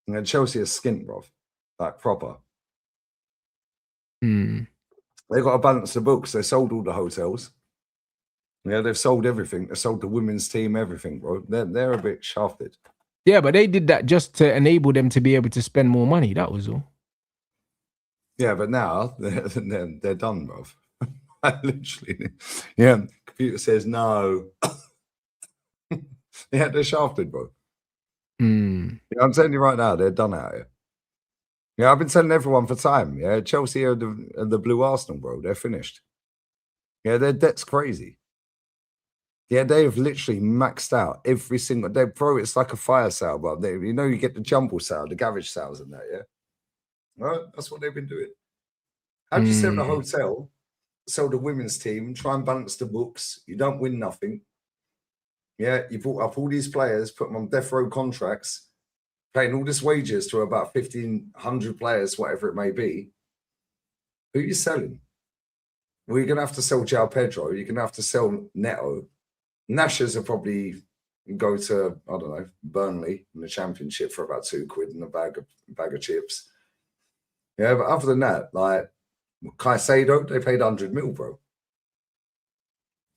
And then Chelsea is skint, bro, like proper. They got to balance the books. They sold all the hotels. Yeah, they've sold everything. They sold the women's team, everything, bro. They're a bit shafted. Yeah, but they did that just to enable them to be able to spend more money. That was all. Yeah, but now they're done, bro. Literally. Yeah, computer says no. Yeah, they're shafted, bro. Yeah, I'm telling you right now, they're done out here. Yeah, I've been telling everyone for time. Yeah, Chelsea are the blue Arsenal, bro. They're finished. Yeah, their debt's crazy. Yeah, they've literally maxed out every single day, bro. It's like a fire sale, bro. You get the jumble sale, the garage sales, and that. Yeah, well, that's what they've been doing. How do you sell the hotel, sell the women's team, try and balance the books? You don't win nothing. Yeah, you brought up all these players, put them on death row contracts, paying all this wages to about 1,500 players, whatever it may be. Who are you selling? Well, you're going to have to sell João Pedro. You're going to have to sell Neto. Nashers will probably go to, I don't know, Burnley in the Championship for about £2 and a bag of chips. Yeah, but other than that, like Caicedo, they paid 100 mil, bro.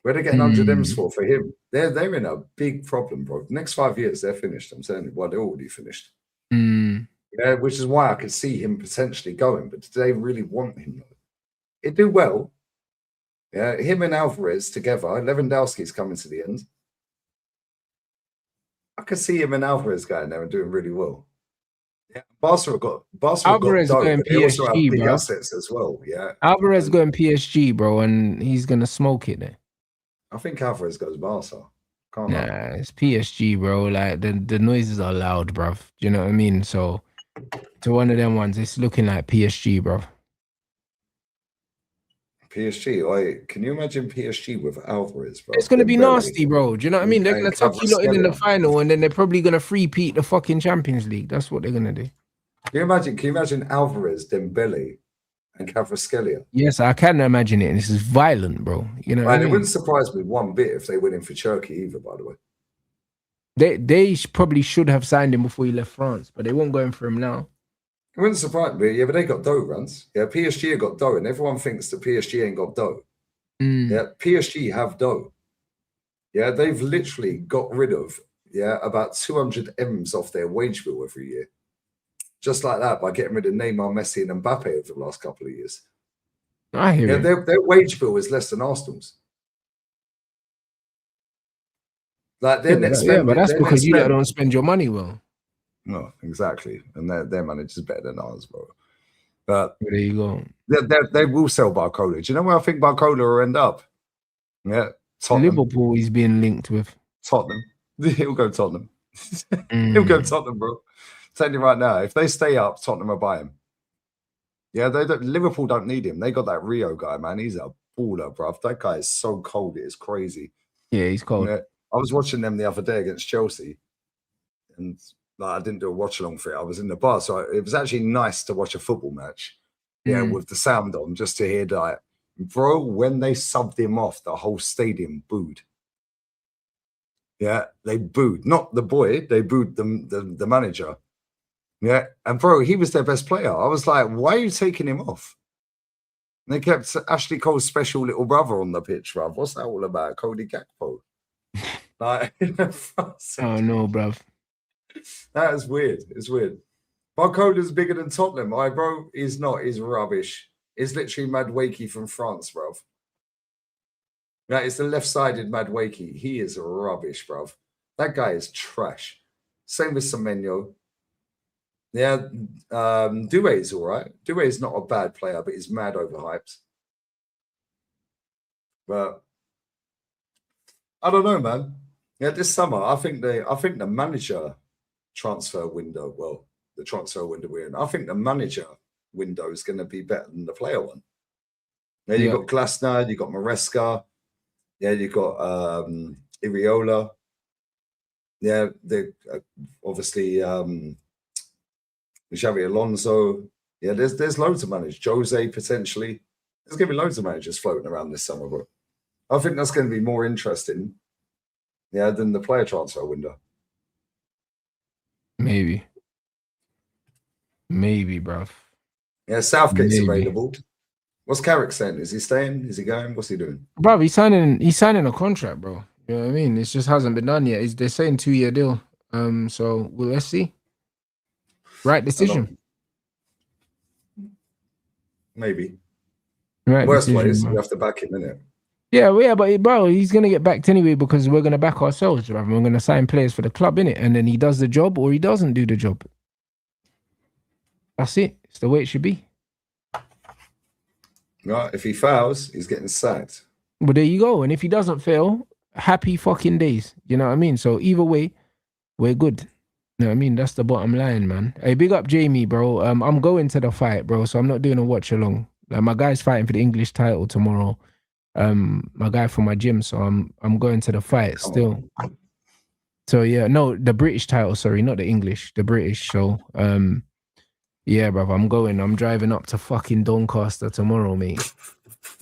Where they getting 100 M's for him? They're in a big problem, bro. The next 5 years, they're finished. I'm saying, well, they're already finished. Yeah, which is why I could see him potentially going. But do they really want him? He'd do well. Yeah, him and Alvarez together. Lewandowski's coming to the end. I could see him and Alvarez going there and doing really well. Yeah, Barca got Alvarez dough, going but they also have PSG, big bro. assets as well. Yeah, Alvarez going PSG, bro, and he's gonna smoke it there. I think Alvarez goes Barca. Nah, it's PSG, bro. Like the noises are loud, bro. Do you know what I mean? So to one of them ones, it's looking like PSG, bro. PSG, can you imagine PSG with Alvarez, bro? It's gonna be nasty, bro. Do you know what I mean? They're gonna tuck you lot in the final, and then they're probably gonna three-peat the fucking Champions League. That's what they're gonna do. Can you imagine Alvarez, Dembele, and Kvaratskhelia? Yes, I can imagine it, and this is violent, bro. You know, it wouldn't surprise me one bit if they went in for Turkey either. By the way, they probably should have signed him before he left France, but they won't go in for him now. It wouldn't surprise me. Yeah, but they got dough, Rants. Yeah, PSG have got dough, and everyone thinks that PSG ain't got dough. Yeah, PSG have dough. Yeah, they've literally got rid of about 200 M's off their wage bill every year. Just like that, by getting rid of Neymar, Messi, and Mbappe over the last couple of years. I hear it. Their wage bill is less than Arsenal's. Like they're net spending. Yeah, but that's because you don't spend your money well. No, exactly, and their manager's better than ours, bro. But there you go. They will sell Barcola. Do you know where I think Barcola will end up? Yeah, Tottenham. Liverpool he's being linked with. Tottenham. He'll go Tottenham. He'll go Tottenham, bro. Tell you right now, if they stay up, Tottenham will buy him. Yeah, Liverpool don't need him. They got that Rio guy, man. He's a baller, bro. That guy is so cold. It is crazy. Yeah, he's cold. Yeah, I was watching them the other day against Chelsea, and I didn't do a watch along for it. I was in the bar, so it was actually nice to watch a football match. Yeah, with the sound on, just to hear that. Bro, when they subbed him off, the whole stadium booed. Yeah, they booed. Not the boy, they booed the manager. Yeah, and bro, he was their best player. I was like, why are you taking him off? And they kept Ashley Cole's special little brother on the pitch, bruv. What's that all about? Cody Gakpo. Like, oh no, bruv. That is weird. It's weird. Barcola's bigger than Tottenham. Bro, he's not. He's rubbish. He's literally Madwakey from France, bruv. That is the left-sided Madwakey. He is rubbish, bruv. That guy is trash. Same with Semenyo. Yeah, Doué's all right. Doué's not a bad player, but he's mad overhyped. But I don't know, man. Yeah, this summer, I think the manager transfer window, well, the transfer window we're in, I think the manager window is going to be better than the player one. Yeah, you got Glasner, you got Maresca, yeah, you got Iriola. Yeah, they obviously Xavi Alonso. Yeah, there's loads of managers. Jose potentially. There's going to be loads of managers floating around this summer, but I think that's going to be more interesting, yeah, than the player transfer window. Maybe, bruv. Yeah, Southgate's available. What's Carrick saying? Is he staying? Is he going? What's he doing? Bro, he's signing a contract, bro. You know what I mean? It just hasn't been done yet. They're saying 2-year deal. So let's see. Right decision. Maybe. Right. Worst ways, you have to back him, innit? Yeah, but bro, he's gonna get backed anyway because we're gonna back ourselves, bro. We're gonna sign players for the club, innit? And then he does the job or he doesn't do the job. That's it. It's the way it should be. Right. If he fails, he's getting sacked. Well, there you go. And if he doesn't fail, happy fucking days. You know what I mean? So either way, we're good. You know what I mean? That's the bottom line, man. Hey, big up Jamie, bro. I'm going to the fight, bro. So I'm not doing a watch along. Like, my guy's fighting for the English title tomorrow. My guy from my gym. So I'm going to the fight still. So yeah, no, the British title, sorry, not the English, the British. So yeah, bro, I'm going. I'm driving up to fucking Doncaster tomorrow, mate.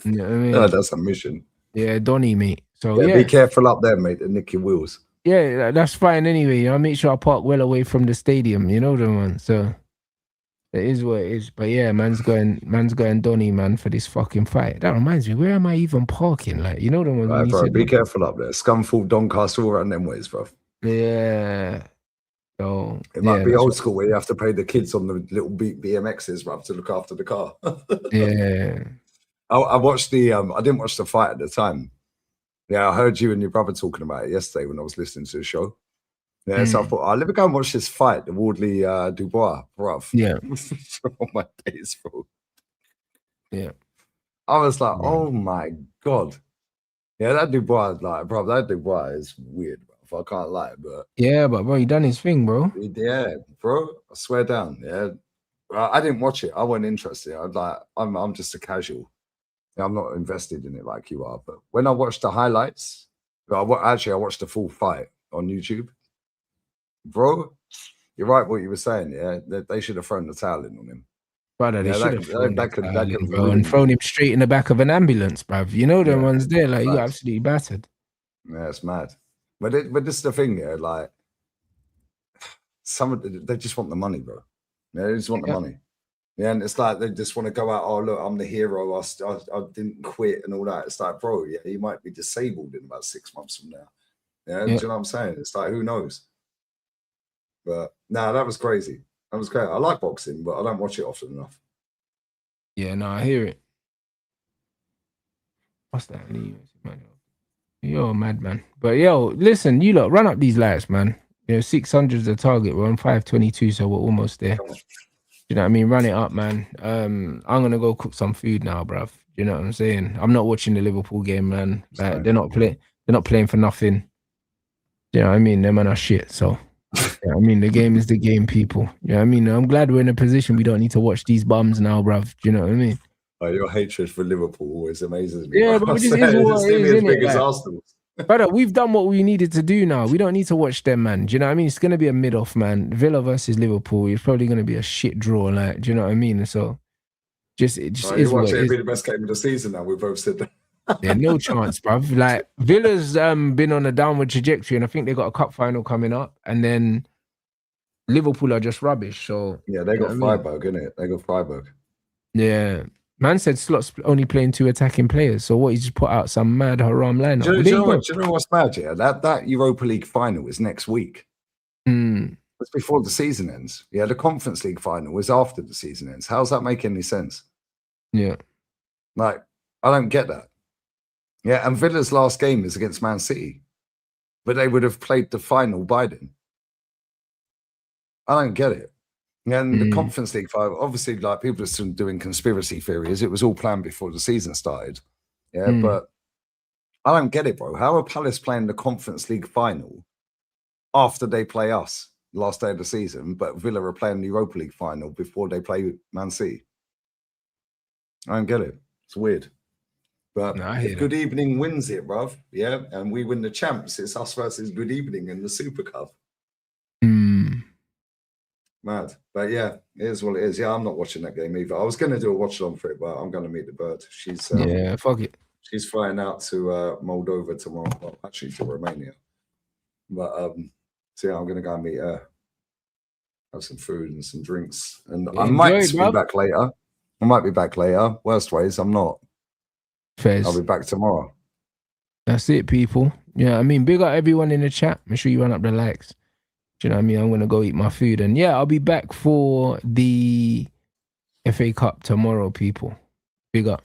You know what I mean? Oh, that's a mission. Yeah, Donny, mate. So yeah, be careful up there, mate, and nick your wheels. Yeah, that's fine anyway. I'll make sure I park well away from the stadium, you know the one. So it is what it is. But yeah, man's going Donny, man, for this fucking fight. That reminds me, where am I even parking? Like, you know the one. Right, bro, be careful up there. Scunthorpe, Doncaster, all around them ways, bro. Yeah. So it might be old school where you have to pay the kids on the little BMXs, bro, to look after the car. Yeah. I watched the I didn't watch the fight at the time. Yeah, I heard you and your brother talking about it yesterday when I was listening to the show. Yeah, so I thought, I'll let me go and watch this fight, the Wardley Dubois, bruv. Yeah. Oh my days, bro. Yeah. I was like, oh my God. Yeah, that Dubois, like, bro, that Dubois is weird, bro. I can't lie, but yeah, but bro, he done his thing, bro. Yeah, bro. I swear down. Yeah. I didn't watch it. I wasn't interested. I'm just a casual. I'm not invested in it like you are, but when I watched the highlights, I watched the full fight on YouTube. Bro, you're right what you were saying. Yeah, they should have thrown the towel in on him. Brother, they should have thrown him straight in the back of an ambulance, bruv. You know them ones there, like, you got absolutely battered. Yeah, it's mad. But this is the thing, yeah, like, they just want the money, bro. Yeah, they just want the money. Yeah, and it's like they just want to go out. Oh, look, I'm the hero. I didn't quit and all that. It's like, bro, yeah, you might be disabled in about 6 months from now. Yeah, do you know what I'm saying? It's like, who knows? But nah, that was crazy. That was great. I like boxing, but I don't watch it often enough. Yeah, no, I hear it. What's that? You're a madman. But yo, listen, you lot, run up these lights, man. You know, 600 is the target. We're on 522, so we're almost there. You know what I mean? Run it up, man. I'm gonna go cook some food now, bruv. You know what I'm saying? I'm not watching the Liverpool game, man. Like, they're not playing for nothing. You know what I mean? Them man are shit. So you know what I mean, the game is the game, people. You know what I mean? I'm glad we're in a position we don't need to watch these bums now, bruv. Do you know what I mean? Oh, your hatred for Liverpool always amazes me. Yeah, but this is what it is, as big as Arsenal. Brother, we've done what we needed to do now. We don't need to watch them, man. Do you know what I mean? It's going to be a mid-off, man. Villa versus Liverpool. It's probably going to be a shit draw. Like, do you know what I mean? So, it just is what it is. It'll be the best game of the season now. We both said that. Yeah, no chance, bruv. Like, Villa's been on a downward trajectory, and I think they got a cup final coming up. And then Liverpool are just rubbish. So yeah, they got Freiburg, innit? They got Freiburg. Yeah. Man said Slot's only playing 2 attacking players. So what, he just put out some mad haram lineup? Do you know what's mad, yeah? That Europa League final is next week. It's before the season ends. Yeah, the Conference League final is after the season ends. How's that make any sense? Yeah. Like, I don't get that. Yeah, and Villa's last game is against Man City. But they would have played the final by then. I don't get it. And the Conference League final, obviously, like, people are still doing conspiracy theories. It was all planned before the season started. Yeah, but I don't get it, bro. How are Palace playing the Conference League final after they play us last day of the season, but Villa are playing the Europa League final before they play Man City? I don't get it. It's weird. But if Good Evening wins it, bruv, yeah, and we win the champs, it's us versus Good Evening in the Super Cup. Mad. But yeah, it is what it is. Yeah, I'm not watching that game either. I was going to do a watch along for it, but I'm going to meet the bird. She's fuck it. She's flying out to Moldova tomorrow, well, actually to Romania. But so yeah, I'm going to go and meet her, have some food and some drinks, and I might be back later. I might be back later. Worst ways, I'm not. Fez. I'll be back tomorrow. That's it, people. Yeah, I mean, big up everyone in the chat. Make sure you run up the likes. Do you know what I mean? I'm going to go eat my food. And yeah, I'll be back for the FA Cup tomorrow, people. Big up.